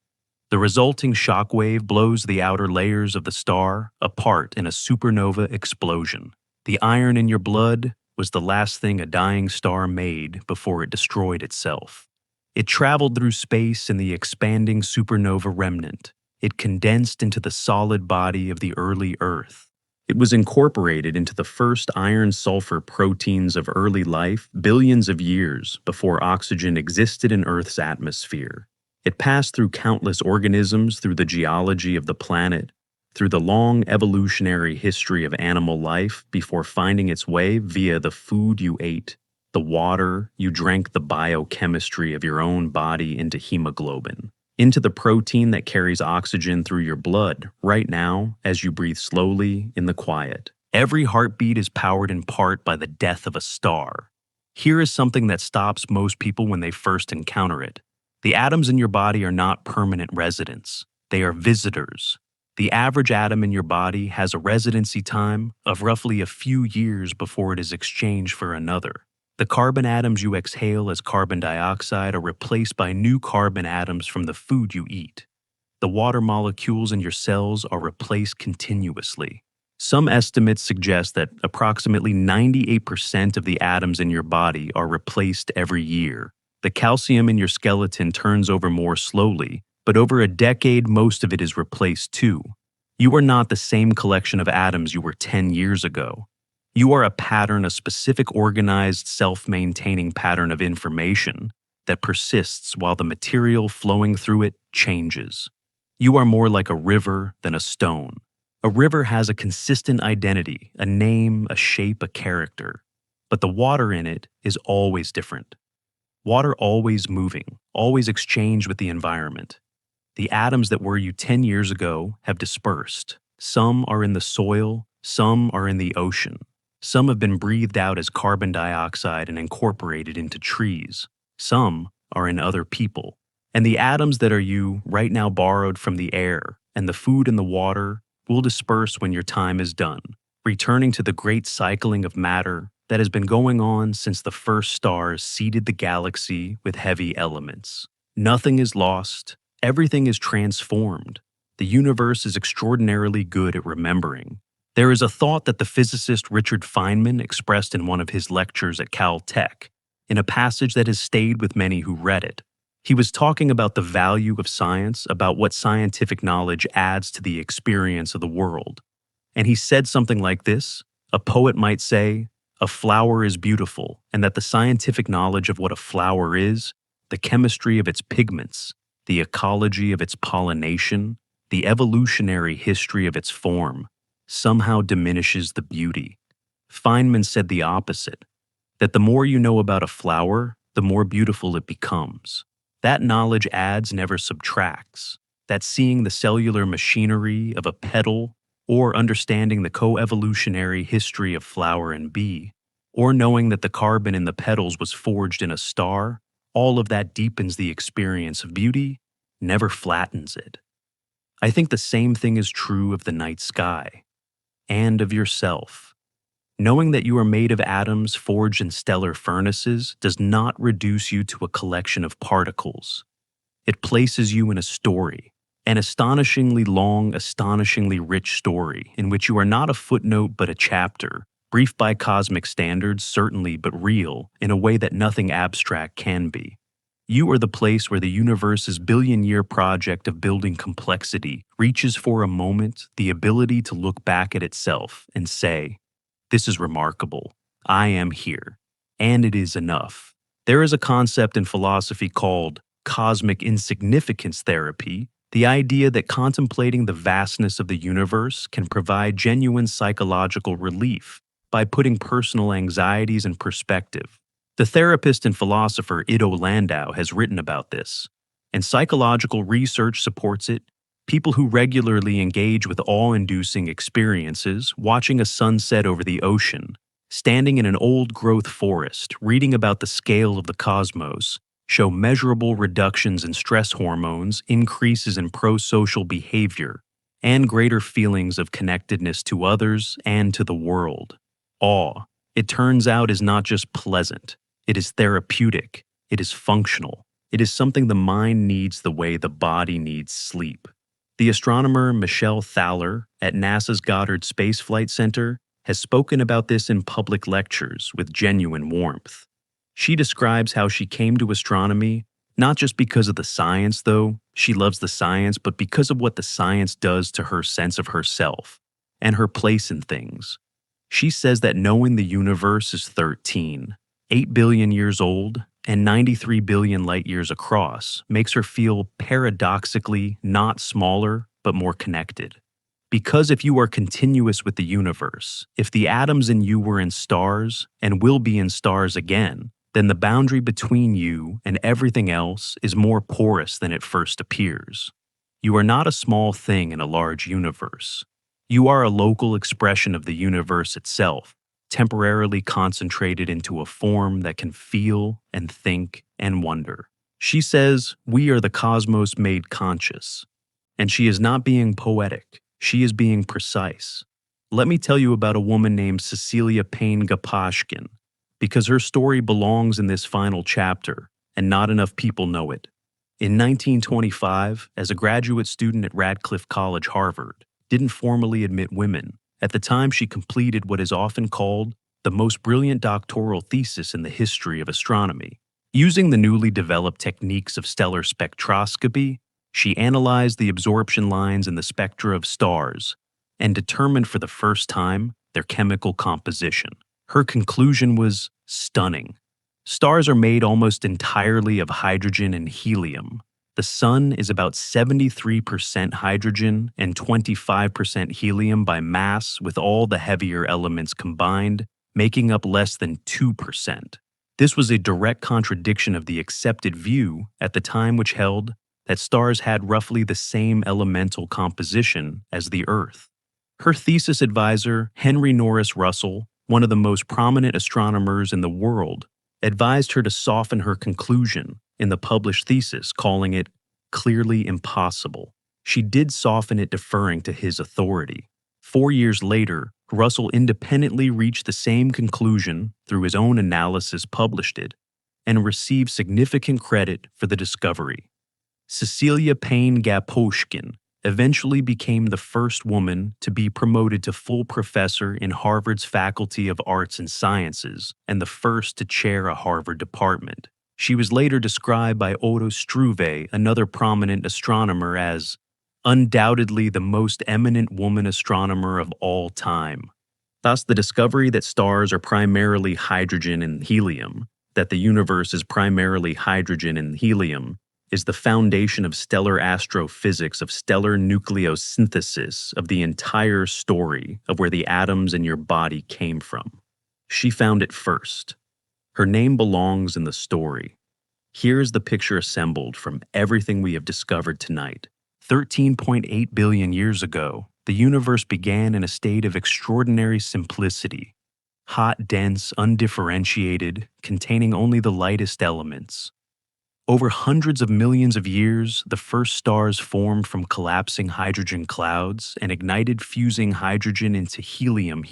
The resulting shockwave blows the outer layers of the star apart in a supernova explosion. The iron in your blood was the last thing a dying star made before it destroyed itself. It traveled through space in the expanding supernova remnant. It condensed into the solid body of the early Earth. It was incorporated into the first iron-sulfur proteins of early life billions of years before oxygen existed in Earth's atmosphere. It passed through countless organisms, through the geology of the planet, through the long evolutionary history of animal life before finding its way via the food you ate, the water you drank, the biochemistry of your own body into hemoglobin, into the protein that carries oxygen through your blood right now as you breathe slowly in the quiet. Every heartbeat is powered in part by the death of a star. Here is something that stops most people when they first encounter it. The atoms in your body are not permanent residents. They are visitors. The average atom in your body has a residency time of roughly a few years before it is exchanged for another. The carbon atoms you exhale as carbon dioxide are replaced by new carbon atoms from the food you eat. The water molecules in your cells are replaced continuously. Some estimates suggest that approximately 98% of the atoms in your body are replaced every year. The calcium in your skeleton turns over more slowly, but over a decade, most of it is replaced too. You are not the same collection of atoms you were 10 years ago. You are a pattern, a specific organized, self-maintaining pattern of information that persists while the material flowing through it changes. You are more like a river than a stone. A river has a consistent identity, a name, a shape, a character, but the water in it is always different. Water always moving, always exchanged with the environment. The atoms that were you 10 years ago have dispersed. Some are in the soil, some are in the ocean. Some have been breathed out as carbon dioxide and incorporated into trees. Some are in other people. And the atoms that are you right now borrowed from the air and the food and the water will disperse when your time is done, returning to the great cycling of matter that has been going on since the first stars seeded the galaxy with heavy elements. Nothing is lost, everything is transformed. The universe is extraordinarily good at remembering. There is a thought that the physicist Richard Feynman expressed in one of his lectures at Caltech, in a passage that has stayed with many who read it. He was talking about the value of science, about what scientific knowledge adds to the experience of the world. And he said something like this: a poet might say, a flower is beautiful, and that the scientific knowledge of what a flower is, the chemistry of its pigments, the ecology of its pollination, the evolutionary history of its form, somehow diminishes the beauty. Feynman said the opposite, that the more you know about a flower, the more beautiful it becomes. That knowledge adds, never subtracts. That seeing the cellular machinery of a petal, or understanding the coevolutionary history of flower and bee, or knowing that the carbon in the petals was forged in a star, all of that deepens the experience of beauty, never flattens it. I think the same thing is true of the night sky, and of yourself. Knowing that you are made of atoms forged in stellar furnaces does not reduce you to a collection of particles. It places you in a story, an astonishingly long, astonishingly rich story in which you are not a footnote but a chapter, brief by cosmic standards, certainly, but real in a way that nothing abstract can be. You are the place where the universe's billion-year project of building complexity reaches for a moment the ability to look back at itself and say, "This is remarkable. I am here." And it is enough. There is a concept in philosophy called cosmic insignificance therapy, the idea that contemplating the vastness of the universe can provide genuine psychological relief by putting personal anxieties in perspective. The therapist and philosopher Ido Landau has written about this, and psychological research supports it. People who regularly engage with awe-inducing experiences, watching a sunset over the ocean, standing in an old-growth forest, reading about the scale of the cosmos, show measurable reductions in stress hormones, increases in pro-social behavior, and greater feelings of connectedness to others and to the world. Awe, it turns out, is not just pleasant. It is therapeutic. It is functional. It is something the mind needs the way the body needs sleep. The astronomer Michelle Thaler at NASA's Goddard Space Flight Center has spoken about this in public lectures with genuine warmth. She describes how she came to astronomy, not just because of the science, though she loves the science, but because of what the science does to her sense of herself and her place in things. She says that knowing the universe is 13, 8 billion years old, and 93 billion light years across makes her feel paradoxically not smaller, but more connected. Because if you are continuous with the universe, if the atoms in you were in stars and will be in stars again, then the boundary between you and everything else is more porous than it first appears. You are not a small thing in a large universe. You are a local expression of the universe itself, temporarily concentrated into a form that can feel and think and wonder. She says, we are the cosmos made conscious. And she is not being poetic. She is being precise. Let me tell you about a woman named Cecilia Payne-Gaposchkin, because her story belongs in this final chapter, and not enough people know it. In 1925, as a graduate student at Radcliffe College, Harvard, didn't formally admit women. At the time, she completed what is often called the most brilliant doctoral thesis in the history of astronomy. Using the newly developed techniques of stellar spectroscopy, she analyzed the absorption lines in the spectra of stars and determined for the first time their chemical composition. Her conclusion was stunning. Stars are made almost entirely of hydrogen and helium. The sun is about 73% hydrogen and 25% helium by mass, with all the heavier elements combined, making up less than 2%. This was a direct contradiction of the accepted view at the time, which held that stars had roughly the same elemental composition as the Earth. Her thesis advisor, Henry Norris Russell, one of the most prominent astronomers in the world, advised her to soften her conclusion in the published thesis, calling it clearly impossible. She did soften it, deferring to his authority. 4 years later, Russell independently reached the same conclusion through his own analysis, published it, and received significant credit for the discovery. Cecilia Payne-Gaposchkin eventually became the first woman to be promoted to full professor in Harvard's Faculty of Arts and Sciences and the first to chair a Harvard department. She was later described by Otto Struve, another prominent astronomer, as undoubtedly the most eminent woman astronomer of all time. Thus, the discovery that stars are primarily hydrogen and helium, that the universe is primarily hydrogen and helium, is the foundation of stellar astrophysics, of stellar nucleosynthesis, of the entire story of where the atoms in your body came from. She found it first. Her name belongs in the story. Here's the picture assembled from everything we have discovered tonight. 13.8 billion years ago, the universe began in a state of extraordinary simplicity. Hot, dense, undifferentiated, containing only the lightest elements. Over hundreds of millions of years, the first stars formed from collapsing hydrogen clouds and ignited, fusing hydrogen into helium,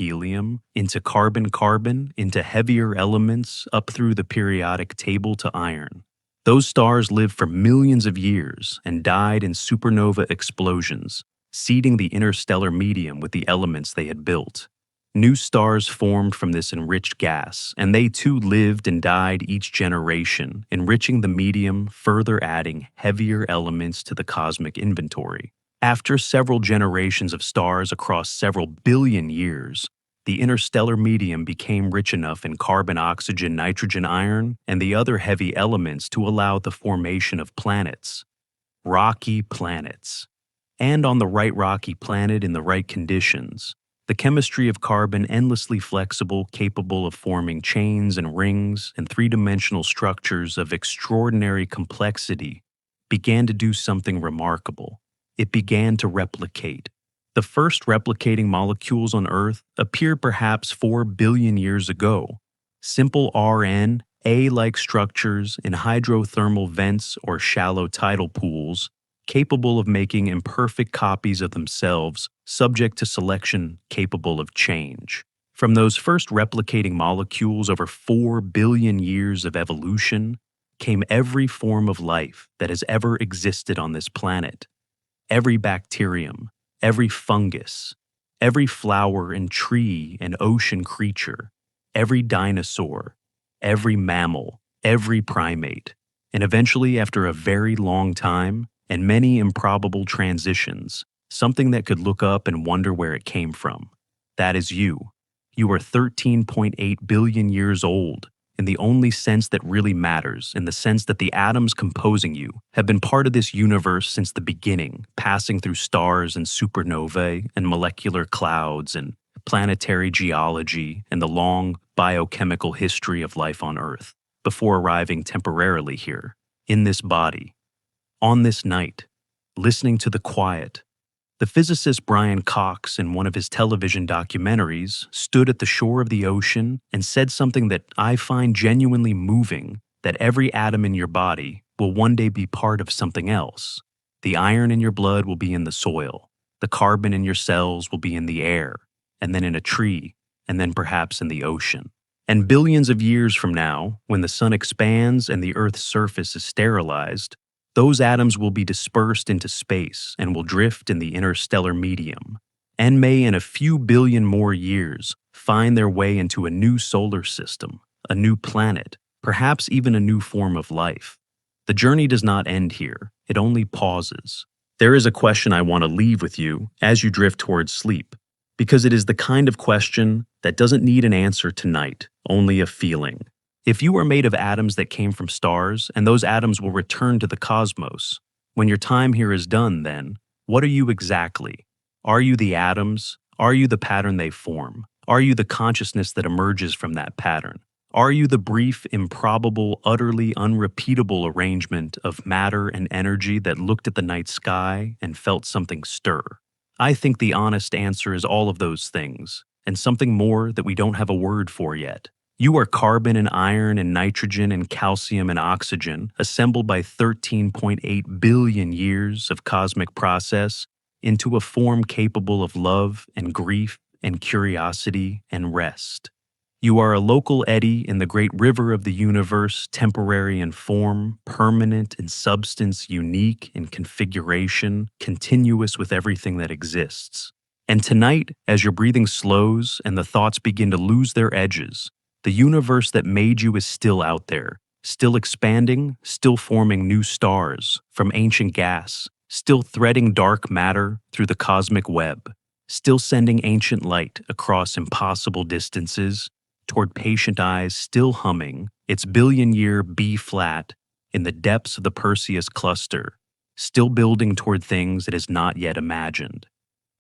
into carbon, into heavier elements up through the periodic table to iron. Those stars lived for millions of years and died in supernova explosions, seeding the interstellar medium with the elements they had built. New stars formed from this enriched gas, and they too lived and died each generation, enriching the medium, further adding heavier elements to the cosmic inventory. After several generations of stars across several billion years, the interstellar medium became rich enough in carbon, oxygen, nitrogen, iron, and the other heavy elements to allow the formation of planets. Rocky planets. And on the right rocky planet in the right conditions, the chemistry of carbon, endlessly flexible, capable of forming chains and rings and three-dimensional structures of extraordinary complexity, began to do something remarkable. It began to replicate. The first replicating molecules on Earth appeared perhaps 4 billion years ago. Simple RNA-like structures in hydrothermal vents or shallow tidal pools, capable of making imperfect copies of themselves, subject to selection, capable of change. From those first replicating molecules over 4 billion years of evolution came every form of life that has ever existed on this planet. Every bacterium, every fungus, every flower and tree and ocean creature, every dinosaur, every mammal, every primate, and eventually, after a very long time, and many improbable transitions, something that could look up and wonder where it came from. That is you. You are 13.8 billion years old, in the only sense that really matters, in the sense that the atoms composing you have been part of this universe since the beginning, passing through stars and supernovae and molecular clouds and planetary geology and the long biochemical history of life on Earth, before arriving temporarily here, in this body. On this night, listening to the quiet, the physicist Brian Cox, in one of his television documentaries, stood at the shore of the ocean and said something that I find genuinely moving, that every atom in your body will one day be part of something else. The iron in your blood will be in the soil, the carbon in your cells will be in the air, and then in a tree, and then perhaps in the ocean. And billions of years from now, when the sun expands and the Earth's surface is sterilized, those atoms will be dispersed into space and will drift in the interstellar medium, and may in a few billion more years find their way into a new solar system, a new planet, perhaps even a new form of life. The journey does not end here, it only pauses. There is a question I want to leave with you as you drift towards sleep, because it is the kind of question that doesn't need an answer tonight, only a feeling. If you are made of atoms that came from stars, and those atoms will return to the cosmos, when your time here is done, then, what are you exactly? Are you the atoms? Are you the pattern they form? Are you the consciousness that emerges from that pattern? Are you the brief, improbable, utterly unrepeatable arrangement of matter and energy that looked at the night sky and felt something stir? I think the honest answer is all of those things, and something more that we don't have a word for yet. You are carbon and iron and nitrogen and calcium and oxygen assembled by 13.8 billion years of cosmic process into a form capable of love and grief and curiosity and rest. You are a local eddy in the great river of the universe, temporary in form, permanent in substance, unique in configuration, continuous with everything that exists. And tonight, as your breathing slows and the thoughts begin to lose their edges, the universe that made you is still out there, still expanding, still forming new stars from ancient gas, still threading dark matter through the cosmic web, still sending ancient light across impossible distances toward patient eyes still humming its billion-year B-flat in the depths of the Perseus cluster, still building toward things it has not yet imagined.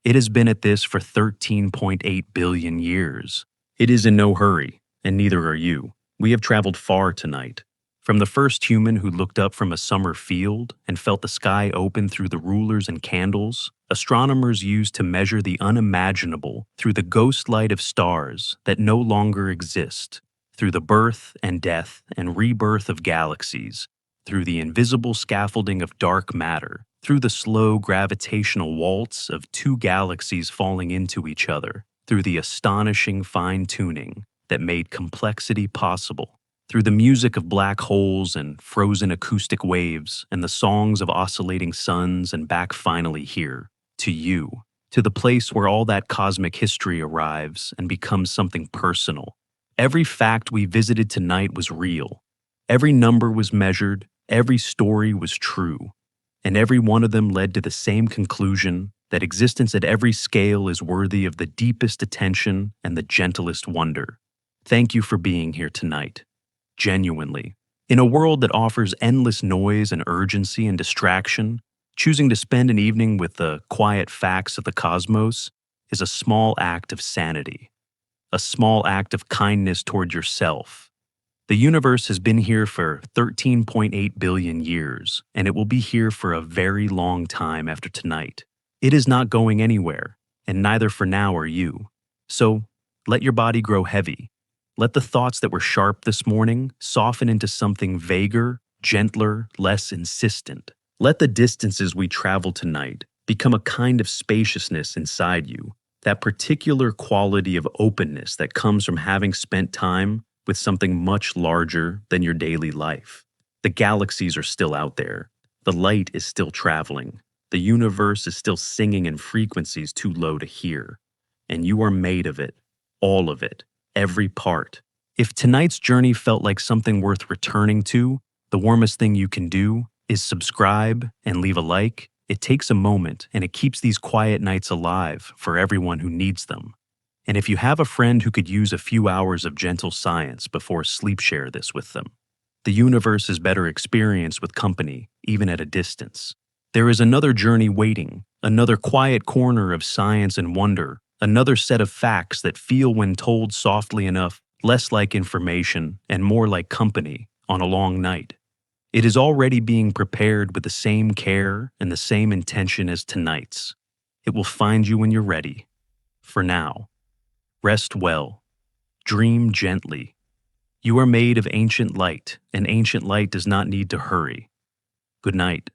It has been at this for 13.8 billion years. It is in no hurry, and neither are you. We have traveled far tonight. From the first human who looked up from a summer field and felt the sky open through the rulers and candles, astronomers used to measure the unimaginable through the ghost light of stars that no longer exist, through the birth and death and rebirth of galaxies, through the invisible scaffolding of dark matter, through the slow gravitational waltz of two galaxies falling into each other, through the astonishing fine-tuning that made complexity possible, through the music of black holes and frozen acoustic waves and the songs of oscillating suns, and back finally here, to you, to the place where all that cosmic history arrives and becomes something personal. Every fact we visited tonight was real. Every number was measured, every story was true, and every one of them led to the same conclusion that existence at every scale is worthy of the deepest attention and the gentlest wonder. Thank you for being here tonight. Genuinely. In a world that offers endless noise and urgency and distraction, choosing to spend an evening with the quiet facts of the cosmos is a small act of sanity, a small act of kindness toward yourself. The universe has been here for 13.8 billion years, and it will be here for a very long time after tonight. It is not going anywhere, and neither for now are you. So, let your body grow heavy. Let the thoughts that were sharp this morning soften into something vaguer, gentler, less insistent. Let the distances we travel tonight become a kind of spaciousness inside you, that particular quality of openness that comes from having spent time with something much larger than your daily life. The galaxies are still out there. The light is still traveling. The universe is still singing in frequencies too low to hear. And you are made of it, all of it. Every part. If tonight's journey felt like something worth returning to, the warmest thing you can do is subscribe and leave a like. It takes a moment, and it keeps these quiet nights alive for everyone who needs them. And if you have a friend who could use a few hours of gentle science before sleep, share this with them. The universe is better experienced with company, even at a distance. There is another journey waiting, another quiet corner of science and wonder, another set of facts that feel, when told softly enough, less like information and more like company on a long night. It is already being prepared with the same care and the same intention as tonight's. It will find you when you're ready. For now, rest well. Dream gently. You are made of ancient light, and ancient light does not need to hurry. Good night.